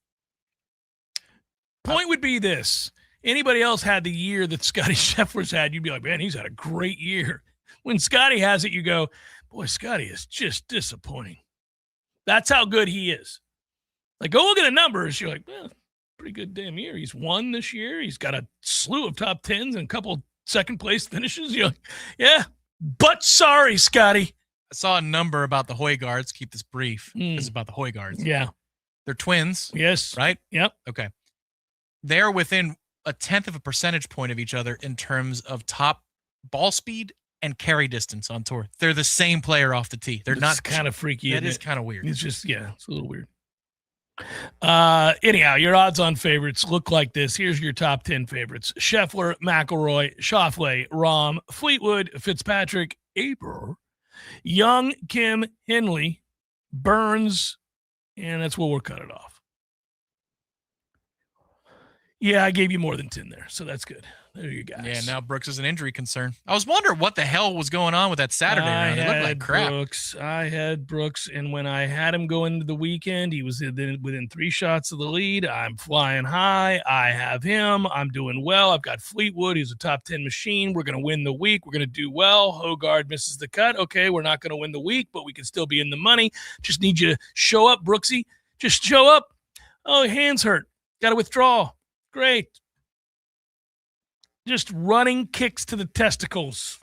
Point would be this. Anybody else had the year that Scotty Scheffler's had, you'd be like, man, he's had a great year. When Scotty has it, you go, boy, Scotty is just disappointing. That's how good he is. Like, go look at the numbers. You're like, well, pretty good damn year. He's won this year. He's got a slew of top 10s and a couple second place finishes. You're like, yeah, but sorry, Scotty. I saw a number about the Hoygaards. Keep this brief. This is about the Hoygaards. Yeah. They're twins. Yes. Right? Yep. Okay. They're within 1/10 of a percentage point of each other in terms of top ball speed and carry distance on tour. They're the same player off the tee. They're not kind of freaky. It is kind of weird. It's just, it's a little weird. Anyhow, your odds on favorites look like this. Here's your top 10 favorites: Scheffler, McIlroy, Schauffele, Rahm, Fleetwood, Fitzpatrick, Aber, Young, Kim, Henley, Burns, and that's where we'll cut it off. Yeah, I gave you more than 10 there, so that's good. There you guys. Yeah, now Brooks is an injury concern. I was wondering what the hell was going on with that Saturday round. It looked like crap. I had Brooks, and when I had him go into the weekend, he was within 3 shots of the lead. I'm flying high. I have him. I'm doing well. I've got Fleetwood. He's a top 10 machine. We're going to win the week. We're going to do well. Hogard misses the cut. Okay, we're not going to win the week, but we can still be in the money. Just need you to show up, Brooksy. Just show up. Oh, hands hurt. Got to withdraw. Great. Just running kicks to the testicles.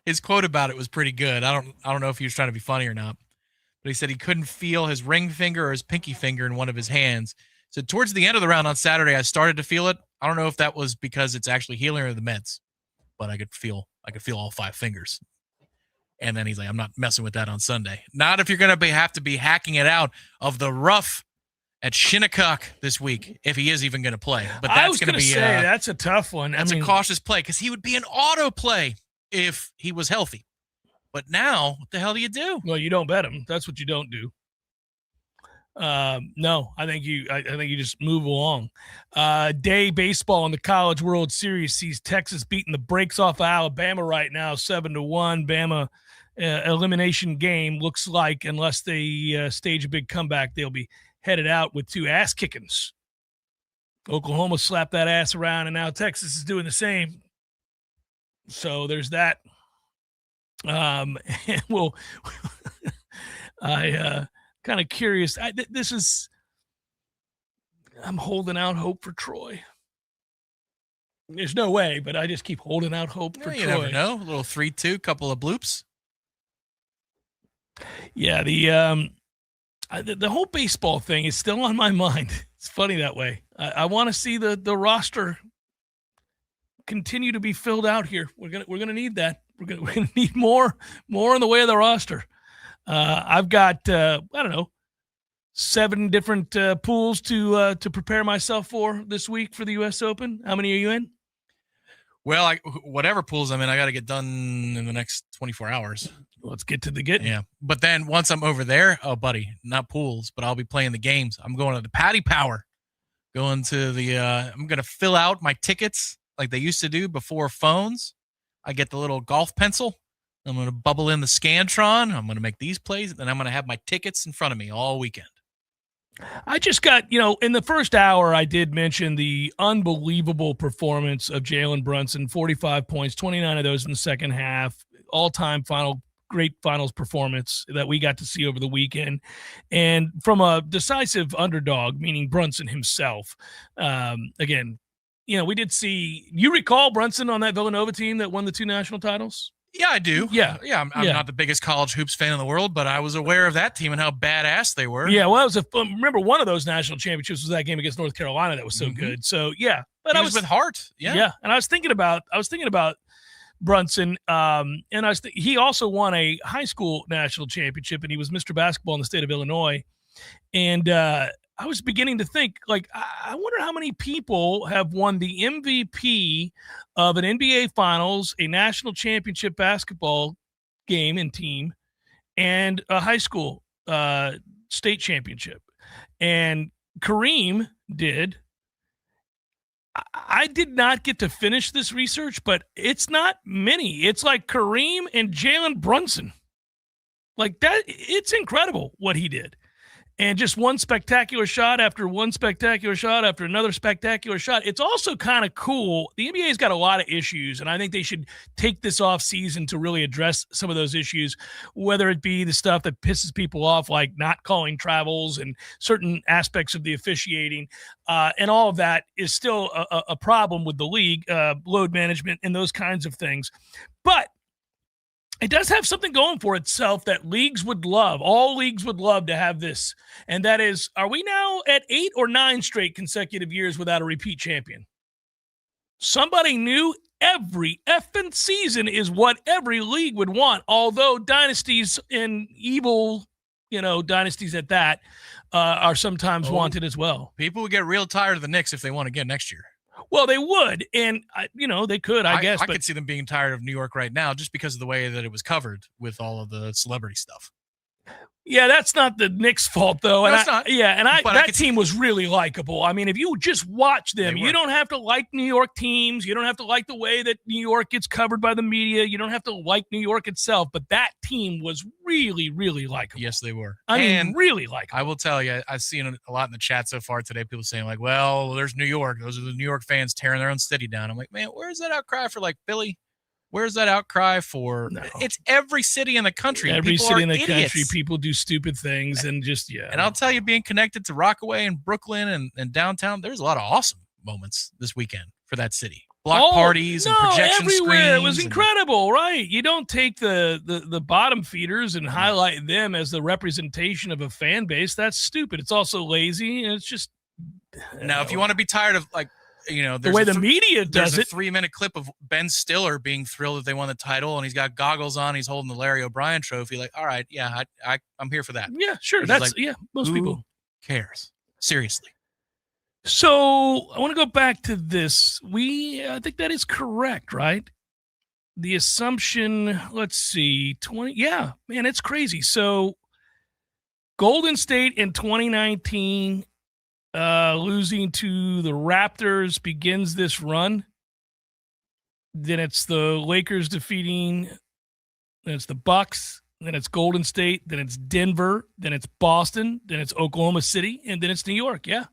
His quote about it was pretty good. I don't know if he was trying to be funny or not, but he said he couldn't feel his ring finger or his pinky finger in one of his hands. So towards the end of the round on Saturday, I started to feel it. I don't know if that was because it's actually healing or the meds, but I could feel all 5 fingers. And then he's like, I'm not messing with that on Sunday. Not if you're going to have to be hacking it out of the rough at Shinnecock this week, if he is even going to play. But that's going to be that's a tough one. That's a cautious play because he would be an auto play if he was healthy. But now, what the hell do you do? Well, you don't bet him. That's what you don't do. No, I think you just move along. Day baseball in the College World Series sees Texas beating the brakes off of Alabama right now, 7-1. Bama elimination game looks like, unless they stage a big comeback, they'll be headed out with 2 ass kickings. Oklahoma slapped that ass around, and now Texas is doing the same. So there's that. And I kind of curious. I'm holding out hope for Troy. There's no way, but I just keep holding out hope for Troy. You never know. A little 3-2, couple of bloops. Yeah, the whole baseball thing is still on my mind. It's funny that way. I want to see the roster continue to be filled out here. We're gonna need that. We're gonna need more in the way of the roster. I've got 7 different pools to prepare myself for this week for the U.S. Open. How many are you in? Well, whatever pools I'm in, I got to get done in the next 24 hours. Let's get to the getting. Yeah. But then once I'm over there, oh, buddy, not pools, but I'll be playing the games. I'm going to the Paddy Power. Going to I'm going to fill out my tickets like they used to do before phones. I get the little golf pencil. I'm going to bubble in the Scantron. I'm going to make these plays, and then I'm going to have my tickets in front of me all weekend. I just got, in the first hour, I did mention the unbelievable performance of Jalen Brunson, 45 points, 29 of those in the second half, all-time great finals performance that we got to see over the weekend. And from a decisive underdog, meaning Brunson himself, again, we did see, you recall Brunson on that Villanova team that won the 2 national titles? Yeah, I do. Yeah. I'm not the biggest college hoops fan in the world, but I was aware of that team and how badass they were. Yeah, well, remember one of those national championships was that game against North Carolina that was so good. So yeah, but I was with heart. Yeah, and I was thinking about Brunson. And he also won a high school national championship, and he was Mr. Basketball in the state of Illinois. And I was beginning to think, like, I wonder how many people have won the MVP of an NBA Finals, a national championship basketball game and team, and a high school state championship. And Kareem did. I did not get to finish this research, but it's not many. It's like Kareem and Jalen Brunson. Like that, it's incredible what he did. And just one spectacular shot after one spectacular shot after another spectacular shot. It's also kind of cool. The NBA's got a lot of issues, and I think they should take this off season to really address some of those issues, whether it be the stuff that pisses people off, like not calling travels and certain aspects of the officiating. And all of that is still a problem with the league, load management and those kinds of things. But it does have something going for itself that leagues would love. All leagues would love to have this. And that is, are we now at 8 or 9 straight consecutive years without a repeat champion? Somebody new every effing season is what every league would want. Although dynasties and evil, dynasties at that are sometimes wanted as well. People would get real tired of the Knicks if they won again next year. Well, they would, and they could, I guess. I could see them being tired of New York right now just because of the way that it was covered with all of the celebrity stuff. Yeah, that's not the Knicks' fault, though. No, And it's not. Yeah, and that team was really likable. I mean, if you just watch them, you don't have to like New York teams. You don't have to like the way that New York gets covered by the media. You don't have to like New York itself. But that team was really, really likable. Yes, they were. I mean, really likable. I will tell you, I've seen a lot in the chat so far today. People saying like, well, there's New York. Those are the New York fans tearing their own city down. I'm like, man, where's that outcry for like Philly? Where's that outcry for? No. It's every city in the country. Every city in the country, people do stupid things and just, And I'll tell you, being connected to Rockaway and Brooklyn and downtown, there's a lot of awesome moments this weekend for that city. Block parties and projection everywhere. screens. It was incredible, right? You don't take the bottom feeders and highlight them as the representation of a fan base. That's stupid. It's also lazy, and it's just. Now, if you want to be tired of like, the way the media does there's a 3-minute clip of Ben Stiller being thrilled that they won the title, and he's got goggles on. He's holding the Larry O'Brien trophy. Like, all right, yeah, I'm here for that. Yeah, sure. That's most people cares. Seriously. So I want to go back to this. I think that is correct, right? The assumption, let's see, 20. Yeah, man, it's crazy. So Golden State in 2019 losing to the Raptors begins this run. Then it's the Lakers defeating, then it's the Bucks, then it's Golden State, then it's Denver, then it's Boston, then it's Oklahoma City, and then it's New York. Yeah.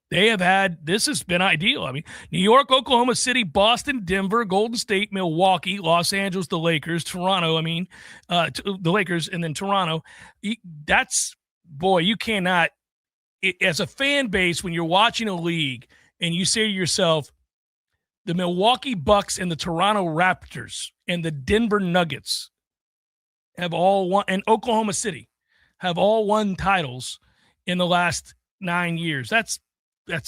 This has been ideal. I mean, New York, Oklahoma City, Boston, Denver, Golden State, Milwaukee, Los Angeles, the Lakers, Toronto, the Lakers, and then Toronto. You cannot, as a fan base, when you're watching a league and you say to yourself, the Milwaukee Bucks and the Toronto Raptors and the Denver Nuggets have all won, and Oklahoma City have all won titles in the last 9 years. That's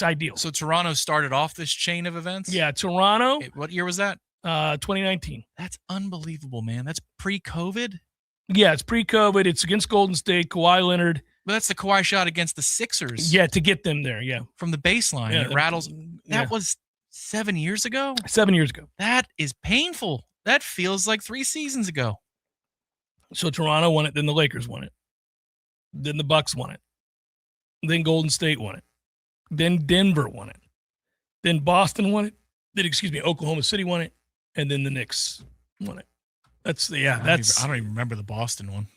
ideal. So Toronto started off this chain of events? Yeah, Toronto. What year was that? 2019. That's unbelievable, man. That's pre-COVID? Yeah, it's pre-COVID. It's against Golden State, Kawhi Leonard. But that's the Kawhi shot against the Sixers. Yeah, to get them there, yeah. From the baseline. Yeah, it rattles. That was 7 years ago? 7 years ago. That is painful. That feels like 3 seasons ago. So Toronto won it, then the Lakers won it. Then the Bucks won it. Then Golden State won it. Then Denver won it. Then Boston won it. Then, Oklahoma City won it. And then the Knicks won it. I don't even remember the Boston one.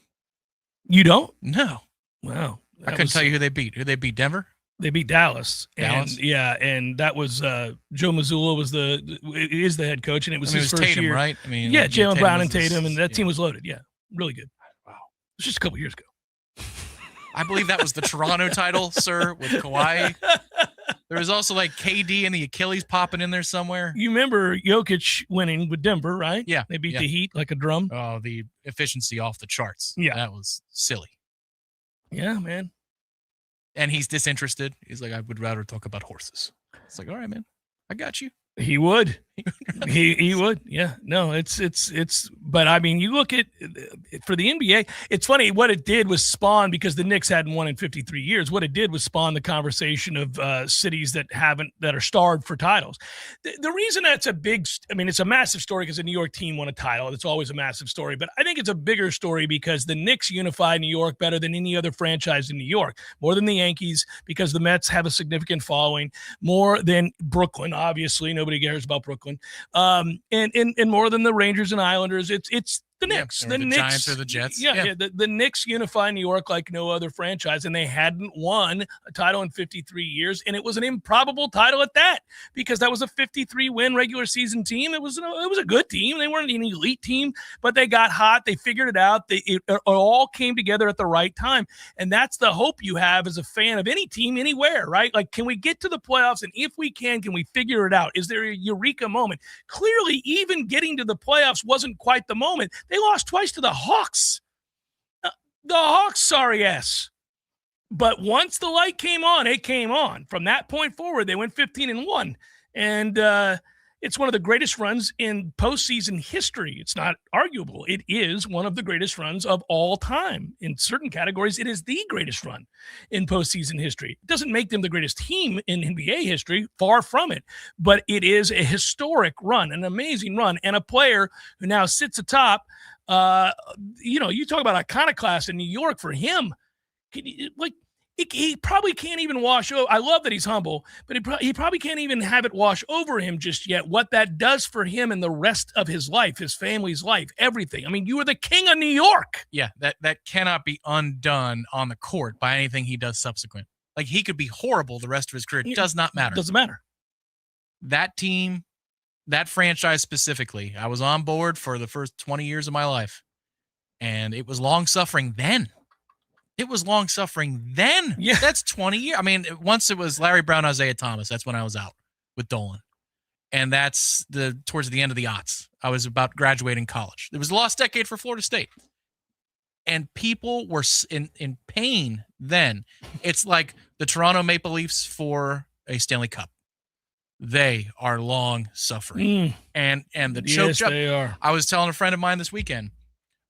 You don't? No. Wow. I couldn't tell you who they beat. Who they beat? Denver? They beat Dallas. Dallas? And that was Joe Mazzulla is the head coach, and it was his first Tatum, year. Right? Jaylen Brown and Tatum, and that team was loaded. Yeah, really good. Wow. It was just a couple years ago. I believe that was the Toronto title, sir, with Kawhi. There was also like KD and the Achilles popping in there somewhere. You remember Jokic winning with Denver, right? Yeah. They beat the Heat like a drum. Oh, the efficiency off the charts. Yeah. That was silly. Yeah, man. And he's disinterested. He's like, I would rather talk about horses. It's like, all right, man. I got you. He would. He would, yeah. No, it's. But I mean, you look at for the NBA. It's funny what it did was spawn because the Knicks hadn't won in 53 years. What it did was spawn the conversation of cities that are starved for titles. The reason that's it's a massive story because the New York team won a title. It's always a massive story, but I think it's a bigger story because the Knicks unify New York better than any other franchise in New York, more than the Yankees because the Mets have a significant following, more than Brooklyn. Obviously, nobody cares about Brooklyn. And more than the Rangers and Islanders, it's the Knicks. The Knicks, Giants or the Jets. Yeah. The Knicks unify New York like no other franchise, and they hadn't won a title in 53 years, and it was an improbable title at that because that was a 53-win regular season team. It was a good team. They weren't an elite team, but they got hot. They figured it out. It all came together at the right time, and that's the hope you have as a fan of any team anywhere, right? Like, can we get to the playoffs? And if we can we figure it out? Is there a eureka moment? Clearly, even getting to the playoffs wasn't quite the moment. They lost twice to the Hawks. The Hawks, sorry ass. But once the light came on, it came on. From that point forward, they went 15-1. And it's one of the greatest runs in postseason history. It's not arguable. It is one of the greatest runs of all time. In certain categories, it is the greatest run in postseason history. It doesn't make them the greatest team in NBA history, far from it. But it is a historic run, an amazing run, and a player who now sits atop. You talk about iconoclast in New York for him. He probably can't even wash over. I love that he's humble, but he probably can't even have it wash over him just yet. What that does for him and the rest of his life, his family's life, everything. I mean, you are the king of New York. Yeah, that cannot be undone on the court by anything he does subsequent. Like, he could be horrible the rest of his career. It does not matter. Doesn't matter. That team, that franchise specifically, I was on board for the first 20 years of my life, and it was long-suffering then. Yeah. That's 20 years. I mean, once it was Larry Brown, Isaiah Thomas. That's when I was out with Dolan. And that's towards the end of the aughts. I was about graduating college. It was the lost decade for Florida State. And people were in pain then. It's like the Toronto Maple Leafs for a Stanley Cup. They are long suffering. And the choke job. They are. I was telling a friend of mine this weekend,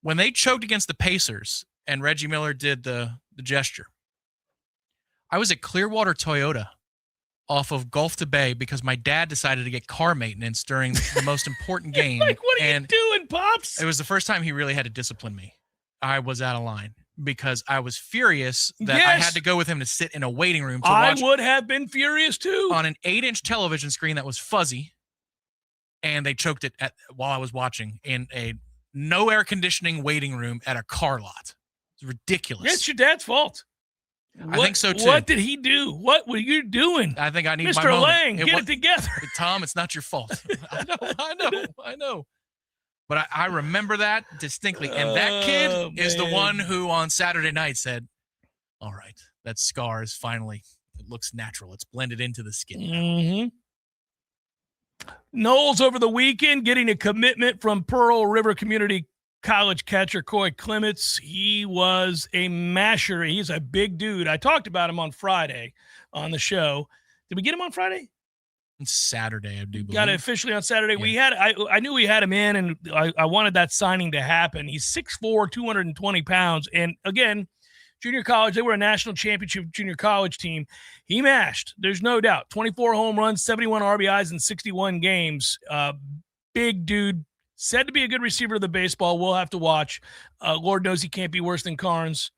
when they choked against the Pacers and Reggie Miller did the gesture, I was at Clearwater Toyota off of Gulf to Bay because my dad decided to get car maintenance during the most important game. Like, what are you doing, Pops? It was the first time he really had to discipline me. I was out of line because I was furious that I had to go with him to sit in a waiting room to watch. I would have been furious too. On an 8-inch television screen that was fuzzy, and they choked it while I was watching in a no air conditioning waiting room at a car lot. It's ridiculous. It's your dad's fault. I think so too. What did he do? What were you doing? I think I need Mr. my moment. Lang, get it together. Tom, it's not your fault. I know. But I remember that distinctly. And that kid is the one who on Saturday night said, all right, that scar is finally, it looks natural. It's blended into the skin. Mm-hmm. Noles over the weekend getting a commitment from Pearl River Community College catcher Coy Clements. He was a masher. He's a big dude. I talked about him on Friday on the show. Did we get him on Friday? Saturday, I do believe. Got it officially on Saturday. Yeah. I knew we had him in, and I wanted that signing to happen. He's 6'4", 220 pounds. And again, junior college, they were a national championship junior college team. He mashed. There's no doubt. 24 home runs, 71 RBIs in 61 games. Big dude. Said to be a good receiver of the baseball. We'll have to watch. Lord knows he can't be worse than Carnes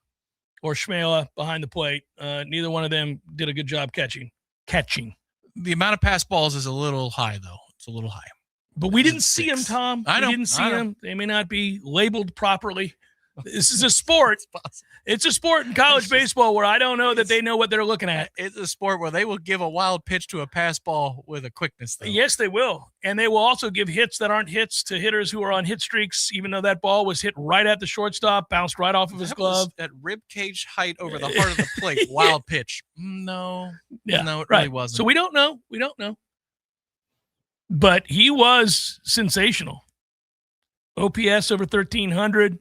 or Schmela behind the plate. Neither one of them did a good job catching. The amount of pass balls is a little high, though. It's a little high. But we didn't see him, Tom. I know. We didn't see him. They may not be labeled properly. This is a sport. It's a sport in college baseball where I don't know that they know what they're looking at. It's a sport where they will give a wild pitch to a pass ball with a quickness, though. Yes, they will. And they will also give hits that aren't hits to hitters who are on hit streaks, even though that ball was hit right at the shortstop, bounced right off of his glove. At rib cage height over the heart of the plate. Wild pitch. No. Yeah, no, it right. really wasn't. So we don't know. But he was sensational. OPS over 1,300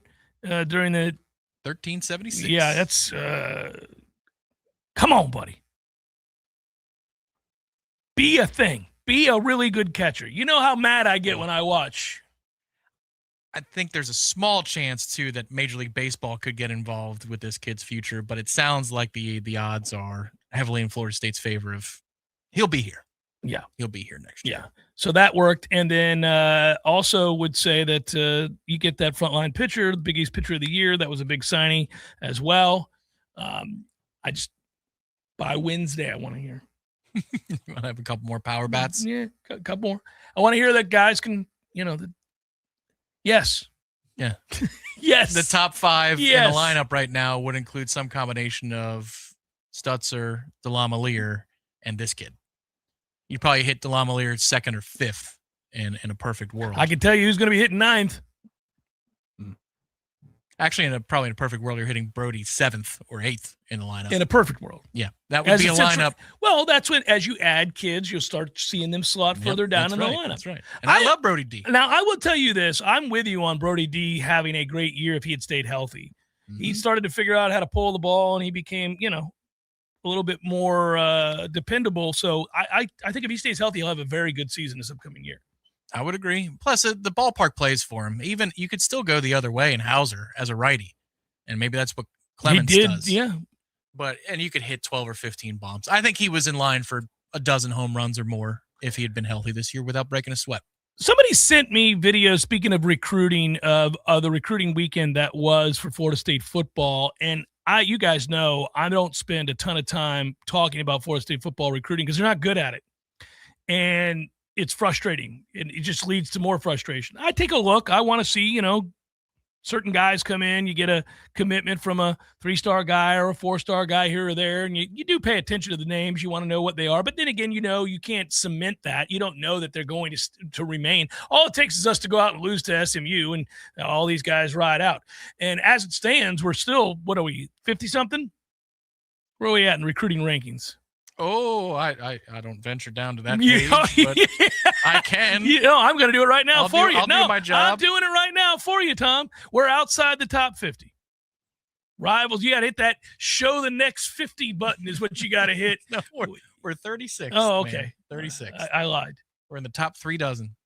during the 1376. Yeah, that's come on, buddy. Be a thing. be a really good catcher. You know how mad I get when I watch. I think there's a small chance, too, that Major League Baseball could get involved with this kid's future, but it sounds like the odds are heavily in Florida State's favor of he'll be here. Yeah. He'll be here next year. Yeah. So that worked. And then also would say that you get that frontline pitcher, the Big East pitcher of the year. That was a big signing as well. I just, by Wednesday, I want to hear. You want to have a couple more power bats? Yeah, a couple more. I want to hear that guys can, yes. Yeah. Yes. The top 5 Yes. in the lineup right now would include some combination of Stutzer, DeLamielleure, and this kid. You'd probably hit DeLamielleure 2nd or 5th in a perfect world. I can tell you who's going to be hitting 9th. Actually, probably in a perfect world, you're hitting Brody 7th or 8th in the lineup. In a perfect world. Yeah, that would be a lineup. Well, that's when, as you add kids, you'll start seeing them slot further down in the lineup. That's right. And I love Brody D. Now, I will tell you this. I'm with you on Brody D having a great year if he had stayed healthy. Mm-hmm. He started to figure out how to pull the ball, and he became, a little bit more dependable. So I think if he stays healthy, he'll have a very good season this upcoming year. I would agree. Plus, the ballpark plays for him. Even you could still go the other way in Hauser as a righty, and maybe that's what Clemens does. Yeah. And you could hit 12 or 15 bombs. I think he was in line for a dozen home runs or more if he had been healthy this year without breaking a sweat. Somebody sent me videos, speaking of recruiting, of the recruiting weekend that was for Florida State football. And you guys know I don't spend a ton of time talking about Florida State football recruiting because they're not good at it. And it's frustrating. And it just leads to more frustration. I take a look. I want to see, certain guys come in. You get a commitment from a 3-star guy or a 4-star guy here or there. And you do pay attention to the names. You want to know what they are. But then again, you can't cement that. You don't know that they're going to remain. All it takes is us to go out and lose to SMU, and all these guys ride out. And as it stands, we're still, 50-something? Where are we at in recruiting rankings? Oh, I don't venture down to that page, but I can. I'm going to do it right now for you. I'll do my job. I'm doing it right now for you, Tom. We're outside the top 50. Rivals, you got to hit that show the next 50 button is what you got to hit. No, we're 36. Oh, okay. 36. I lied. We're in the top 3 dozen.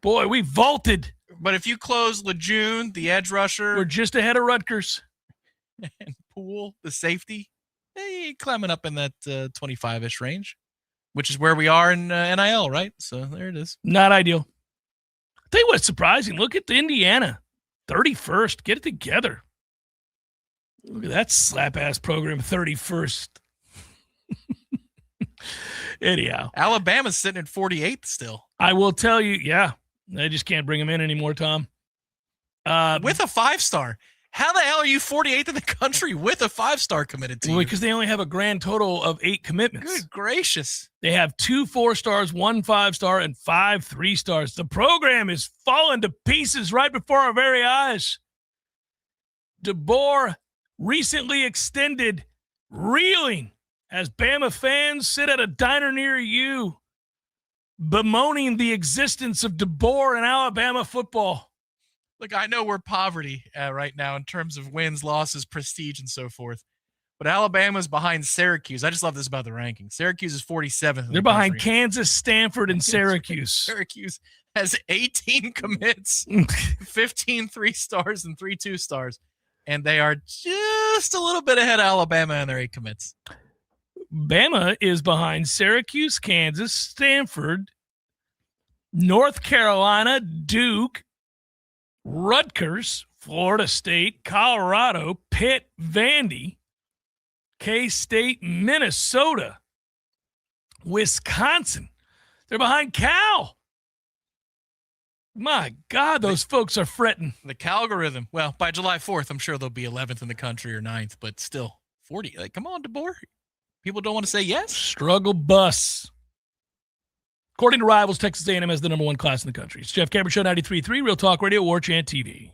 Boy, we vaulted. But if you close Lejeune, the edge rusher. We're just ahead of Rutgers. And Poole, the safety. Hey, climbing up in that 25-ish range, which is where we are in NIL, right? So there it is. Not ideal. I'll tell you what's surprising. Look at the Indiana, 31st. Get it together. Look at that slap-ass program, 31st. Anyhow. Alabama's sitting at 48th still. I will tell you, yeah, they just can't bring them in anymore, Tom. With a 5-star. How the hell are you 48th in the country with a 5-star committed to you? Because they only have a grand total of 8 commitments. Good gracious. They have 2 4-stars, 1 5-star, and 5 3-stars. The program is falling to pieces right before our very eyes. DeBoer recently extended, reeling as Bama fans sit at a diner near you, bemoaning the existence of DeBoer in Alabama football. Look, I know we're poverty right now in terms of wins, losses, prestige, and so forth. But Alabama's behind Syracuse. I just love this about the rankings. Syracuse is 47th. They're behind Kansas, Stanford, and Syracuse. Syracuse has 18 commits, 15 3-stars, and 3 2-stars. And they are just a little bit ahead of Alabama in their 8 commits. Bama is behind Syracuse, Kansas, Stanford, North Carolina, Duke, Rutgers, Florida State, Colorado, Pitt, Vandy, K-State, Minnesota, Wisconsin. They're behind Cal. My God, those folks are fretting. The Calgorithm. Well, by July 4th, I'm sure they'll be 11th in the country or 9th, but still 40. Like, come on, DeBoer. People don't want to say yes. Struggle bus. According to Rivals, Texas A&M has the number 1 class in the country. It's Jeff Cameron Show 93.3, Real Talk Radio, Warchant TV.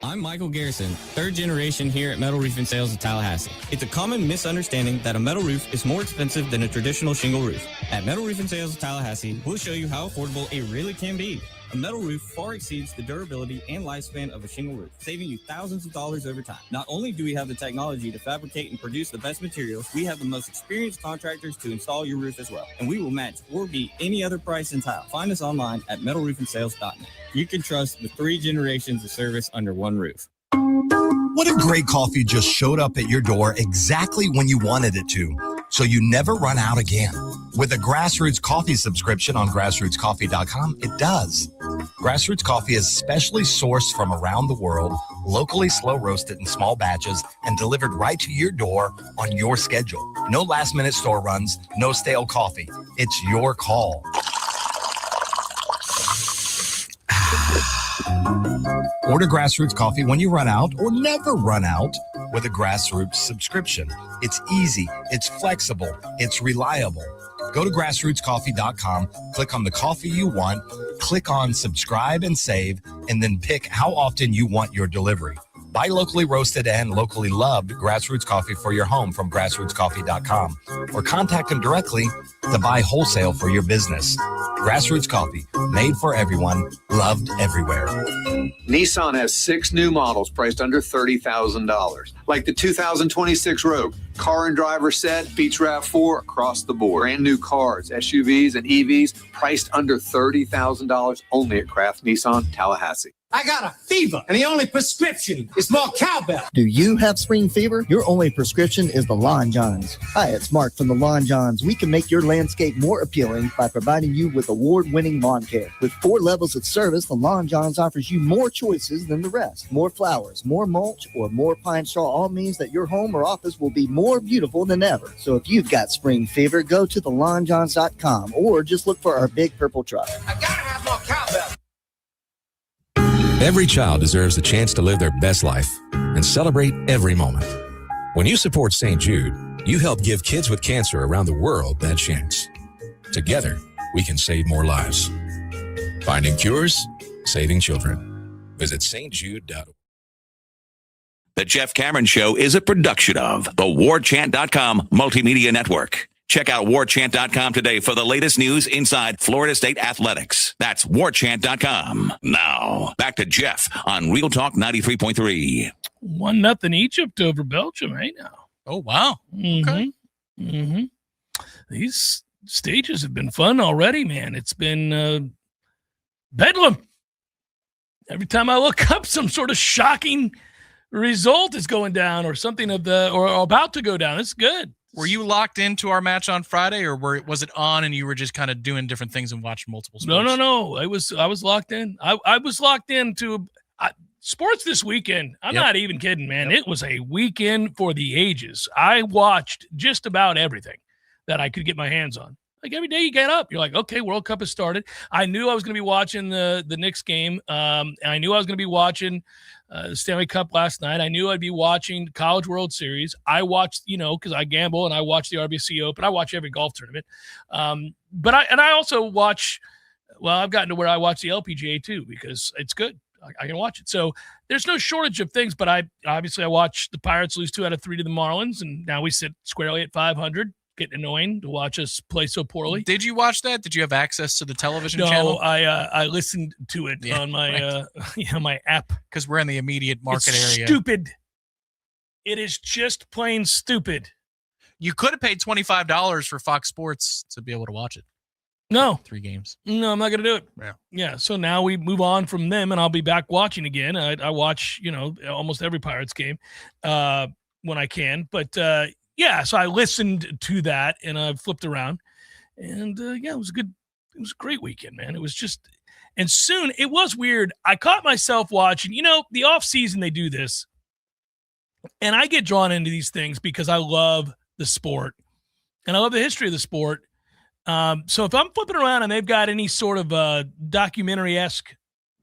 I'm Michael Garrison, third generation here at Metal Roofing Sales of Tallahassee. It's a common misunderstanding that a metal roof is more expensive than a traditional shingle roof. At Metal Roofing Sales of Tallahassee, we'll show you how affordable it really can be. A metal roof far exceeds the durability and lifespan of a shingle roof, saving you thousands of dollars over time. Not only do we have the technology to fabricate and produce the best materials, we have the most experienced contractors to install your roof as well. And we will match or beat any other price in tile. Find us online at metalroofingSales.net. You can trust the 3 generations of service under one roof. What if great coffee just showed up at your door exactly when you wanted it to, so you never run out again? With a Grassroots Coffee subscription on grassrootscoffee.com, it does. Grassroots Coffee is specially sourced from around the world, locally slow roasted in small batches, and delivered right to your door on your schedule. No last-minute store runs, no stale coffee. It's your call. Order Grassroots Coffee when you run out or never run out with a Grassroots subscription. It's easy, it's flexible, it's reliable. Go to grassrootscoffee.com, click on the coffee you want, click on subscribe and save, and then pick how often you want your delivery. Buy locally roasted and locally loved Grassroots Coffee for your home from grassrootscoffee.com, or contact them directly to buy wholesale for your business. Grassroots Coffee, made for everyone, loved everywhere. Nissan has 6 new models priced under $30,000, like the 2026 Rogue. Car and driver set, beats RAV4 across the board. Brand new cars, SUVs, and EVs priced under $30,000 only at Kraft Nissan Tallahassee. I got a fever, and the only prescription is more cowbell. Do you have spring fever? Your only prescription is the Lawn Johns. Hi, it's Mark from the Lawn Johns. We can make your landscape more appealing by providing you with award-winning lawn care. With 4 levels of service, the Lawn Johns offers you more choices than the rest. More flowers, more mulch, or more pine straw all means that your home or office will be more beautiful than ever. So if you've got spring fever, go to thelawnjohns.com or just look for our big purple truck. I gotta have more cowbell. Every child deserves a chance to live their best life and celebrate every moment. When you support St. Jude, you help give kids with cancer around the world that chance. Together, we can save more lives. Finding cures, saving children. Visit stjude.org. The Jeff Cameron Show is a production of the Warchant.com Multimedia Network. Check out Warchant.com today for the latest news inside Florida State athletics. That's Warchant.com. Now, back to Jeff on Real Talk 93.3. 1-0 Egypt over Belgium right now. Oh, wow. Okay. Mm-hmm. These stages have been fun already, man. It's been bedlam. Every time I look up, some sort of shocking result is going down or something or about to go down. It's good. Were you locked into our match on Friday, or was it on and you were just kind of doing different things and watching multiple sports? No. I was locked in. I was locked into sports this weekend. I'm not even kidding, man. It was a weekend for the ages. I watched just about everything that I could get my hands on. Like every day you get up, you're like, okay, World Cup has started. I knew I was going to be watching the Knicks game. I knew I was going to be watching the Stanley Cup last night. I knew I'd be watching College World Series. I watched, because I gamble and I watch the RBC Open. I watch every golf tournament. But I also watch, I've gotten to where I watch the LPGA too, because it's good. I can watch it. So there's no shortage of things, but I watch the Pirates lose 2 out of 3 to the Marlins, and now we sit squarely at 500. Getting annoying to watch us play so poorly. Did you watch that? Did you have access to the television channel? No, I listened to it on my my app, because we're in the immediate market area. Stupid. It is just plain stupid. You could have paid $25 for Fox Sports to be able to watch it. No. 3 games. No, I'm not going to do it. Yeah. So now we move on from them, and I'll be back watching again. I watch almost every Pirates game when I can, but. Yeah, so I listened to that and I flipped around, and it was a good. It was a great weekend, man. It was just, and soon it was weird. I caught myself watching. The off season they do this, and I get drawn into these things because I love the sport and I love the history of the sport. So if I'm flipping around and they've got any sort of documentary-esque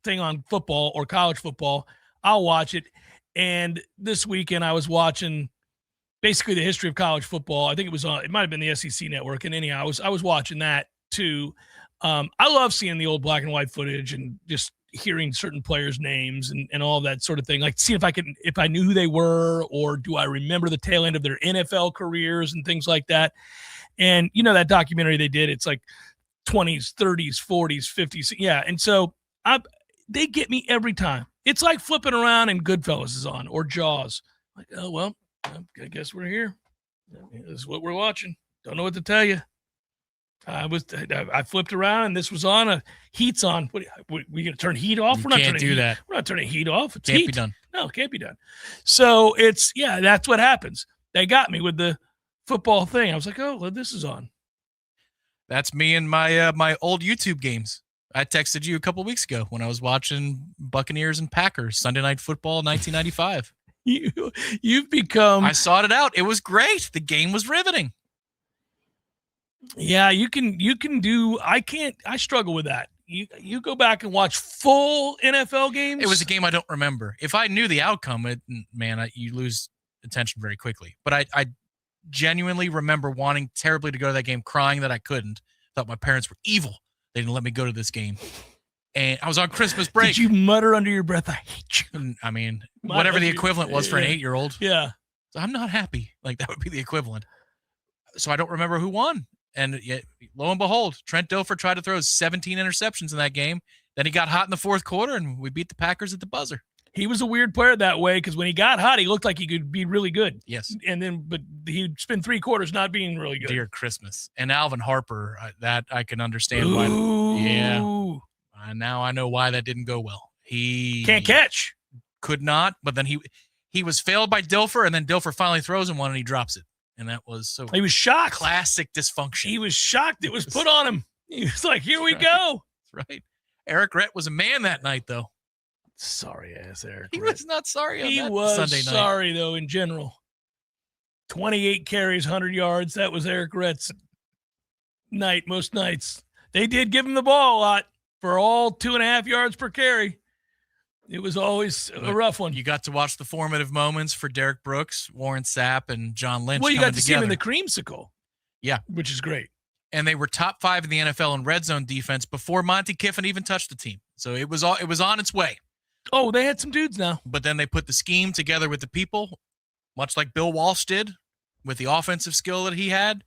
thing on football or college football, I'll watch it. And this weekend I was watching. Basically the history of college football. I think it was on, it might've been the SEC network. And anyhow, I was watching that too. I love seeing the old black and white footage and just hearing certain players' names and all that sort of thing. Like see if I knew who they were, or do I remember the tail end of their NFL careers and things like that. And that documentary they did, it's like 20s, 30s, 40s, 50s. Yeah. And so they get me every time. It's like flipping around and Goodfellas is on, or Jaws. Like, oh, well, I guess we're here. This is what we're watching. Don't know what to tell you. I flipped around and this was on. Heat's on. What we going to turn heat off? We're not turning do that. We're not turning heat off. It's can't heat. Be done. No, it can't be done. So that's what happens. They got me with the football thing. I was like, oh, well, this is on. That's me and my old YouTube games. I texted you a couple weeks ago when I was watching Buccaneers and Packers Sunday Night Football 1995. You've become. I sought it out. It was great. The game was riveting. Yeah, you can do. I can't. I struggle with that. You go back and watch full NFL games. It was a game I don't remember. If I knew the outcome, you lose attention very quickly. But I genuinely remember wanting terribly to go to that game, crying that I couldn't. Thought my parents were evil. They didn't let me go to this game. And I was on Christmas break. Did you mutter under your breath, I hate you? I mean, whatever the equivalent was for an 8-year-old. Yeah. So I'm not happy. Like, that would be the equivalent. So I don't remember who won. And yet, lo and behold, Trent Dilfer tried to throw 17 interceptions in that game. Then he got hot in the fourth quarter, and we beat the Packers at the buzzer. He was a weird player that way because when he got hot, he looked like he could be really good. Yes. But he'd spend 3 quarters not being really good. Dear Christmas. And Alvin Harper, that I can understand why. Yeah. Now I know why that didn't go well. He can't catch. Could not, but then he was failed by Dilfer, and then Dilfer finally throws him one, and he drops it. And that was so. He was shocked. Classic dysfunction. He was shocked it was put on him. He was like, "Here we go." That's right. Eric Rett was a man that night, though. Sorry ass Eric. He was not sorry on he that was Sunday night. Sorry though. In general, 28 carries, 100 yards. That was Eric Rett's night. Most nights they did give him the ball a lot for all 2.5 yards per carry. It was always a rough one. You got to watch the formative moments for Derek Brooks, Warren Sapp, and John Lynch. Well, you got to see him in together. the creamsicle. Yeah. Which is great. And they were top 5 in the NFL in red zone defense before Monty Kiffin even touched the team. So it was on its way. Oh, they had some dudes now. But then they put the scheme together with the people, much like Bill Walsh did with the offensive skill that he had.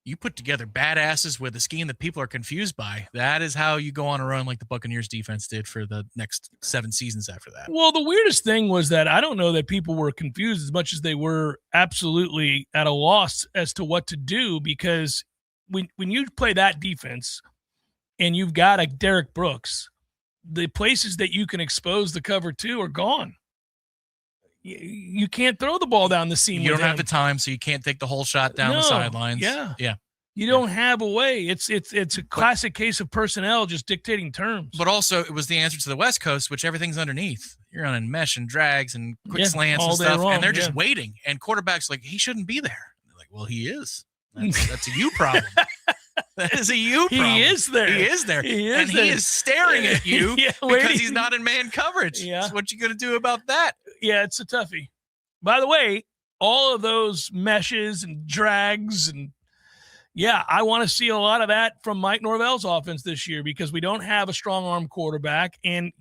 You put together badasses with a scheme that people are confused by. That is how you go on a run like the Buccaneers defense did for the next 7 seasons after that. Well, the weirdest thing was that I don't know that people were confused as much as they were absolutely at a loss as to what to do, because when you play that defense and you've got a Derek Brooks, the places that you can expose the cover to are gone. You can't throw the ball down the seam. You don't have the time, so you can't take the whole shot down the sidelines. Yeah. Yeah. You don't have a way. It's a classic case of personnel just dictating terms. But also, it was the answer to the West Coast, which everything's underneath. You're running mesh and drags and quick slants and stuff, and they're just waiting. And quarterback's like, he shouldn't be there. They're like, well, he is. That's a you problem. That is a you problem. He is there. He is there. He is staring at you because he's not in man coverage. Yeah. So what you going to do about that? Yeah, it's a toughie. By the way, all of those meshes and drags and I want to see a lot of that from Mike Norvell's offense this year, because we don't have a strong arm quarterback. And,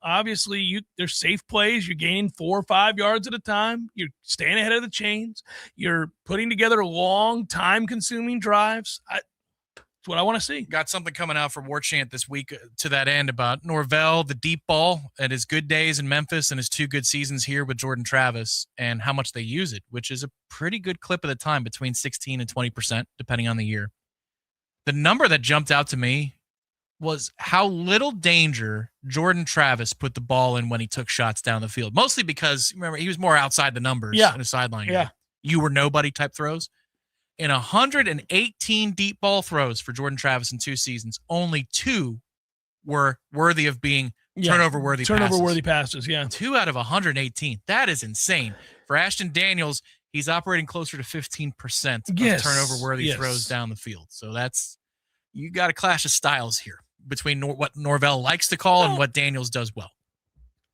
obviously there's safe plays. You're gaining 4 or 5 yards at a time. You're staying ahead of the chains. You're putting together long, time-consuming drives. That's what I want to see. Got something coming out from Warchant this week to that end about Norvell, the deep ball, at his good days in Memphis and his 2 good seasons here with Jordan Travis, and how much they use it, which is a pretty good clip of the time, between 16 and 20%, depending on the year. The number that jumped out to me was how little danger Jordan Travis put the ball in when he took shots down the field, mostly because, remember, he was more outside the numbers in a sideline game. You were nobody type throws. In 118 deep ball throws for Jordan Travis in 2 seasons, only 2 were worthy of being turnover-worthy passes. Turnover-worthy passes, 2 out of 118. That is insane. For Ashton Daniels, he's operating closer to 15% of turnover-worthy throws down the field. So you got a clash of styles here between what Norvell likes to call and what Daniels does well.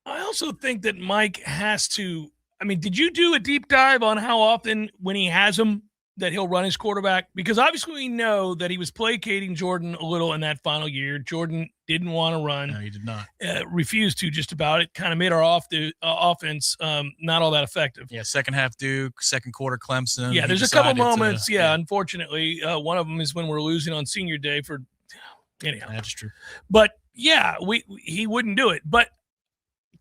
I also think that Mike has to – did you do a deep dive on how often when he has them that he'll run his quarterback? Because obviously we know that he was placating Jordan a little in that final year. Jordan didn't want to run. No, he did not. Refused to just about. It kind of made our offense not all that effective. Yeah, second half Duke, second quarter Clemson. Yeah, there's a couple moments. Unfortunately, one of them is when we're losing on senior day for anyhow. That's true. But yeah, he wouldn't do it. But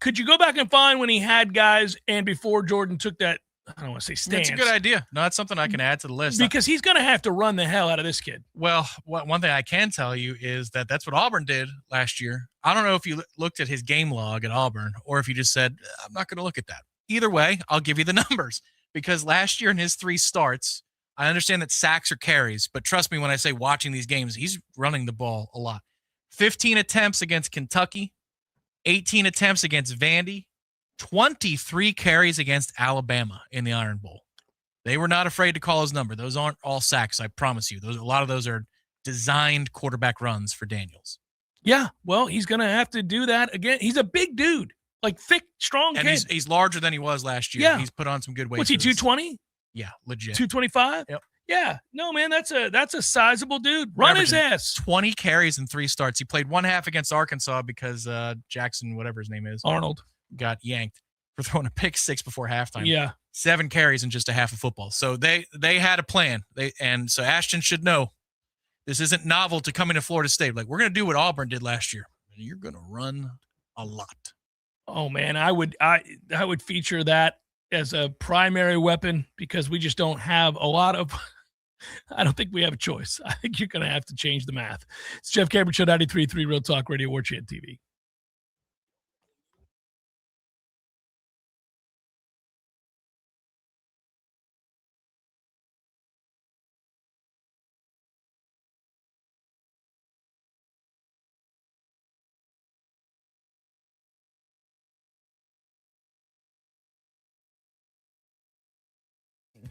could you go back and find when he had guys and before Jordan took that, I don't want to say stance. That's a good idea. No, that's something I can add to the list. Because he's going to have to run the hell out of this kid. Well, one thing I can tell you is that's what Auburn did last year. I don't know if you looked at his game log at Auburn or if you just said, I'm not going to look at that. Either way, I'll give you the numbers. Because last year in his 3 starts, I understand that sacks or carries, but trust me when I say watching these games, he's running the ball a lot. 15 attempts against Kentucky, 18 attempts against Vandy, 23 carries against Alabama in the Iron Bowl. They were not afraid to call his number. Those aren't all sacks, I promise you. A lot of those are designed quarterback runs for Daniels. Yeah, well, he's going to have to do that again. He's a big dude, like thick, strong and kid. He's larger than he was last year. Yeah. He's put on some good weight. What's he, 220? Yeah, legit. 225? Yep. Yeah. No, man, that's a sizable dude. Run his ass. 20 carries in 3 starts. He played 1 half against Arkansas because Jackson, whatever his name is, Arnold, got yanked for throwing a pick 6 before halftime. Yeah. 7 carries in just a half of football. So they had a plan. So Ashton should know this isn't novel to come into Florida State. Like, we're going to do what Auburn did last year. And you're going to run a lot. Oh man, I would feature that as a primary weapon because we just don't have a lot of I don't think we have a choice. I think you're going to have to change the math. It's Jeff Cameron Show, 93.3 Real Talk Radio, Warchant TV.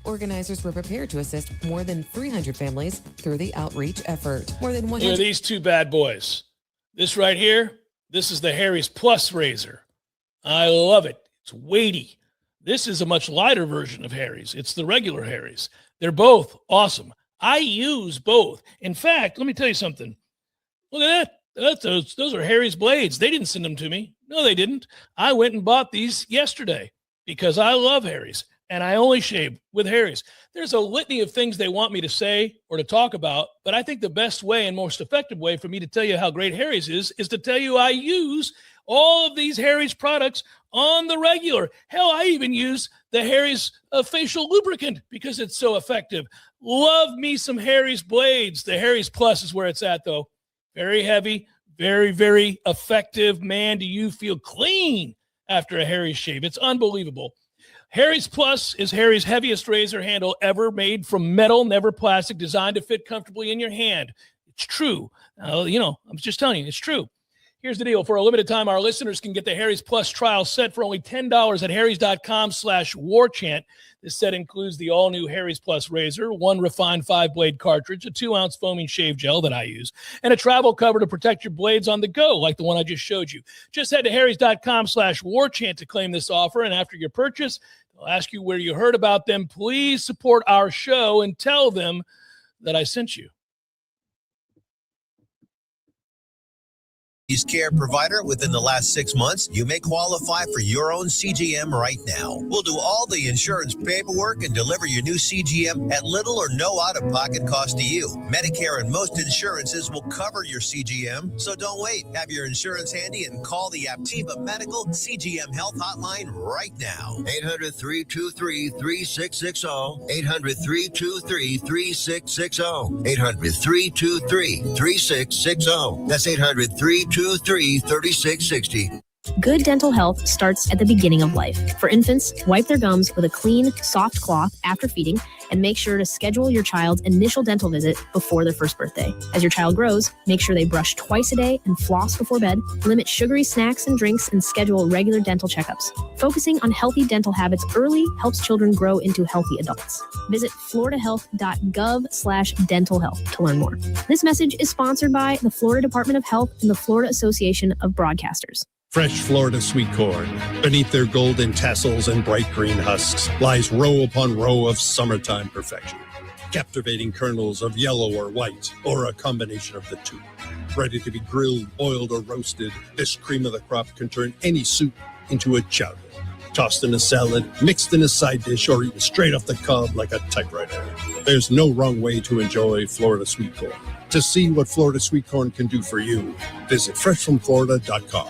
Organizers were prepared to assist more than 300 families through the outreach effort. More than 100. Here are these 2 bad boys. This right here, this is the Harry's Plus razor. I love it. It's weighty. This is a much lighter version of Harry's. It's the regular Harry's. They're both awesome. I use both. In fact, let me tell you something. Look at that. Those are Harry's blades. They didn't send them to me. No, they didn't. I went and bought these yesterday because I love Harry's. And I only shave with Harry's. There's a litany of things they want me to say or to talk about, but I think the best way and most effective way for me to tell you how great Harry's is to tell you I use all of these Harry's products on the regular. Hell, I even use the Harry's facial lubricant because it's so effective. Love me some Harry's blades. The Harry's Plus is where it's at, though. Very heavy, very, very effective. Man, do you feel clean after a Harry's shave. It's unbelievable. Harry's Plus is Harry's heaviest razor handle ever, made from metal, never plastic, designed to fit comfortably in your hand. It's true. I'm just telling you, it's true. Here's the deal. For a limited time, our listeners can get the Harry's Plus trial set for only $10 at harrys.com/warchant. This set includes the all-new Harry's Plus razor, 1 refined 5-blade cartridge, a 2-ounce foaming shave gel that I use, and a travel cover to protect your blades on the go, like the one I just showed you. Just head to harrys.com/warchant to claim this offer, and after your purchase, they'll ask you where you heard about them. Please support our show and tell them that I sent you. Care provider within the last 6 months, you may qualify for your own CGM right now. We'll do all the insurance paperwork and deliver your new CGM at little or no out-of-pocket cost to you. Medicare and most insurances will cover your CGM, so don't wait. Have your insurance handy and call the Aptiva Medical CGM Health Hotline right now. 800-323-3660. 800-323-3660. 800-323-3660. That's 800-323-3660. Good dental health starts at the beginning of life. For infants, wipe their gums with a clean, soft cloth after feeding, and make sure to schedule your child's initial dental visit before their first birthday. As your child grows, make sure they brush twice a day and floss before bed, limit sugary snacks and drinks, and schedule regular dental checkups. Focusing on healthy dental habits early helps children grow into healthy adults. Visit floridahealth.gov/dental health to learn more. This message is sponsored by the Florida Department of Health and the Florida Association of Broadcasters. Fresh Florida sweet corn. Beneath their golden tassels and bright green husks lies row upon row of summertime perfection. captivating kernels of yellow or white, or a combination of the two. Ready to be grilled, boiled, or roasted, this cream of the crop can turn any soup into a chowder. Tossed in a salad, mixed in a side dish, or eaten straight off the cob like a typewriter. There's no wrong way to enjoy Florida sweet corn. To see what Florida sweet corn can do for you, visit freshfromflorida.com.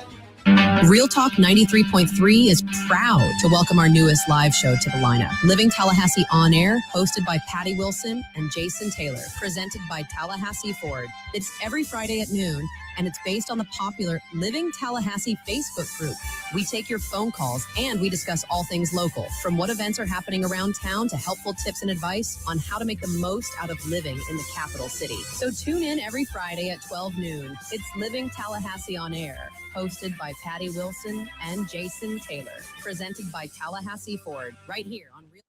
Real Talk 93.3 is proud to welcome our newest live show to the lineup. Living Tallahassee On Air, hosted by Patty Wilson and Jason Taylor, presented by Tallahassee Ford. It's every Friday at noon, and it's based on the popular Living Tallahassee Facebook group. We take your phone calls, and we discuss all things local, from what events are happening around town to helpful tips and advice on how to make the most out of living in the capital city. So tune in every Friday at 12 noon. It's Living Tallahassee On Air, hosted by Patty Wilson and Jason Taylor, presented by Tallahassee Ford, right here on Real.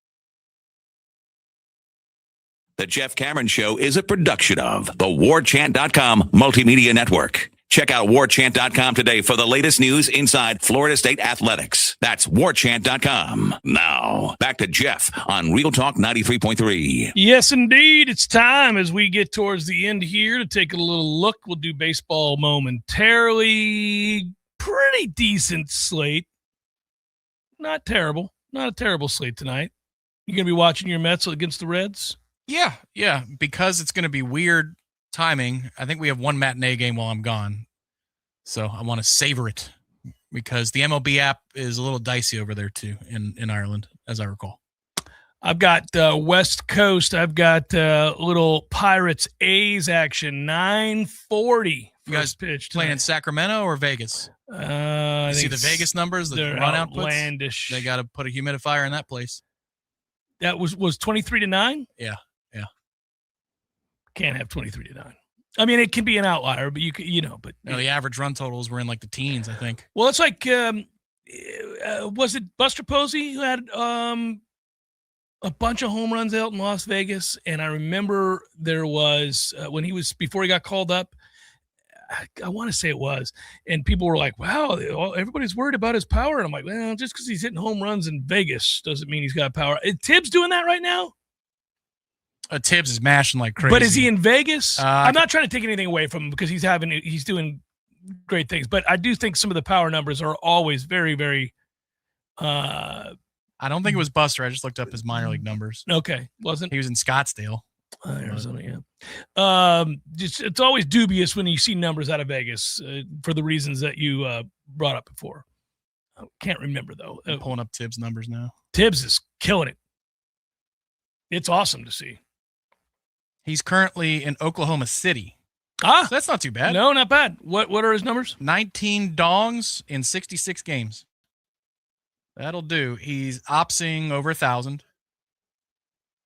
The Jeff Cameron Show is a production of the Warchant.com multimedia network. Check out Warchant.com today for the latest news inside Florida State athletics. That's Warchant.com. Now, back to Jeff on Real Talk 93.3. Yes, indeed. It's time as we get towards the end here to take a little look. We'll do baseball momentarily. Pretty decent slate. Not terrible. Not a terrible slate tonight. You going to be watching your Mets against the Reds? Yeah. Because it's going to be weird timing. I think we have one matinee game while I'm gone. So I want to savor it because the MLB app is a little dicey over there too in Ireland, as I recall. I've got West Coast. I've got little Pirates A's action, 9:40. You guys pitch playing in Sacramento or Vegas? I see the Vegas numbers, the run outlandish. They got to put a humidifier in that place. That was 23-9. Yeah. Can't have 23-9. I mean, it can be an outlier, but but the average run totals were in like the teens, I think. Well, it's like, was it Buster Posey who had a bunch of home runs out in Las Vegas? And I remember there was before he got called up. I want to say it was, and people were like, "Wow, everybody's worried about his power." And I'm like, "Well, just because he's hitting home runs in Vegas doesn't mean he's got power." Is Tibbs doing that right now? Tibbs is mashing like crazy. But is he in Vegas? I'm not trying to take anything away from him because he's doing great things. But I do think some of the power numbers are always very, very. I don't think it was Buster. I just looked up his minor league numbers. Okay, wasn't he was in Scottsdale, Arizona? Yeah. It's always dubious when you see numbers out of Vegas for the reasons that you brought up before. I can't remember though. I'm pulling up Tibbs numbers now. Tibbs is killing it. It's awesome to see. He's currently in Oklahoma City. So that's not too bad. No, not bad. What are his numbers? 19 dongs in 66 games. That'll do. He's opsing over 1,000.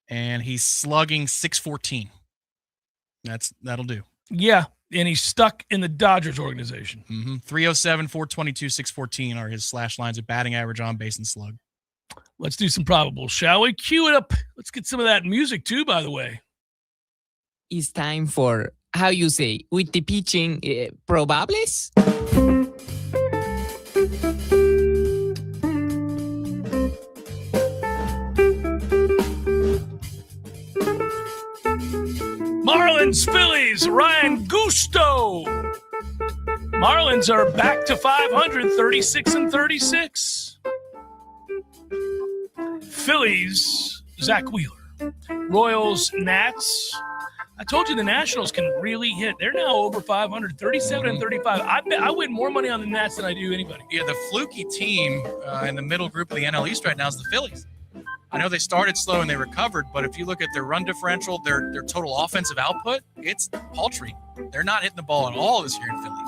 And he's slugging 614. That'll do. Yeah, and he's stuck in the Dodgers organization. 307, 422, 614 are his slash lines of batting average, on base, and slug. Let's do some probables, shall we? Cue it up. Let's get some of that music too, by the way. It's time for, how you say, with the pitching, probables? Marlins, Phillies, Ryan Gusto. Marlins are back to 500, 36-36. Phillies, Zach Wheeler. Royals, Nats. I told you the Nationals can really hit. They're now over 500, 37-35. I win more money on the Nats than I do anybody. Yeah, the fluky team in the middle group of the NL East right now is the Phillies. I know they started slow and they recovered, but if you look at their run differential, their total offensive output, it's paltry. They're not hitting the ball at all this year in Philly.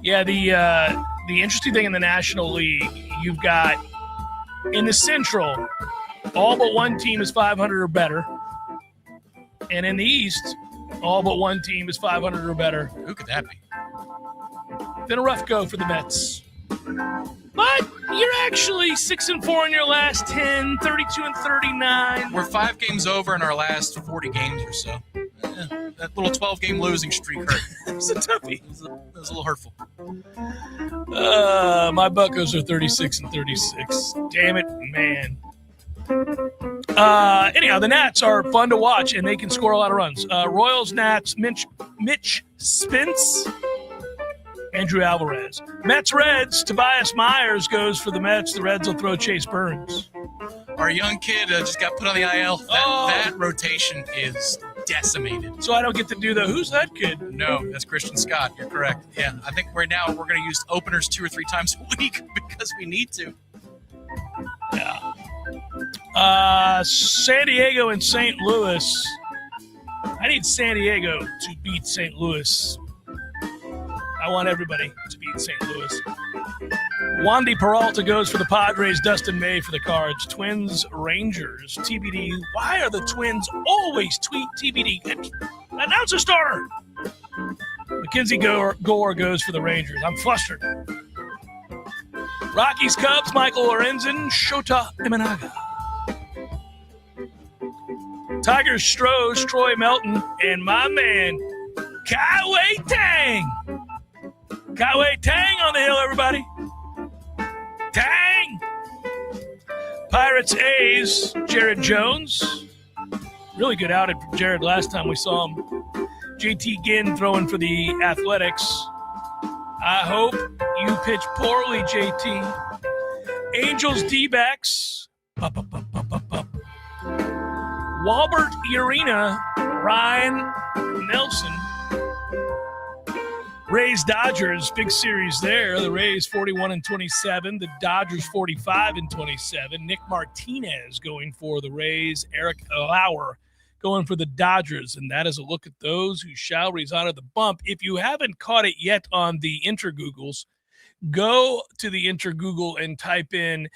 Yeah, the interesting thing in the National League, you've got in the Central, all but one team is 500 or better. And in the East, all but one team is 500 or better. Who could that be? Been a rough go for the Mets. But you're actually 6-4 in your last 10, 32-39. We're 5 games over in our last 40 games or so. That little 12-game losing streak hurt. It was a toughie. It was a little hurtful. My Buccos are 36-36. Damn it, man. Anyhow, the Nats are fun to watch, and they can score a lot of runs. Royals, Nats, Mitch Spence, Andrew Alvarez. Mets, Reds, Tobias Myers goes for the Mets. The Reds will throw Chase Burns. Our young kid just got put on the IL. That rotation is decimated. So I don't get to do who's that kid? No, that's Christian Scott. You're correct. Yeah, I think we're going to use openers 2 or 3 times a week because we need to. Yeah. San Diego and St. Louis. I need San Diego to beat St. Louis. I want everybody to beat St. Louis. Wandy Peralta goes for the Padres. Dustin May for the Cards. Twins, Rangers, TBD. Why are the Twins always tweet TBD? Announcer starter. Mackenzie Gore goes for the Rangers. I'm flustered. Rockies, Cubs, Michael Lorenzen, Shota Imanaga. Tigers, Strohs, Troy Melton, and my man, Kai-Wei Tang. Kai-Wei Tang on the hill, everybody. Tang! Pirates, A's, Jared Jones. Really good outing from Jared last time we saw him. JT Ginn throwing for the Athletics. I hope you pitch poorly, JT. Angels, D-backs. Walbert, Urena, Ryan, Nelson. Rays, Dodgers, big series there. The Rays 41-27. The Dodgers 45-27. Nick Martinez going for the Rays. Eric Lauer going for the Dodgers. And that is a look at those who shall resign at the bump. If you haven't caught it yet on the Inter-Googles, go to the Inter-Google and type in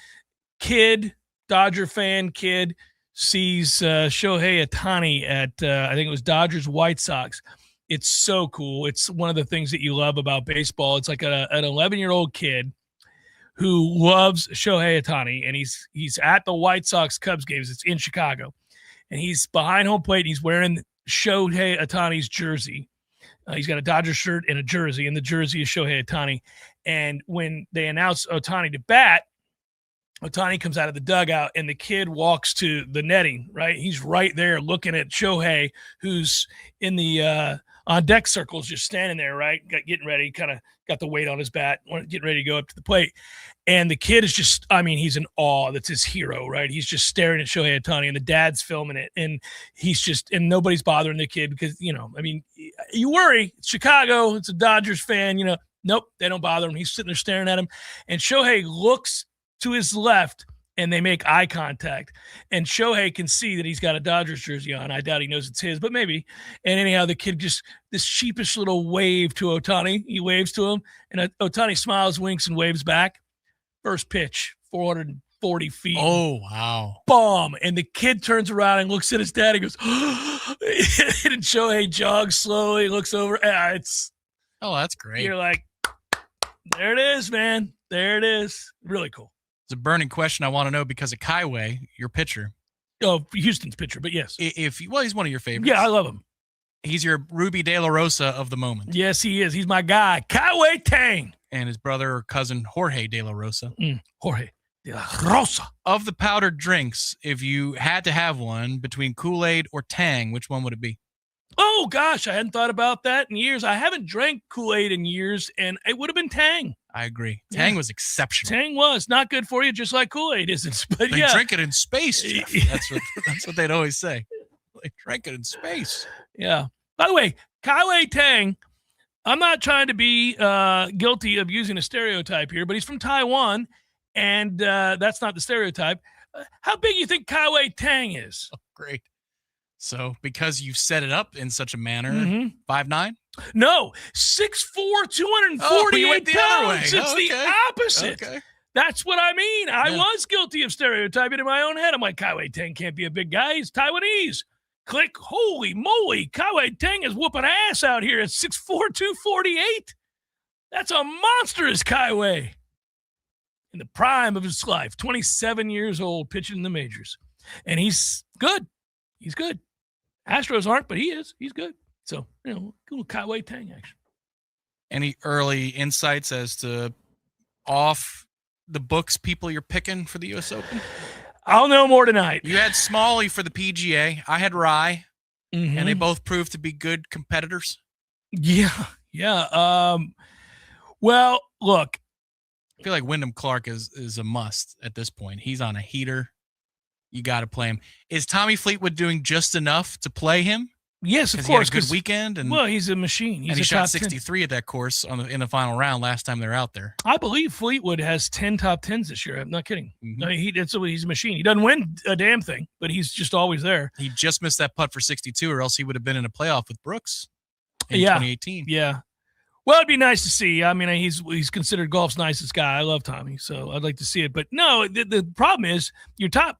kid, Dodger fan kid, sees Shohei Ohtani at, I think it was Dodgers White Sox. It's so cool. It's one of the things that you love about baseball. It's like an 11-year-old kid who loves Shohei Ohtani, and he's at the White Sox Cubs games. It's in Chicago, and he's behind home plate. And he's wearing Shohei Ohtani's jersey. He's got a Dodger shirt and a jersey, and the jersey is Shohei Ohtani. And when they announce Ohtani to bat, Ohtani comes out of the dugout, and the kid walks to the netting, right? He's right there looking at Shohei, who's in the on deck circles, just standing there, right? Getting ready, kind of got the weight on his bat, getting ready to go up to the plate. And the kid is just, he's in awe. That's his hero, right? He's just staring at Shohei Ohtani, and the dad's filming it. And he's just, and nobody's bothering the kid because, you worry. It's Chicago. It's a Dodgers fan, Nope, they don't bother him. He's sitting there staring at him. And Shohei looks to his left, and they make eye contact. And Shohei can see that he's got a Dodgers jersey on. I doubt he knows it's his, but maybe. And anyhow, the kid just, this sheepish little wave to Ohtani. He waves to him, and Ohtani smiles, winks, and waves back. First pitch, 440 feet. Oh, wow. Bomb. And the kid turns around and looks at his dad and goes, and Shohei jogs slowly, looks over. Oh, that's great. You're like, there it is, man. There it is. Really cool. It's a burning question I want to know because of Kai-Wei, your pitcher. Oh, Houston's pitcher, but yes. He's one of your favorites. Yeah, I love him. He's your Ruby De La Rosa of the moment. Yes, he is. He's my guy. Kai-Wei Tang. And his brother or cousin, Jorge De La Rosa. Jorge De La Rosa. Of the powdered drinks, if you had to have one between Kool-Aid or Tang, which one would it be? Oh, gosh, I hadn't thought about that in years. I haven't drank Kool-Aid in years, and it would have been Tang. I agree. Tang was exceptional. Tang was not good for you, just like Kool-Aid isn't. But they drink it in space, Jeff. That's what they'd always say. They drink it in space. Yeah. By the way, Kai-Wei Tang, I'm not trying to be guilty of using a stereotype here, but he's from Taiwan, and that's not the stereotype. How big do you think Kai-Wei Tang is? Oh, great. So, because you've set it up in such a manner, 5'9"? No, 6'4", 248 pounds. It's the opposite. Okay. That's what I mean. I was guilty of stereotyping in my own head. I'm like, Kai-Wei Tang can't be a big guy. He's Taiwanese. Click. Holy moly. Kai-Wei Tang is whooping ass out here at 6'4", 248. That's a monstrous Kai-Wei. In the prime of his life, 27 years old, pitching in the majors. And he's good. He's good. Astros aren't, but he is. He's good. So, little Kai-Wei Tang action. Any early insights as to off the books people you're picking for the U.S. Open? I'll know more tonight. You had Smalley for the PGA. I had Rye, Mm-hmm. and they both proved to be good competitors. Yeah. Well, look. I feel like Wyndham Clark is a must at this point. He's on a heater. You got to play him. Is Tommy Fleetwood doing just enough to play him? Yes, of course. He had a good weekend, and he's a machine. He shot 63 at that course in the final round last time they were out there. I believe Fleetwood has 10 top 10s this year. I'm not kidding. Mm-hmm. No, he's a machine. He doesn't win a damn thing, but he's just always there. He just missed that putt for 62, or else he would have been in a playoff with Brooks in 2018. Yeah. Well, it'd be nice to see. I mean, he's considered golf's nicest guy. I love Tommy, so I'd like to see it. But no, the problem is your top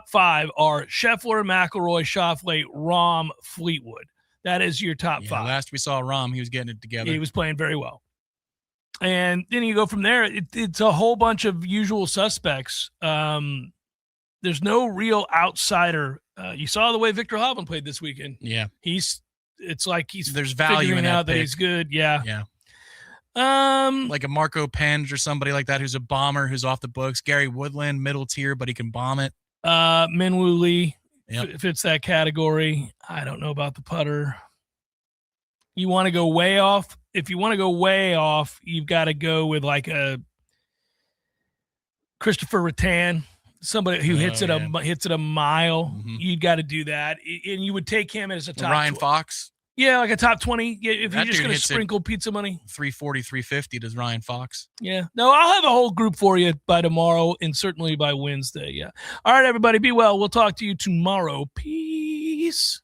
5 are Scheffler, McIlroy, Schauffele, Rahm, Fleetwood. That is your top 5. Last we saw Rahm, he was getting it together. He was playing very well. And then you go from there. It's a whole bunch of usual suspects. There's no real outsider. You saw the way Victor Hovland played this weekend. Yeah. It's like there's value in that he's good. Yeah. Like a Marco Penge or somebody like that who's a bomber who's off the books. Gary Woodland, middle tier, but he can bomb it. Minwoo Lee fits that category. I don't know about the putter. You want to go way off? If you want to go way off, you've got to go with like a Christopher Rattan. Somebody who hits it a mile. Mm-hmm. You got to do that, and you would take him as a top. Ryan Fox. Yeah, like a top 20. If you're just going to sprinkle pizza money. 340, 350 does Ryan Fox. Yeah. No, I'll have a whole group for you by tomorrow and certainly by Wednesday. Yeah. All right, everybody, be well. We'll talk to you tomorrow. Peace.